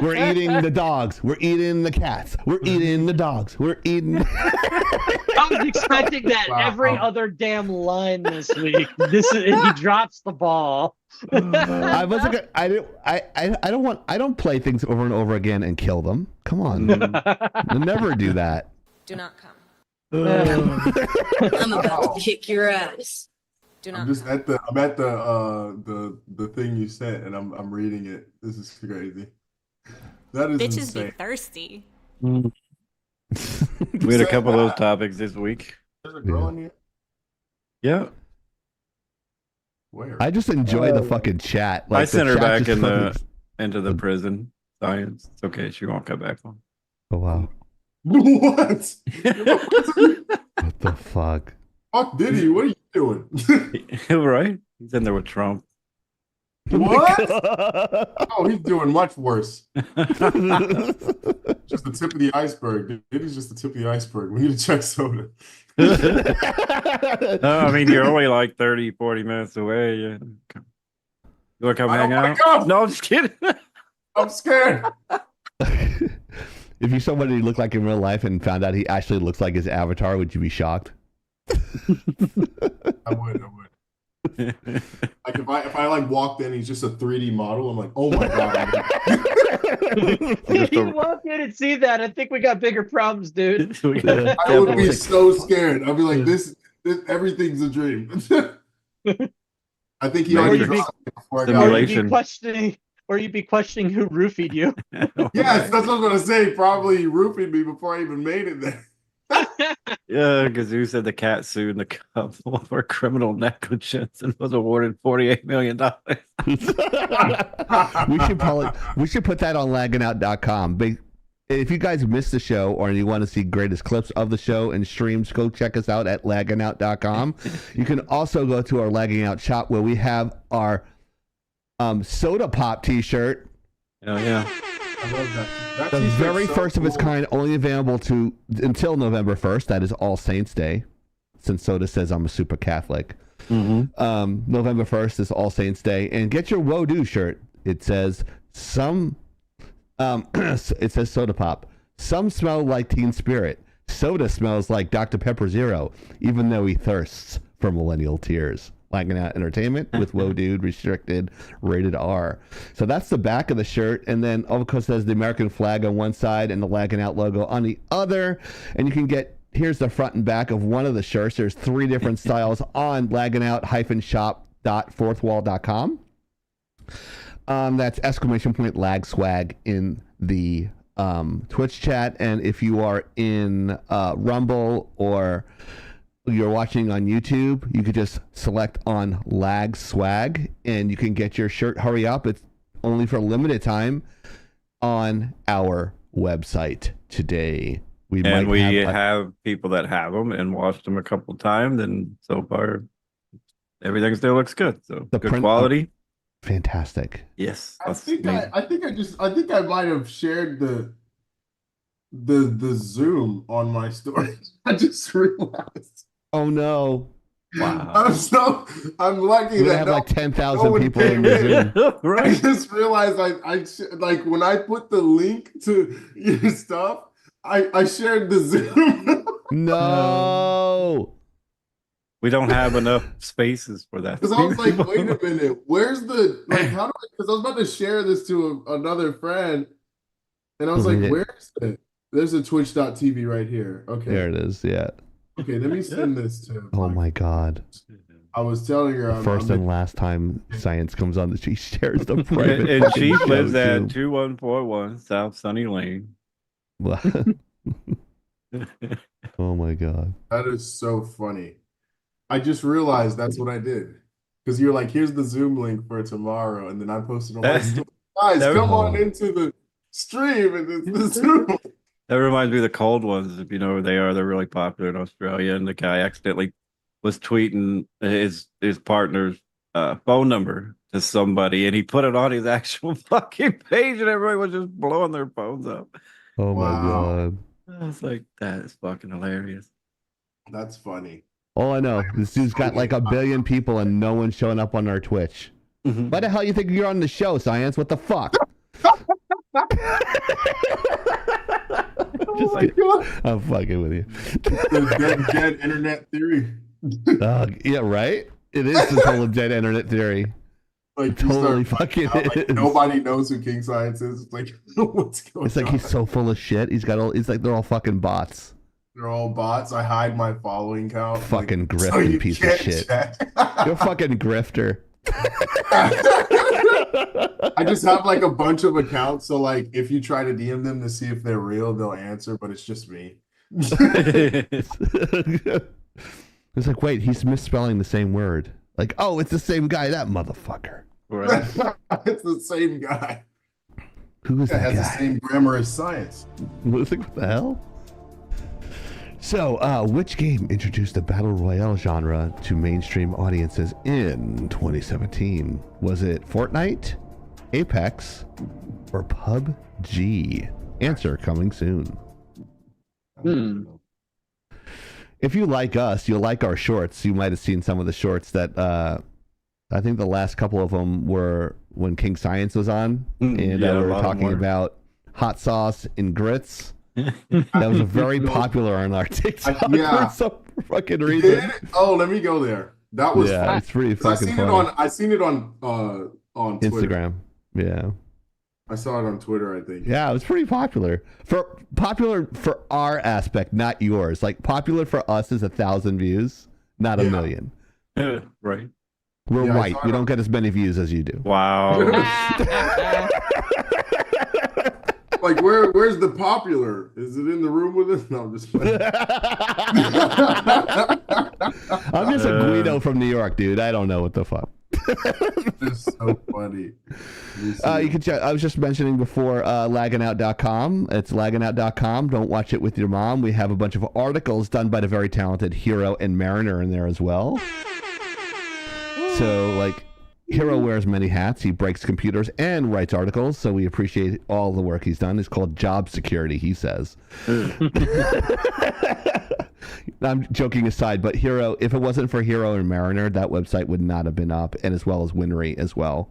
We're eating the dogs. We're eating the cats. We're eating the dogs. We're eating. I was expecting that Wow. every other damn line this week. He drops the ball. I wasn't. I don't want. I don't play things over and over again and kill them. Come on. I'll never do that. Do not come. I'm about to kick your ass. Do I'm not just come. at the thing you sent and I'm reading it. This is crazy. That is Bitches insane. be thirsty. We had a couple of those topics this week. There's a girl in here. Yeah. Where? I just enjoy the fucking chat. I the sent her chat back just in fucking- into the prison science. It's okay. She won't come back home. Oh wow. What? What the fuck? Fuck Diddy, what are you doing? Right? He's in there with Trump. What? Oh, he's doing much worse. Just the tip of the iceberg. Diddy's just the tip of the iceberg. We need to check Soda. No, I mean, you're only like 30, 40 minutes away. Yeah. You want to come I hang don't wanna out? come. No, I'm just kidding. I'm scared. If you saw what he looked like in real life and found out he actually looks like his avatar, would you be shocked? I would. Like if I like walked in, he's just a 3D model. I'm like, oh my god. If you walk in and see that, I think we got bigger problems, dude. I would be so scared. I'd be like, this everything's a dream. I think he already Matrix. dropped it before I got Or it. you'd be questioning who roofied you. Yes, that's what I was gonna say. Probably he roofied me before I even made it there. Yeah, Gazoo said the cat sued the couple for criminal negligence and was awarded $48 million. we should put that on lagginout.com. If you guys missed the show or you want to see greatest clips of the show and streams, go check us out at lagginout.com. You can also go to our Lagging Out shop where we have our Soda Pop t-shirt. Oh yeah. I love that. That The t-shirt's very so first of its cool. kind, only available until November 1st. That is All Saints Day, since Soda says I'm a super Catholic. Mm-hmm. November 1st is All Saints Day, and get your Woe Do shirt. It says it says Soda Pop. Some smell like Teen Spirit. Soda smells like Dr. Pepper Zero, even though he thirsts for millennial tears. Lagging Out Entertainment with Whoa Dude, restricted, rated R. So that's the back of the shirt, and then of course there's the American flag on one side and the Lagging Out logo on the other. And you can get, here's the front and back of one of the shirts. There's 3 different styles on lagginout-shop.fourthwall.com. That's ! Lag swag in the Twitch chat, and if you are in Rumble or you're watching on YouTube, you could just select on Lag Swag and you can get your shirt. Hurry up, it's only for a limited time on our website today. We have people that have them and watched them a couple times, and so far everything still looks good. So The good print- quality. Fantastic. Yes. I that's think amazing. I might have shared the Zoom on my story. I just realized. Oh no. Wow. I'm lucky We that have no, like no 10,000 one people came in the Zoom. I Right. just realized like when I put the link to your stuff, I shared the Zoom. No. We don't have enough spaces for that. Because I was like, wait a minute, where's the how do I? Because I was about to share this to another friend, and I was like, Read it. where's it? There's a Twitch.tv right here. Okay, There it is. Yeah. okay, let me send this to. Oh my God. I was telling her First and last time Science comes on, she shares the private. And fucking she show, lives at too. 2141 South Sunny Lane. Oh my God. That is so funny. I just realized that's what I did. Because you're like, here's the Zoom link for tomorrow, and then I posted on my story. Guys, that- come on into the stream and it's the Zoom. That reminds me of the cold ones. If you know who they are, they're really popular in Australia. And the guy accidentally was tweeting his partner's phone number to somebody, and he put it on his actual fucking page, and everybody was just blowing their phones up. Oh my Wow. God. I was like, that is fucking hilarious. That's funny. All I know, this dude's got like 1 billion people and no one's showing up on our Twitch. Mhm. Why the hell you think you're on the show, Science? What the fuck? Oh my God. I'm fucking with you. The dead internet theory. Yeah, right? It is this whole dead internet theory. Like Totally you start fucking finding out, like, is. nobody knows who King Science is. It's like, what's going It's like on? he's so full of shit. He's got all. It's like they're all fucking bots. They're all bots. I hide my following count. Fucking so grifting you piece of can't shit. check. You're a fucking grifter. I just have like a bunch of accounts. So like, if you try to DM them to see if they're real, they'll answer. But it's just me. It's like, wait, he's misspelling the same word. Like, oh, it's the same guy, that motherfucker. Right. It's the same guy. Who is That that has guy? the same grammar as science. What the hell? So, which game introduced the battle royale genre to mainstream audiences in 2017? Was it Fortnite, Apex, or PUBG? Answer coming soon. If you like us, you'll like our shorts. You might have seen some of the shorts that I think the last couple of them were when King Science was on, and yeah, we a were lot of talking them were. about hot sauce and grits. That was very popular on our TikTok Yeah. for some fucking You reason. did? Oh, let me go there. That was Yeah, fun. it's pretty 'Cause fucking funny. I seen it on Twitter. Instagram. Yeah. I saw it on Twitter, I think. Yeah, it was pretty popular. Popular for our aspect, not yours. Like popular for us is 1,000 views, not a million. Right. We're Yeah, I white. saw We it don't on- get as many views as you do. Wow. Like, where's the popular? Is it in the room with us? No, I'm just playing. I'm just a Guido from New York, dude. I don't know what the fuck. It's so funny. You can check. I was just mentioning before lagginout.com. It's lagginout.com. Don't watch it with your mom. We have a bunch of articles done by the very talented Hiro and Mariner in there as well. So, like, Hiro wears many hats. He breaks computers and writes articles, so we appreciate all the work he's done. It's called job security, he says. I'm joking aside, but Hiro, if it wasn't for Hiro and Mariner, that website would not have been up, and as well as Winry as well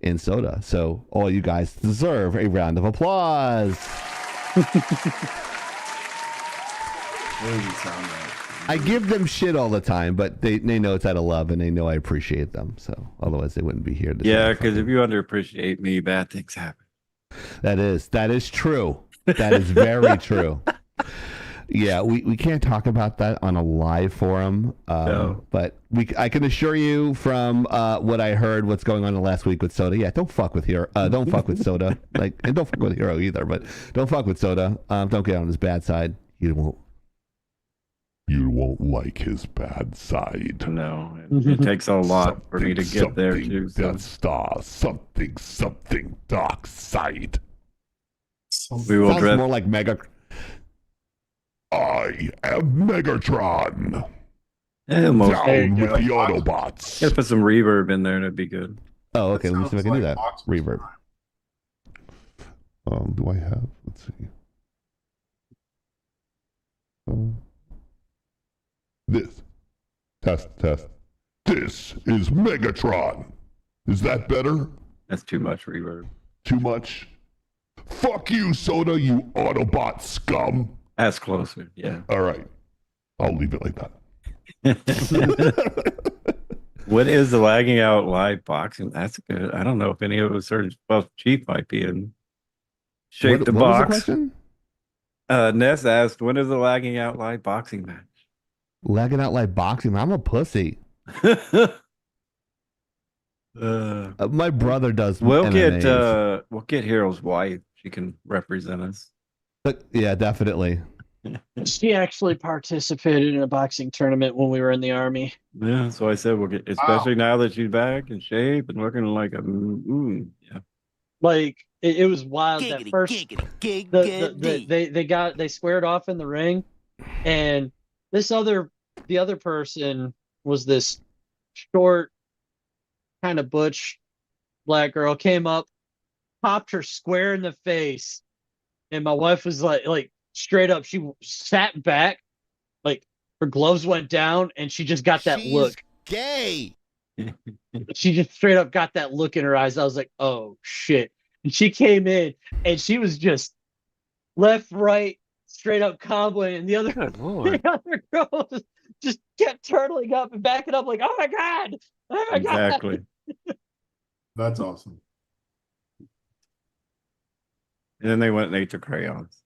in Soda. So all you guys deserve a round of applause. What does it sound like? I give them shit all the time, but they know it's out of love, and they know I appreciate them. So otherwise, they wouldn't be here. Yeah, because if you underappreciate me, bad things happen. That is true. That is very true. Yeah, we can't talk about that on a live forum, No. but I can assure you from what I heard, what's going on the last week with Soda. Yeah, don't fuck with Hiro. Don't fuck with Soda. And don't fuck with Hiro either. But don't fuck with Soda. Don't get on his bad side. You won't. You won't like his bad side. No, it takes a lot for me to get there Something too. So. Death Star, something dark side. We will Sounds dress. more like Mega. I am Megatron. Most Down with go. the Autobots. Just put some reverb in there, that'd be good. Oh, okay. Let me see if I can do that. Sounds Reverb. Do I have? Let's see. This. Test. This is Megatron. Is that better? That's too much reverb. Too much? Fuck you, Soda, you Autobot scum. That's closer. Yeah. All right. I'll leave it like that. What is the lagging out live boxing? That's good. I don't know if any of us are. Well, Chief might be in. Shape the what was the box. question? Ness asked, when is the lagging out live boxing match? Lagging out like boxing. I'm a pussy. My brother does. We'll MMAs. get Hero's wife. She can represent us. Yeah, definitely. She actually participated in a boxing tournament when we were in the army. Yeah, so I said we'll get, especially now that she's back in shape and looking like a yeah. Like it was wild. That first, they squared off in the ring, and the other person was this short, kind of butch black girl, came up, popped her square in the face, and my wife was like straight up. She sat back, like her gloves went down, and she just got that look. Gay. She just straight up got that look in her eyes. I was like, oh shit. And she came in and she was just left, right, straight up comboing, and the other girl just kept turtling up and backing up like, oh my god. Exactly. That's awesome. And then they went and ate the crayons.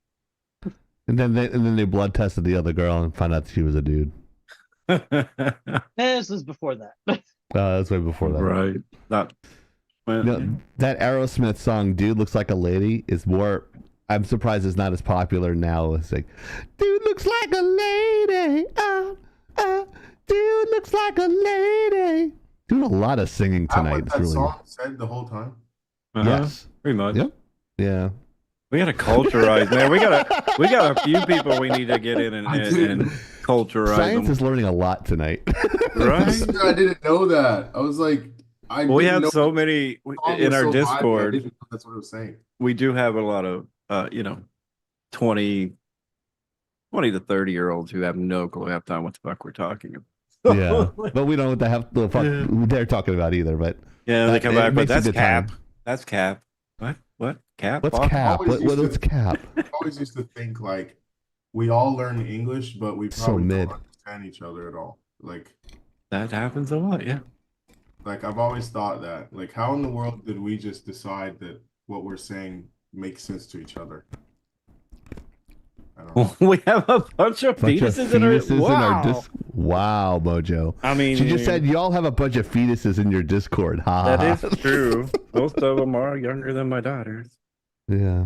And then they blood tested the other girl and found out she was a dude. This was before that. That's way before that. Right. Not. Well, That Aerosmith song, "Dude Looks Like a Lady," is more. I'm surprised it's not as popular now. It's like, "Dude looks like a lady, dude looks like a lady." Doing a lot of singing That's tonight. what It's that really song said the whole time. yes. Pretty much. Yep. Yeah. We gotta culturize, man. We got a few people we need to get in and culturize Science them. is learning a lot tonight. Right? I didn't know that. I was like, We didn't had know so many the song in was our so lively. I Discord. didn't know that's what it was saying. We do have a lot of 20 to 30-year-olds who have no clue half time what the fuck we're talking about. Yeah, but we don't know what the fuck they're talking about either. But Yeah, they come back, but makes a that's good cap. time. That's cap. What? Cap? What's Fuck? cap? What's cap? I always used to think like we all learn English, but we So probably mid. don't understand each other at all. Like That happens a lot, yeah. I've always thought that. Like, how in the world did we just decide that what we're saying makes sense to each other? I don't know. We have a bunch of fetuses in our Wow. Wow, Mojo. I mean, She just said y'all have a bunch of fetuses in your Discord. Ha ha. that ha. is true. Most of them are younger than my daughters. Yeah.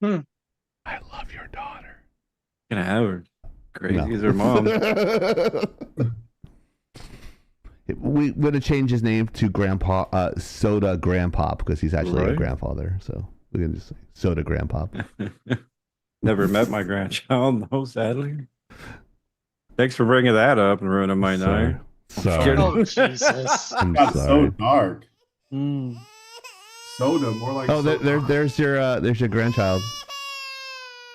I love your daughter. Can I have her? Crazy No. as her mom. We're gonna change his name to Grandpa Soda Grandpa because he's actually a Right. grandfather. So we can just say Soda Grandpa. Never met my grandchild, no, sadly. Thanks for bringing that up and ruining my night. Sorry. Oh Jesus. I'm Got so sorry. dark. Mm. Soda, more like Oh, soda. there's your grandchild.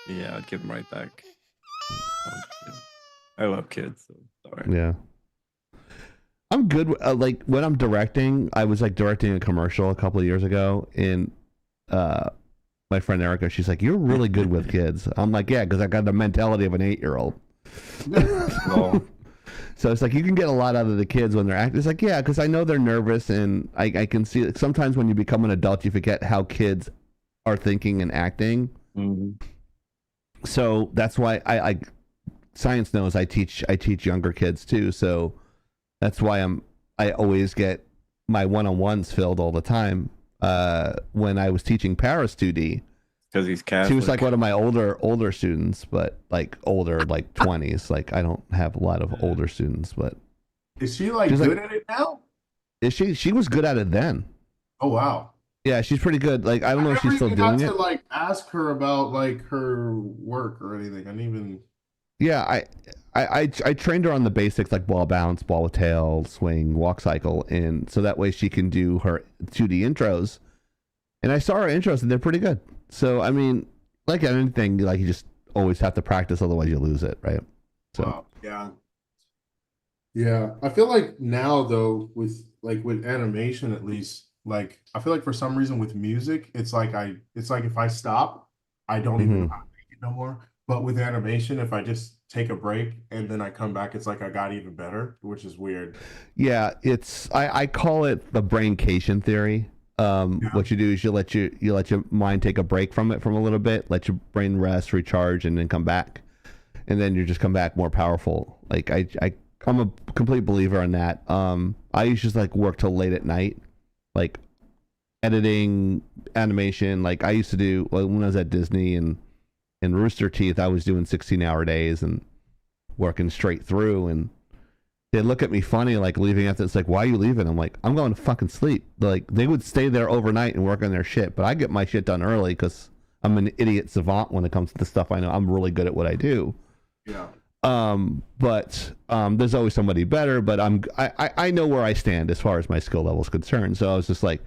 Yeah, I'd give him right back. I love kids. So sorry. Yeah. I'm good. Like when I'm directing, I was like directing a commercial a couple of years ago, and my friend Erica, she's like, "You're really good with kids." I'm like, "Yeah, because I got the mentality of an 8-year-old." Well, So it's like you can get a lot out of the kids when they're acting. It's like, yeah, because I know they're nervous, and I can see it. Sometimes when you become an adult, you forget how kids are thinking and acting. mhm. So that's why I science knows I teach younger kids too. So that's why I always get my one-on-ones filled all the time. When I was teaching Paris 2D, Because he's Catholic. she was like one of my older students, but like older, like 20s. Like I don't have a lot of older students, but Is she like She's good like- at it now? is she was good at it then. Oh wow. Yeah, she's pretty good. Like I don't know if she's still never even doing had it. to like ask her about like her work or anything. I didn't even. Yeah, I trained her on the basics like ball bounce, ball with tail, swing, walk cycle, and so that way she can do her 2D intros. And I saw her intros and they're pretty good. So I mean, like anything, like you just always have to practice, otherwise you lose it, right? So Wow. Yeah. Yeah. I feel like now though, with animation at least, like I feel like for some reason with music, it's like if I stop, I don't even know how to make it no more. But with animation, if I just take a break and then I come back, it's like I got even better, which is weird. yeah, it's I call it the braincation theory. What you do is you let your mind take a break from it from a little bit, let your brain rest, recharge, and then come back, and then you just come back more powerful. Like I'm a complete believer in that. I used to just like work till late at night, like editing animation. Like I used to do when I was at Disney and Rooster Teeth, I was doing 16-hour days and working straight through, and they look at me funny, like leaving after. It's like, why are you leaving? I'm like, I'm going to fucking sleep. Like they would stay there overnight and work on their shit, but I get my shit done early because I'm an idiot savant when it comes to the stuff I know. I'm really good at what I do. Yeah. But there's always somebody better. But I know where I stand as far as my skill level is concerned. So I was just like,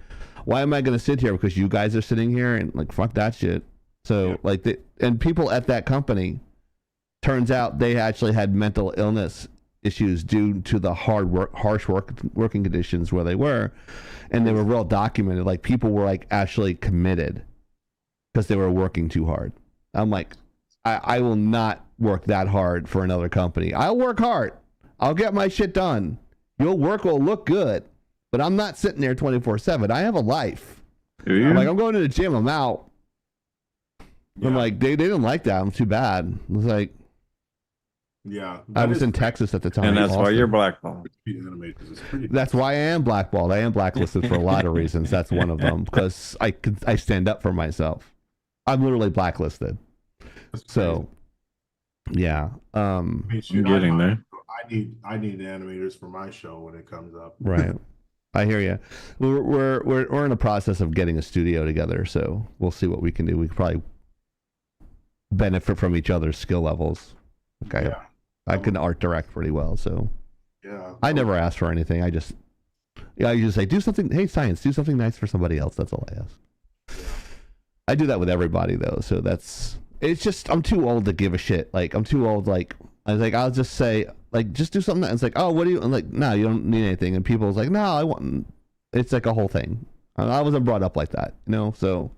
why am I going to sit here because you guys are sitting here and like fuck that shit. So and people at that company, turns out they actually had mental illness issues due to the harsh working conditions where they were, and they were real documented. Like people were like actually committed because they were working too hard. I'm like, I will not work that hard for another company. I'll work hard. I'll get my shit done. Your work will look good, but I'm not sitting there 24/7. I have a life. I'm like, I'm going to the gym. I'm out. I'm like, they didn't like that. I'm too bad. It was like, Yeah. I was in Texas at the time. And that's why Austin. you're blackballed. That's why I am blackballed. I am blacklisted for a lot of reasons. That's one of them because I stand up for myself. I'm literally blacklisted. So, yeah. I mean, shoot, I'm getting there. I I need animators for my show when it comes up. Right. I hear you. We're in a process of getting a studio together, so we'll see what we can do. We could probably benefit from each other's skill levels. Okay. Yeah. I can art direct pretty well, so Yeah. I never ask for anything. I just say, do something. Hey, science, do something nice for somebody else. That's all I ask. I do that with everybody though, so it's just I'm too old to give a shit. Like I'm too old. Like I was like, I'll just say, like, just do something. It's like, oh, what do you? I'm like, no, you don't need anything. And people was like, no, I want. It's like a whole thing. I wasn't brought up like that, So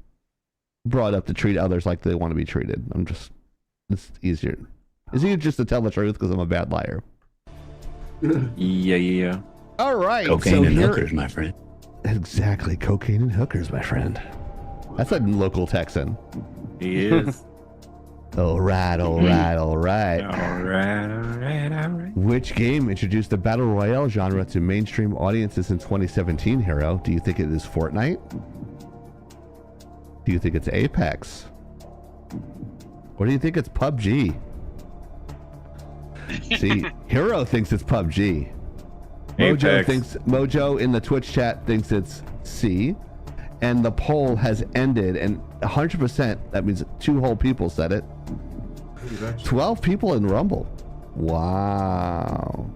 brought up to treat others like they want to be treated. It's easier. It's easier just to tell the truth because I'm a bad liar. Yeah. All right. Cocaine and hookers, my friend. Exactly, cocaine and hookers, my friend. That's a local Texan. He is. All right. All right. Which game introduced the battle royale genre to mainstream audiences in 2017, Hiro? Do you think it is Fortnite? Do you think it's Apex? Or do you think it's PUBG? See, Hiro thinks it's PUBG. Mojo in the Twitch chat thinks it's C. And the poll has ended, and 100%, that means 2 whole people said it. 12 people in Rumble. Wow.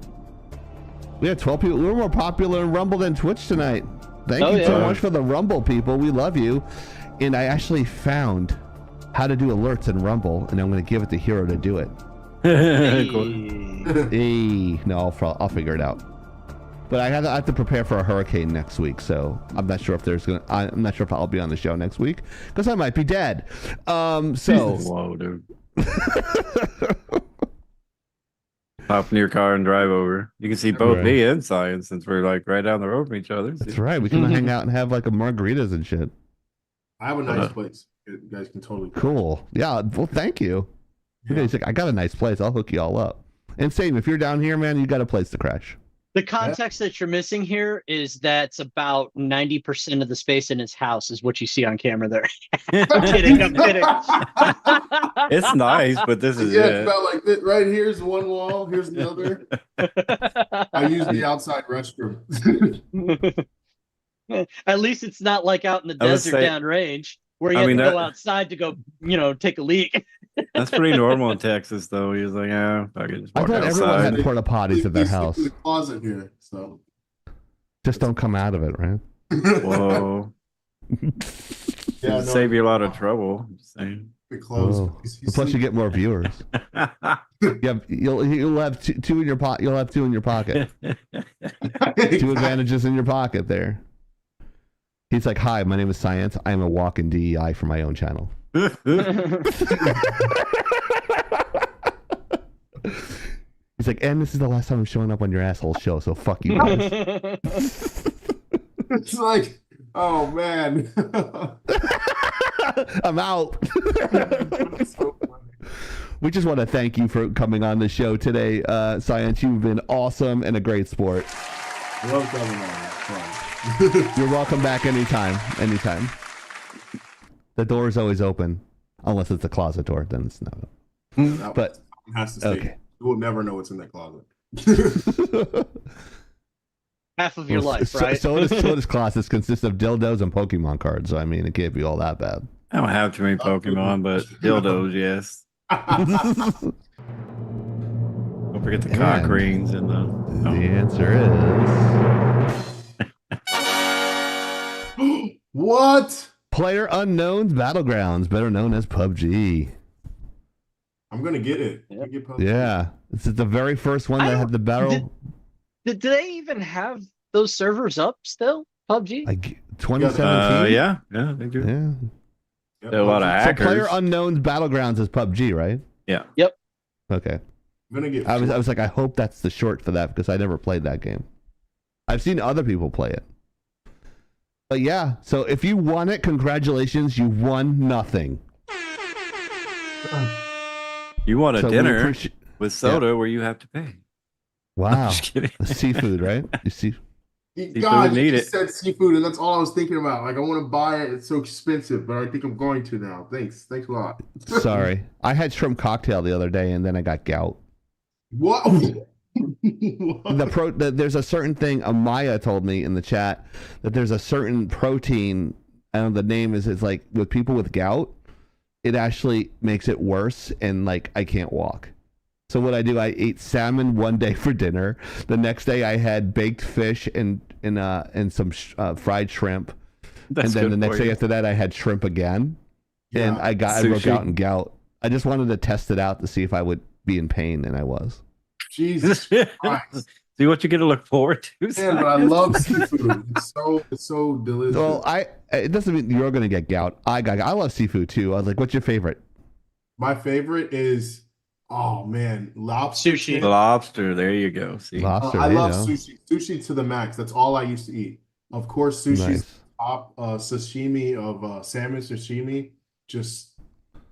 We had 12 people. We're more popular in Rumble than Twitch tonight. Thank you so much for the Rumble, people. We love you. And I actually found how to do alerts in Rumble, and I'm going to give it to Hiro to do it. Hey. No, I'll figure it out. But I have to prepare for a hurricane next week, so I'm not sure if I'm not sure if I'll be on the show next week because I might be dead. Whoa, dude. Hop in your car and drive over. You can see both me and Science since we're like right down the road from each other. That's right. We can hang out and have like a margaritas and shit. I have a nice place. You guys can totally cool. Yeah. Well, thank you. Yeah. He's like, I got a nice place. I'll hook you all up. And same, if you're down here, man, you got a place to crash. The context that you're missing here is that's about 90% of the space in his house is what you see on camera there. I'm kidding. It's nice, but this is it's about like this. Right here's one wall, here's the other. I use the outside restroom. At least it's not like out in the desert downrange where you have to go outside to go, take a leak. That's pretty normal in Texas, though. He was like, "Yeah, I can just walk I thought outside." Everyone had porta potties at their house. In the closet here, so just don't come out of it, right? Whoa. Save you a lot of trouble. I'm just saying. The clothes. Plus, you get more viewers. You'll have two in your pocket. You'll have 2 in your pocket. 2 advantages in your pocket there. He's like, "Hi, my name is Science. I am a walk-in DEI for my own channel." He's like, and this is the last time I'm showing up on your asshole show, so fuck you guys. It's like, oh man. I'm out. We just want to thank you for coming on the show today, Science. You've been awesome and a great sport. Love coming on. It's fun. You're welcome back anytime. The door is always open, unless it's a closet door. Then it's not. But has to stay. Okay. You will never know what's in that closet. Half of your life, right? So does closets consist of dildos and Pokemon cards. So I mean, it can't be all that bad. I don't have too many Pokemon, but dildos, yes. Don't forget the cock rings and the. The answer is. What? Player Unknown's Battlegrounds, better known as PUBG. I'm gonna get it. Yeah, this is the very first one that had the battle. Did they even have those servers up still? PUBG? Like 2017? Yeah, they do. Yeah. There are a lot of hackers. So Player Unknown's Battlegrounds is PUBG, right? Yeah. Yep. Okay. I'm gonna get. I was like, I hope that's the short for that because I never played that game. I've seen other people play it. But yeah, so if you won it, congratulations, you won nothing. You want a dinner with soda where you have to pay. Wow. Just kidding. Seafood, right? You see. God, you just said seafood, and that's all I was thinking about. Like, I want to buy it. It's so expensive, but I think I'm going to now. Thanks a lot. Sorry. I had shrimp cocktail the other day, and then I got gout. What? There's a certain thing. Amaya told me in the chat that there's a certain protein. I don't know the name is. It's like with people with gout, it actually makes it worse, and like I can't walk. So what I do, I ate salmon one day for dinner. The next day I had baked fish and some fried shrimp. And then the next day after that I had shrimp again. Yeah. And I broke out in gout. I just wanted to test it out to see if I would be in pain, and I was. Jesus Christ. See what you get to look forward to. Man, but I love seafood. It's so delicious. Well, it doesn't mean you're gonna get gout. I love seafood too. I was like, what's your favorite? My favorite is, oh man, lobster. Sushi. Lobster. There you go. See, lobster. I love sushi. Sushi to the max. That's all I used to eat. Of course, sushi's top. Sashimi of salmon sashimi. Just,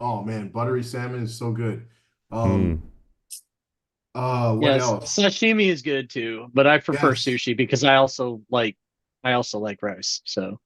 oh man, buttery salmon is so good. What else? Sashimi is good too, but I prefer sushi because I also like rice. So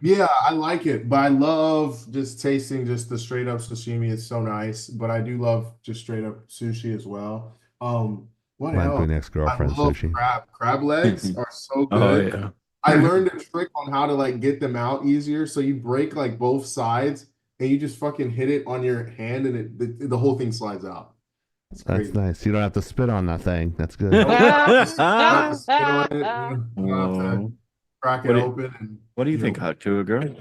yeah, I like it, but I love just tasting just the straight up sashimi. It's so nice, but I do love just straight up sushi as well. What else? My ex-girlfriend sushi. Crab legs are so good. Oh yeah. I learned a trick on how to like get them out easier. So you break like both sides and you just fucking hit it on your hand, and the whole thing slides out. That's nice. You don't have to spit on that thing. That's good. Crack it open. And, what do you think, Hot Tour Girl?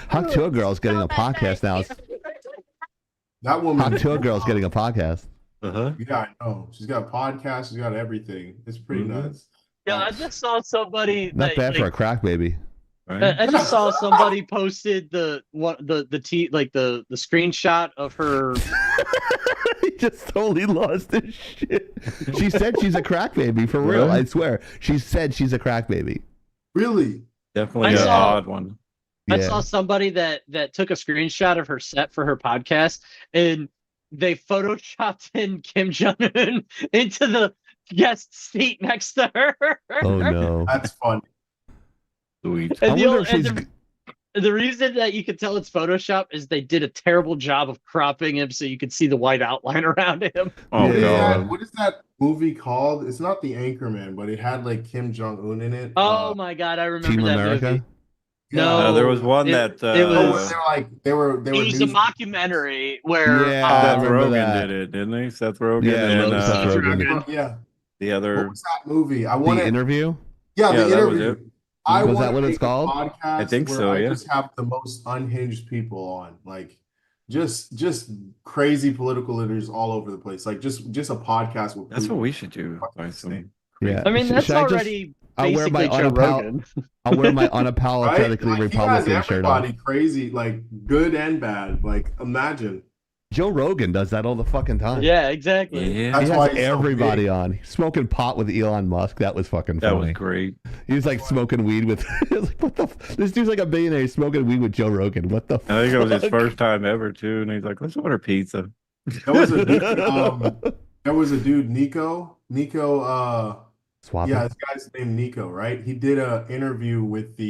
Hot Tour Girl's getting a podcast now. That woman. Hot Tour Girl's getting a podcast. Uh-huh. Yeah, I know. She's got a podcast. She's got everything. It's pretty nuts. Yeah, I just saw somebody. Not bad for a crack baby. Right? I just saw somebody posted the screenshot of her. He just totally lost his shit. She said she's a crack baby for real. Really? I swear. She said she's a crack baby. Really? Definitely an odd one. I saw somebody that took a screenshot of her set for her podcast, and they photoshopped in Kim Jong-un into the guest seat next to her. Oh no, that's funny. Sweet. And the reason that you could tell it's Photoshop is they did a terrible job of cropping him so you could see the white outline around him. Oh God. What is that movie called? It's not The Anchorman, but it had like Kim Jong-un in it. Oh my God, I remember Team that America? movie. No, there was one it that was a mockumentary where Seth Rogen did it, didn't he? Seth Rogen Seth Rogen. Yeah. The other. What was that movie? I want The Interview. Yeah, The that Interview. was it. Was that what it's called? I think so. I Yeah. just have the most unhinged people on, like, just crazy political leaders all over the place. Like, just a podcast with. That's what we should do. Yeah. I mean, that's already. I'll wear my unapologetically Republican shirt on. Everybody crazy, like good and bad. Like, imagine. Joe Rogan does that all the fucking time. Yeah, exactly. Yeah. He has everybody on. He's smoking pot with Elon Musk. That was fucking funny. That was great. He was like smoking weed with. Like, what the? This dude's like a billionaire. He's smoking weed with Joe Rogan. What the? I think it was his first time ever too, and he's like, "Let's order pizza." There was a dude, Nico. Swapping. Yeah, this guy's named Nico, right? He did an interview with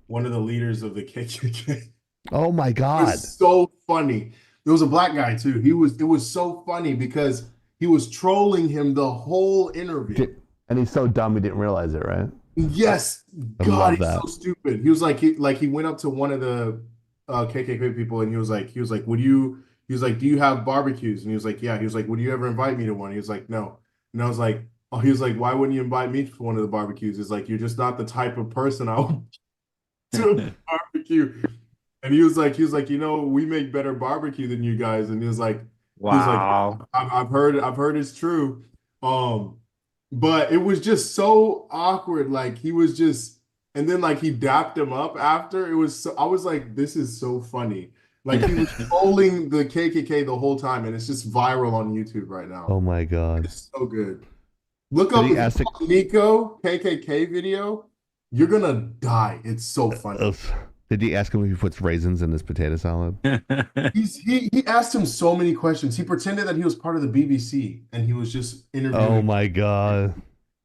one of the leaders of the KKK. Oh my God! It was so funny. There was a black guy too. It was so funny because he was trolling him the whole interview. And he's so dumb he didn't realize it, right? Yes. God, he's so stupid. He was like he went up to one of the KKK people and he was like, do you have barbecues? And he was like, yeah. He was like, would you ever invite me to one? He was like, no. And I was like, oh, he was like, why wouldn't you invite me to one of the barbecues? It's like, you're just not the type of person I would to a barbecue. And he was like, we make better barbecue than you guys. And he was like, wow. I've heard it's true. But it was just so awkward. Like he was just, and then like he dapped him up after. I was like, this is so funny. Like he was trolling the KKK the whole time, and it's just viral on YouTube right now. Oh my God. It's so good. Look up Nico KKK video. You're gonna die. It's so funny. Did he ask him if he puts raisins in his potato salad? He asked him so many questions. He pretended that he was part of the BBC and he was just interviewing. Oh my God.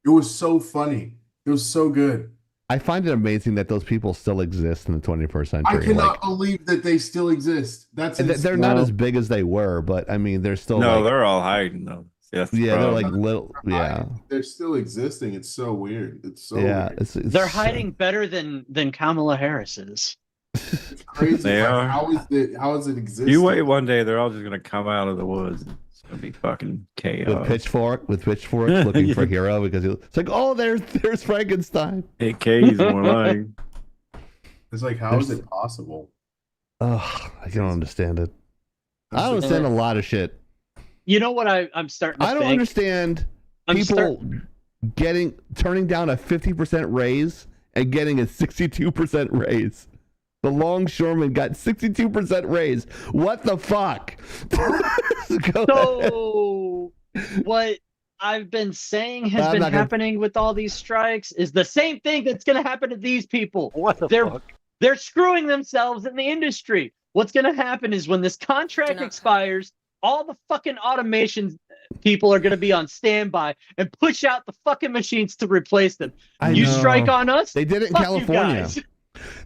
It was so funny. It was so good. I find it amazing that those people still exist in the 21st century. I cannot believe that they still exist. They're not as big as they were, but I mean, they're still. No, they're all hiding though. Yes. Yeah, they're like problem. little. Yeah, They're still existing. It's so weird. It's so yeah. weird. It's They're hiding better than Kamala Harris is. It's crazy. They Like, are. how is it existing? You wait one day, they're all just gonna come out of the woods. It's gonna be fucking chaos. with pitchforks looking for Hiro because it's like, oh, there's Frankenstein. AKs more like. It's like, how is it possible? Oh, I don't understand it. I That's don't the- understand a lot of shit. You know what I'm starting to I don't think? understand people turning down a 50% raise and getting a 62% raise. The longshoreman got 62% raise. What the fuck? So what I've been saying has I'm been not gonna- happening with all these strikes is the same thing that's going to happen to these people. What the They're fuck? they're screwing themselves in the industry. What's going to happen is when this contract Do not- expires, all the fucking automation people are going to be on standby and push out the fucking machines to replace them. I You know. strike on us? They did it in Fuck you California. guys.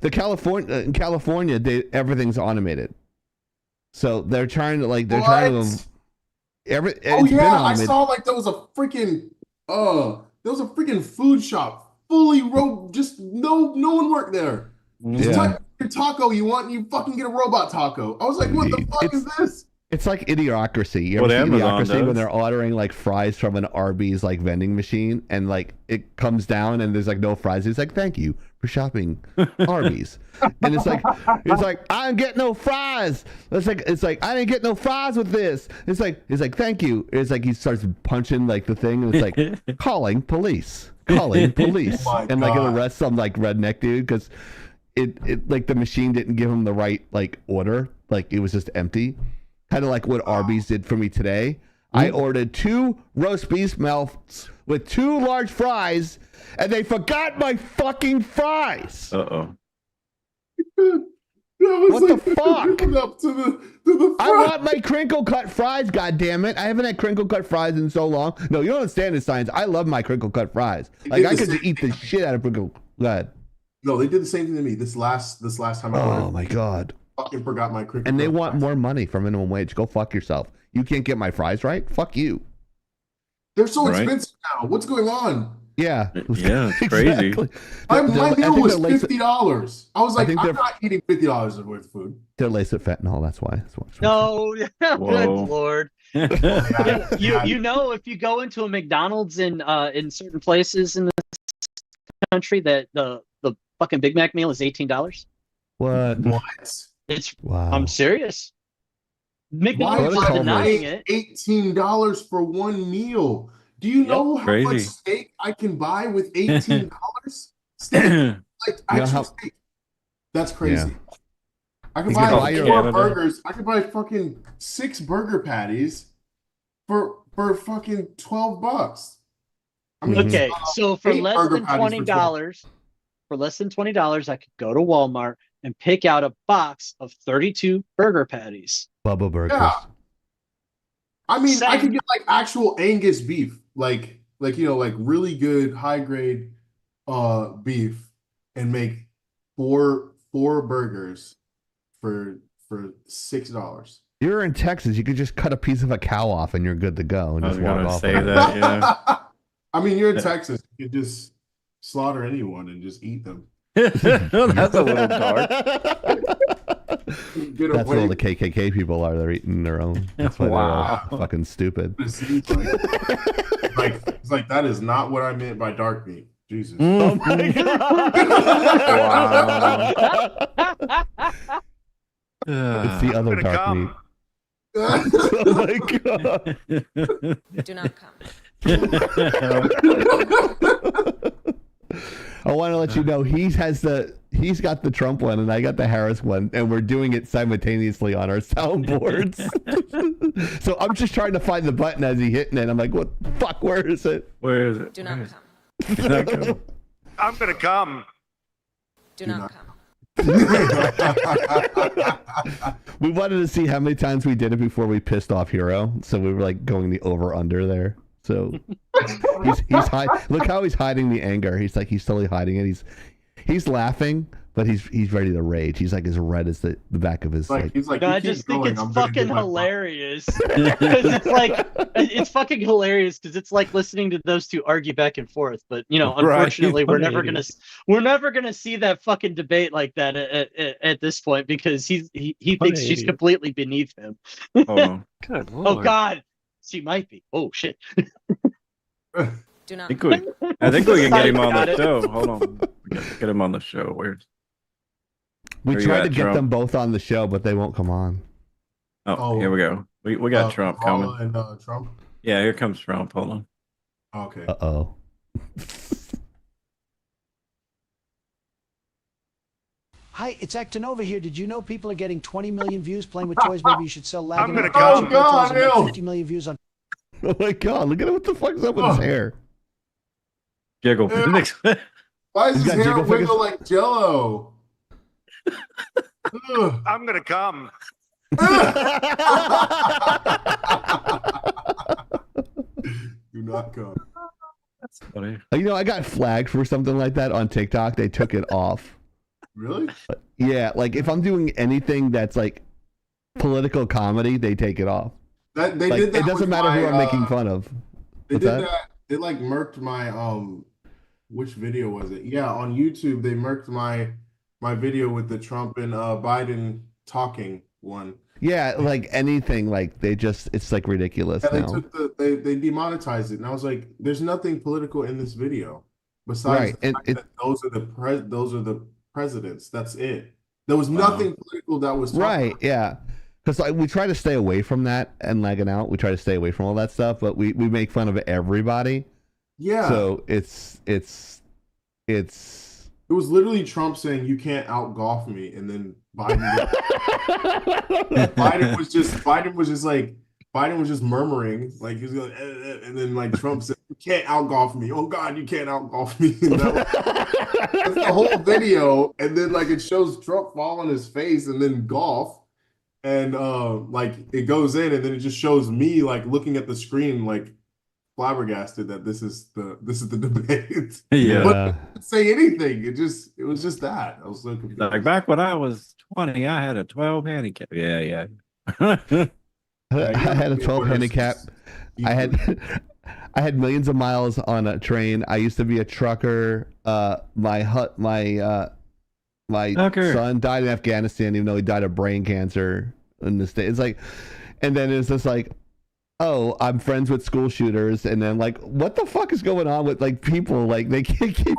In California, everything's automated. So they're trying to What? it's Oh been yeah, I automated. saw like there was a freaking food shop fully just no one worked there. Just Yeah. type your taco you fucking get a robot taco. I was like, what the fuck is this? It's like Idiocracy. You What ever see Amazon Idiocracy when does. they're ordering like fries from an Arby's like vending machine and like it comes down and there's like no fries. It's like, thank you for shopping Arby's. And it's like I didn't get no fries. It's like I didn't get no fries with this. It's like thank you. It's like he starts punching like the thing and it's like calling police. Calling police. Oh my and like it God. arrests some like redneck dude because it like the machine didn't give him the right like order. Like it was just empty. Kind of like what Arby's did for me today. I ordered 2 roast beef melts with 2 large fries, and they forgot my fucking fries. Uh-oh. That was What like the fuck? build up to the I front. want my crinkle cut fries, goddammit. I haven't had crinkle cut fries in so long. No, you don't understand this science. I love my crinkle cut fries. Like did I the could same just eat the shit out of crinkle. Go ahead. No, they did the same thing to me this last time I Oh ordered. my god. Fucking forgot my crinkle. And they cut want fries. more money for minimum wage. Go fuck yourself. You can't get my fries right? Fuck you. They're so Right. expensive now. What's going on? Yeah. Yeah, it's crazy. My I meal think was they're laced- $50. I was like, think I'm they're- not eating $50 worth of food. They're laced with fentanyl. That's why. No, good Whoa. lord. Yeah, You know, if you go into a McDonald's in certain places in this country, that the fucking Big Mac meal is $18. What? What? It's Wow. I'm serious. Why McDonald's is is Call me. denying it. $18 for one meal? Do you know how much Crazy. steak I can buy with $18? Steak, like actual how- steak. That's crazy. I can You buy can buy your- 4 Canada. burgers. I can buy fucking 6 burger patties for fucking $12. I mean, Okay, so for 8 less burger than patties for $20, I could go to Walmart and pick out a box of 32 burger patties. Bubba Burgers. Yeah. I mean, I Same. could get like actual Angus beef, like like really good high grade beef, and make four burgers for $6. You're in Texas. You could just cut a piece of a cow off and you're good to go and I just was walk gonna off. say with it. that. Yeah. I mean, you're in Texas. You could just slaughter anyone and just eat them. That's a little dark. Get That's what all away. the KKK people are. They're eating their own. That's why they're Wow. all fucking stupid. It seems it's like that is not what I meant by dark meat. Jesus. Oh my It's the other dark meat. Oh my god. Do not come. I want to let you know he's got the Trump one and I got the Harris one, and we're doing it simultaneously on our soundboards. So I'm just trying to find the button as he hitting it. I'm like, what the fuck? Where is it? Where is it? Do not come. Do not come. I'm gonna come. Do not come. We wanted to see how many times we did it before we pissed off Hiro, so we were like going the over under there. So he's look how he's hiding the anger. He's totally hiding it. He's laughing, but he's ready to rage. He's like as red as the back of his Like he's like, No, you I keep just think going, it's I'm gonna fucking get my hilarious. Because it's like it's fucking hilarious because it's like listening to those two argue back and forth. But you know, Right, unfortunately, we're never funny. gonna see that fucking debate like that at this point because he thinks she's idiot. completely beneath him. Hold on. Good Oh lord. God, she might be. Oh shit. Do I not think come. I think we can get him on Got the it. show. Hold on. We gotta get him on the show. Where's We Where you tried at, to get Trump? them both on the show, but they won't come on. Oh, here we go. We got Trump Kamala coming. and Trump. Yeah, here comes Trump. Hold on. Okay. Uh-oh. Hi, it's Actinova here. Did you know people are getting 20 million views playing with toys? Maybe you should sell I'm lagging gonna out come. Toys and Oh, and make God, 50 million views on. Oh my God! Look at what the fuck's up with his hair. Jiggle Yeah. Phoenix. Why is He's his got hair jiggle wiggle fingers. like Jello? Ugh. I'm gonna come. Do not come. That's funny. You know, I got flagged for something like that on TikTok. They took it off. Really? Yeah, like if I'm doing anything that's like political comedy, they take it off. That they Like, did that. it doesn't with matter who my, I'm making fun of. They What's did that? that. They like murked my which video was it? Yeah, on YouTube they murked my video with the Trump and Biden talking one. Yeah, like anything, like they just, it's like ridiculous Yeah, they now. took they demonetized it, and I was like, "There's nothing political in this video besides Right, the and fact that those are the presidents. That's it. There was nothing political that was talked Right, about. yeah. Because like, we try to stay away from that and lagging out. We try to stay away from all that stuff, but we make fun of everybody. Yeah. So it's It was literally Trump saying, "You can't out golf me," and then Biden was just murmuring, like he was going, and then like Trump said, "You can't out golf me." Oh God, you can't out golf me. And that's the whole video, and then like it shows Trump fall on his face and then golf, and like it goes in, and then it just shows me like looking at the screen like flabbergasted that this is the debate. Yeah. But I didn't say anything. It was just that. I was so confused. Like back when I was 20, I had a 12 handicap. Yeah, yeah. I had a 12 handicap. I had millions of miles on a train. I used to be a trucker. My Tucker. son died in Afghanistan, even though he died of brain cancer in the state. It's like, and then it's just like, oh, I'm friends with school shooters, and then like, what the fuck is going on with like people? Like they can't keep.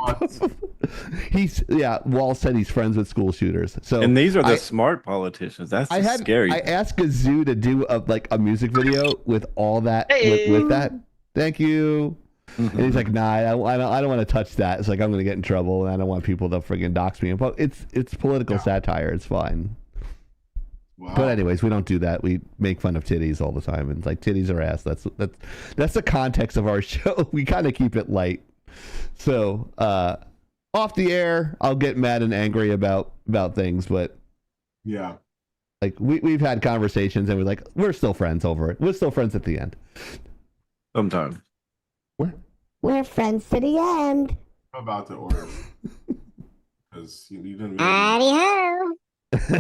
Wall said he's friends with school shooters. So And these are the smart politicians. That's scary. I asked Gazoo to do a music video with all that Hey. with that. Thank you. And he's like, nah, I don't want to touch that. It's like I'm gonna get in trouble, and I don't want people to friggin' dox me. But it's political satire. It's fine. Wow. But anyways, we don't do that. We make fun of titties all the time, and like titties are ass. That's the context of our show. We kind of keep it light. So off the air, I'll get mad and angry about things, but Yeah. like we've had conversations, and we're still friends over it. We're still friends at the end. Sometimes. We're friends to the end. I'm about to order. Because you didn't Howdy ho.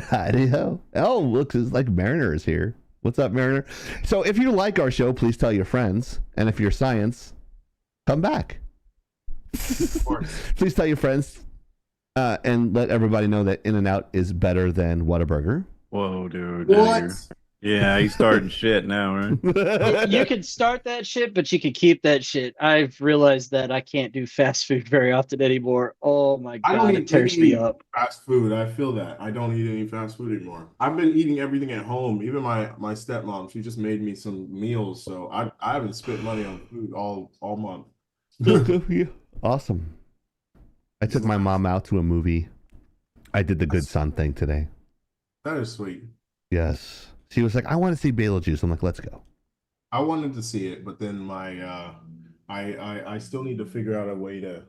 Howdy ho. Oh, looks like Mariner is here. What's up, Mariner? So if you like our show, please tell your friends. And if you're science, come back. Of course. Please tell your friends and let everybody know that In-N-Out is better than Whataburger. Whoa, dude. What? Yeah, he's starting shit now, right? You can start that shit, but you can keep that shit. I've realized that I can't do fast food very often anymore. Oh my I don't God, eat it tears me up. fast food. I feel that. I don't eat any fast food anymore. I've been eating everything at home. Even my stepmom, she just made me some meals. So I haven't spent money on food all month. Good for you. Awesome. I took my mom out to a movie. I did the good son thing today. That is sweet. Yes. She was like, I want to see Beetlejuice. I'm like, let's go. I wanted to see it, but then I still need to figure out a way to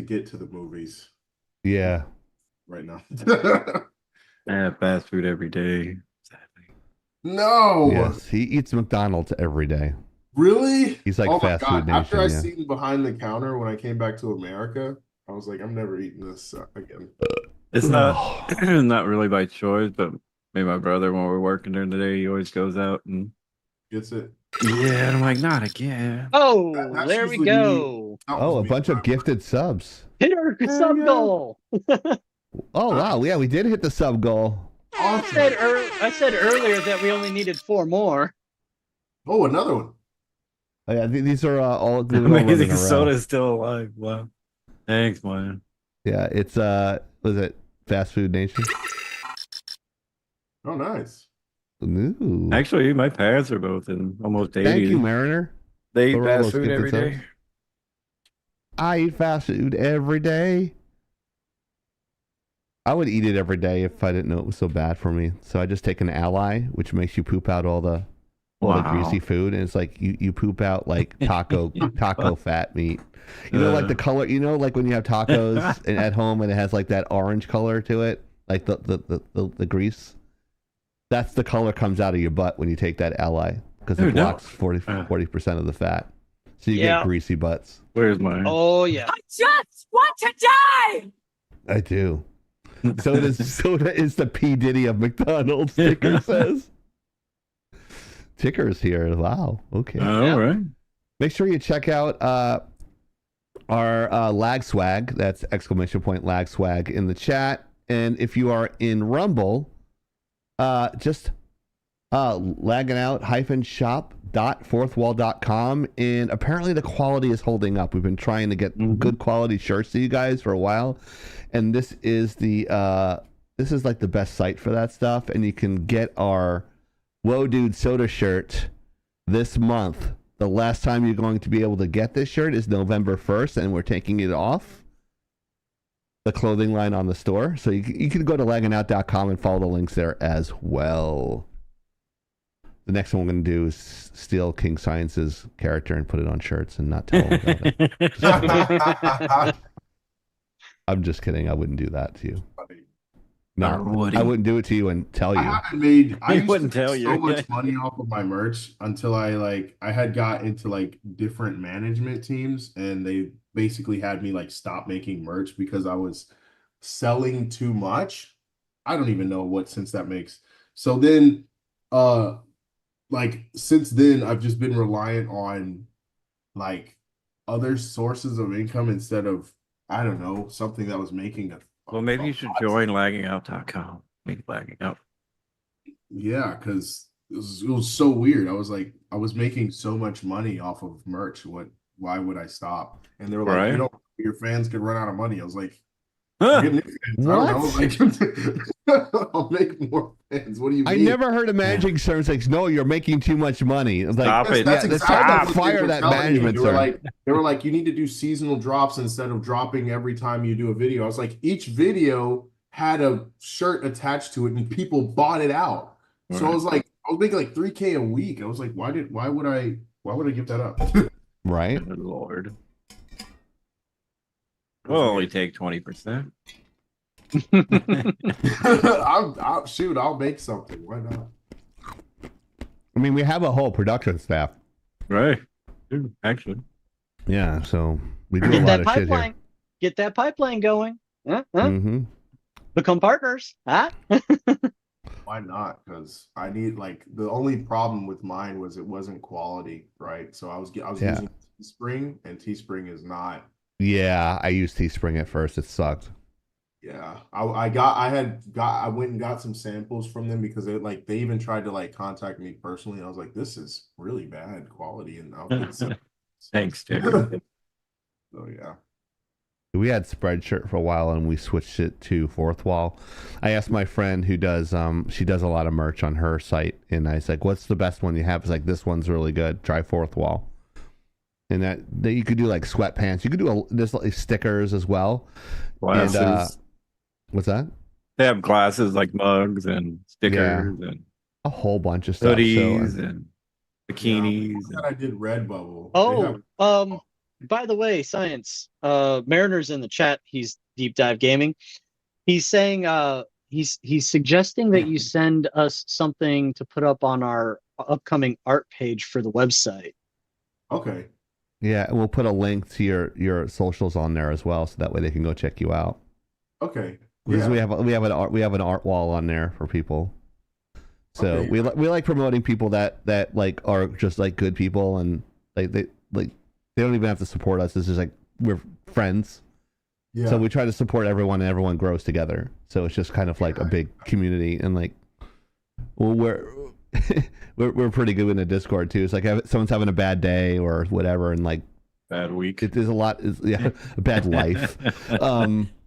get to the movies Yeah. right now. I have fast food every day. Sadly. No. Yes. He eats McDonald's every day. Really? He's like Oh my fast God. food After I nation. Yeah. seen behind the counter when I came back to America, I was like, I'm never eating this again. It's not not really by choice, but maybe my brother, when we're working during the day, he always goes out and Gets it. yeah, and I'm like, not again. Oh, That's there we usually me. go. That Oh, was a me. bunch of gifted subs. Hit our sub goal. Oh wow, yeah, we did hit the sub goal. I said earlier that we only needed 4 more. Oh, another one. Oh, yeah, these are all good. All running Amazing around. Soda's still alive. Wow. Thanks, man. Yeah, it's was it Fast Food Nation? Oh, nice. Ooh. Actually, my parents are both in almost 80. Thank you, Mariner. They eat for all fast those food gifted every subs. day. I eat fast food every day. I would eat it every day if I didn't know it was so bad for me. So I just take an Ally, which makes you poop out all the greasy food, and it's like you poop out like taco fat meat. You know, like the color. You know, like when you have tacos at home and it has like that orange color to it, like the grease. That's the color comes out of your butt when you take that Ally because it blocks 40% of the fat. So you get greasy butts. Where's mine? Oh yeah. I just want to die! I do. Soda is the P. Diddy of McDonald's, Ticker says. Ticker's here. Wow. Okay. All right. Make sure you check out our lag swag. That's ! lag swag in the chat. And if you are in Rumble, just lagging out -shop.fourthwall.com, and apparently the quality is holding up. We've been trying to get good quality shirts to you guys for a while, and this is like the best site for that stuff. And you can get our Whoa Dude Soda shirt this month. The last time you're going to be able to get this shirt is November 1st, and we're taking it off the clothing line on the store. So you can go to lagginout.com and follow the links there as well. The next one we're going to do is steal King Science's character and put it on shirts and not tell him about it. I'm just kidding. I wouldn't do that to you. No, I wouldn't do it to you and tell you. I used to make so much money off of my merch until I had got into like different management teams, and they basically had me like stop making merch because I was selling too much. I don't even know what sense that makes. So then like since then I've just been reliant on like other sources of income instead of, I don't know, something that was making Well, maybe you should join laggingout.com. Make lagging out. Yeah, because it was so weird. I was like, I was making so much money off of merch. Why would I stop? And they were like, Right. you know, your fans could run out of money. I was like, Huh. get new fans. I don't know. Like, I'll make more fans. What do you mean? I never heard a managing term like, no, you're making too much money. It's like, Stop it. That's it's exactly time what to they fire were that telling me. management They were term. like, you need to do seasonal drops instead of dropping every time you do a video. I was like, each video had a shirt attached to it and people bought it out. So I was like, I was making like $3K a week. I was like, why would I give that up? Right? Good Lord. We'll only take 20%. I'll make something. Why not? I mean, we have a whole production staff. Right. Actually. Yeah, so we do a Get lot that of shit here. pipeline. Get that pipeline going. Huh? Mm-hmm. Become partners. Huh? Why not? Because I need, like, the only problem with mine was it wasn't quality, right? So I was using Teespring, and Teespring is not. Yeah, I used Teespring at first. It sucked. Yeah, I went and got some samples from them because they even tried to like contact me personally. And I was like, this is really bad quality, and I'll get some. Thanks, dude. So yeah. We had Spreadshirt for a while, and we switched it to Fourth Wall. I asked my friend who does she does a lot of merch on her site, and I was like, "What's the best one you have?" It's like, "This one's really good. Try Fourth Wall." And that you could do like sweatpants. You could do there's like stickers as well. Glasses. And, what's that? They have glasses like mugs and stickers and a whole bunch of stuff. hoodies and bikinis. Yeah, I did Redbubble. Oh, by the way, Science, Mariner's in the chat. He's Deep Dive Gaming. He's saying he's suggesting that you send us something to put up on our upcoming art page for the website. Okay. Yeah, and we'll put a link to your socials on there as well, so that way they can go check you out. Okay. Because Yeah. we have an art wall on there for people. So Okay. we like promoting people that like are just like good people, and they don't even have to support us. It's just like we're friends. Yeah. So we try to support everyone, and everyone grows together. So it's just kind of like a big community, and like, well, we're pretty good in the Discord too. It's like someone's having a bad day or whatever, and like Bad week. there's a lot, a bad life.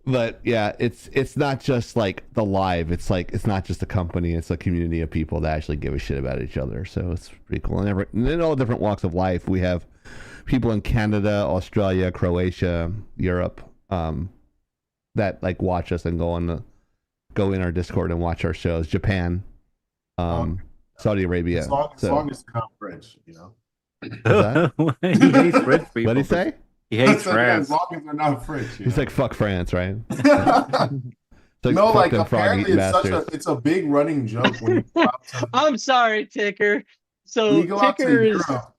But yeah, it's not just like the live. It's like it's not just a company. It's a community of people that actually give a shit about each other. So it's pretty cool. And in all different walks of life, we have people in Canada, Australia, Croatia, Europe, that like watch us and go in our Discord and watch our shows. Japan, Saudi Arabia. As long as So- they're not French, you know. He hates French people. What'd he say? He hates I said, France. as long as they're not French. You He's know? like, fuck France, right? No, fuck like them apparently frog-eating it's a big running joke when you go out to, I'm sorry, Ticker. when So you go out to Ticker is Europe,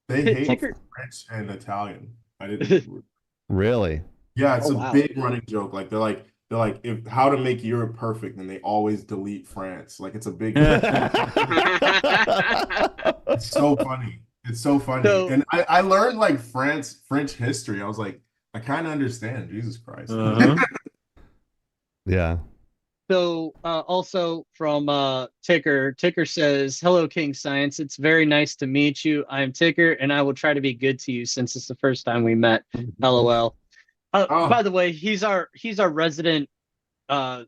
they hate Ticker. French and Italian. I didn't. Really? Yeah, it's Oh, a wow. big running joke. Like they're like if how to make Europe perfect, and they always delete France. Like it's a big. It's so funny. It's so funny. So- And I learned like French history. I was like, I kind of understand. Jesus Christ. Uh-huh. Yeah. So also from Ticker says, "Hello, King Science. It's very nice to meet you. I'm Ticker, and I will try to be good to you since it's the first time we met. LOL." Oh. By the way, he's our resident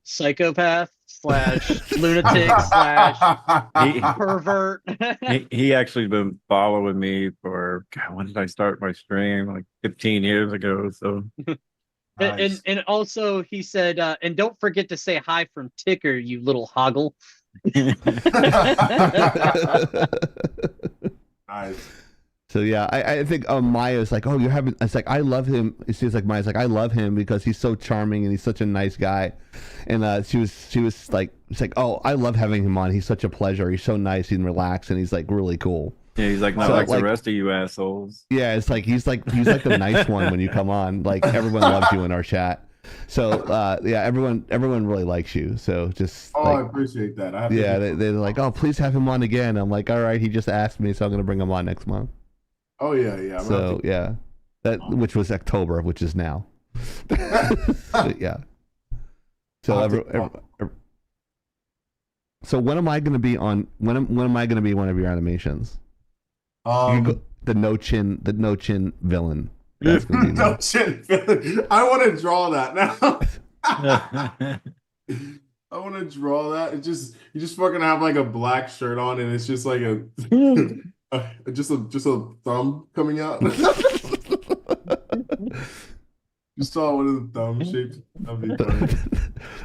psychopath / lunatic / He, pervert. he actually been following me for, God, when did I start my stream? Like 15 years ago. So Nice. And also he said, and don't forget to say hi from Ticker, you little hoggle. Nice. So yeah, I think Maya's like, oh, you're having. It's like I love him. It seems like Maya's like, I love him because he's so charming and he's such a nice guy. And she was like, it's like, oh, I love having him on. He's such a pleasure. He's so nice and relaxed, and he's like really cool. yeah, he's like not So, like like- the rest of you assholes. Yeah, it's like he's like the nice one when you come on. Like everyone loves you in our chat. So yeah, everyone really likes you. So just Oh, I like, appreciate that. I have to yeah, do- they're like, oh, please have him on again. I'm like, all right, he just asked me, so I'm gonna bring him on next month. Oh yeah, yeah. I'm gonna So have to- yeah, that which was October, which is now. So, yeah. So I'll have to- so when am I going to be on? When am I going to be one of your animations? You can go- the no chin villain. That's gonna be me. no shit. I want to draw that now. I want to draw that. It's just you just fucking have like a black shirt on, and it's just like just a thumb coming out. Just saw one of the thumb shapes. That'd be funny.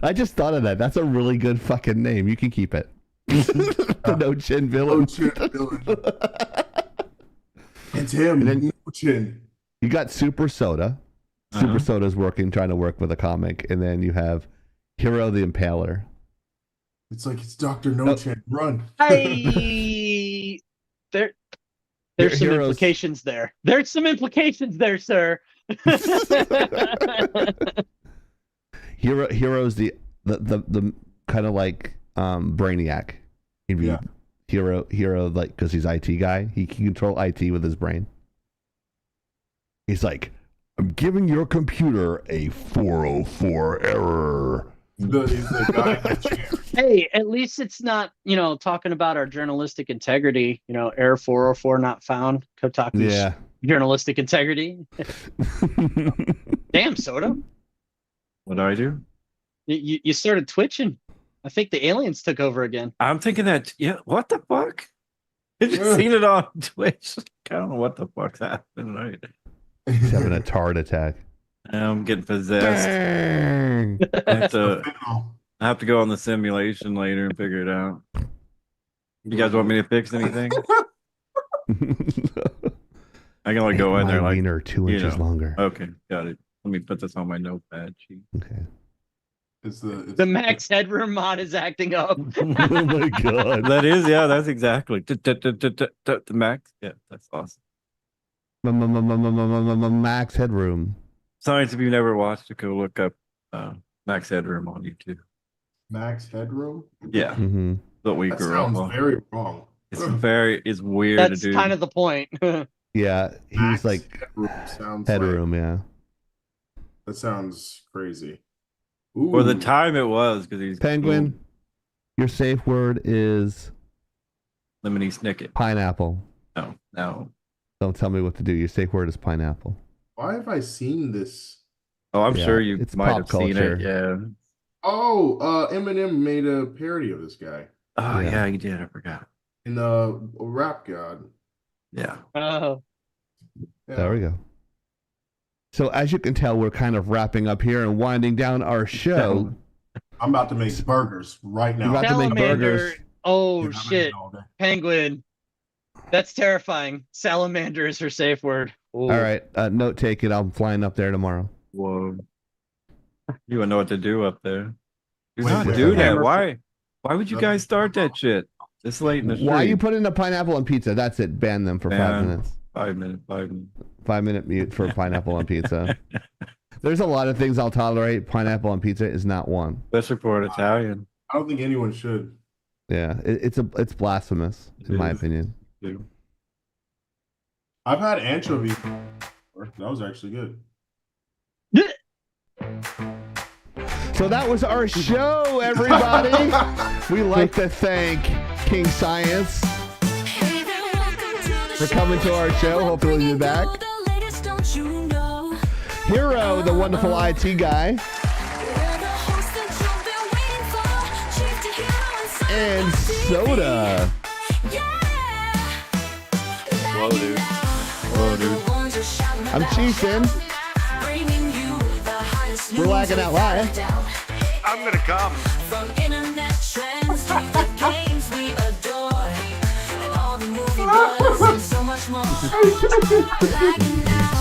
I just thought of that. That's a really good fucking name. You can keep it. The no chin villain. No chin villain. It's him. And then- No chin. You got Super Soda. Super Soda's trying to work with a comic, and then you have Hiro the Impaler. It's like it's Dr. No Chin. Run. Hey, there's some Heroes. implications there. There's some implications there, sir. Hero's the kind of like Brainiac. He'd be Yeah. Hero like because he's IT guy. He can control IT with his brain. He's like, I'm giving your computer a 404 error. He's the guy in the chair. Hey, at least it's not, talking about our journalistic integrity. Error 404 not found. Kotaku's Yeah. journalistic integrity. Damn, Soda. What do I do? You started twitching. I think the aliens took over again. I'm thinking that, yeah, what the fuck? I just seen it on Twitch. I don't know what the fuck's happening. Right? He's having a tard attack. I'm getting possessed. Dang. I have to go on the simulation later and figure it out. You guys want me to fix anything? I can only go in there My like, wiener 2 you inches know. longer. Okay, got it. Let me put this on my notepad sheet. Okay. It's The max headroom mod is acting up. Oh my god. That is, yeah, that's exactly the max. Yeah, that's awesome. Max Headroom. Science, if you've never watched it, go look up Max Headroom on YouTube. Max Headroom? Yeah. Mm-hmm. What we That grew up sounds on. very wrong. It's weird That's to do. kind of the point. Yeah, he's Max like Headroom sounds Headroom, like, yeah. that sounds crazy. Ooh. For the time it was, because he's Penguin, your safe word is Lemony Snicket. pineapple. No. Don't tell me what to do. Your safe word is pineapple. Why have I seen this? Oh, I'm Yeah, sure you it's might pop have seen it. culture. Yeah. Oh, Eminem made a parody of this guy Oh, Yeah. yeah, he did. I forgot. in Rap God. Yeah. Oh, Yeah. There we go. So as you can tell, we're kind of wrapping up here and winding down our show. I'm about to make burgers right now. You're about to make salamander. burgers. Oh Dude, I've been shit, eating all day. penguin. That's terrifying. Salamander is her safe word. Ooh. All right, note taken. I'm flying up there tomorrow. Whoa. You wouldn't know what to do up there. Do Wait, not wait, do wait. that. Why would you guys start that shit this late in the street? Why are you putting a pineapple on pizza? That's it. Ban them for 5 Man. minutes. 5 minutes. 5-minute mute for pineapple on pizza. There's a lot of things I'll tolerate. Pineapple on pizza is not one. Especially for an Italian. I don't think anyone should. Yeah, it's blasphemous in my opinion. Dude. I've had anchovy. That was actually good. So that was our show, everybody. We like to thank King Science for coming to our show. Hopefully he'll be back. Hiro, the wonderful IT guy. And Soda. Whoa, dude. Whoa, dude. I'm Chiefin. We're lagging out live. I'm gonna come. From internet trends to the games we adore, and all the movie buzz and so much more. Lagging out.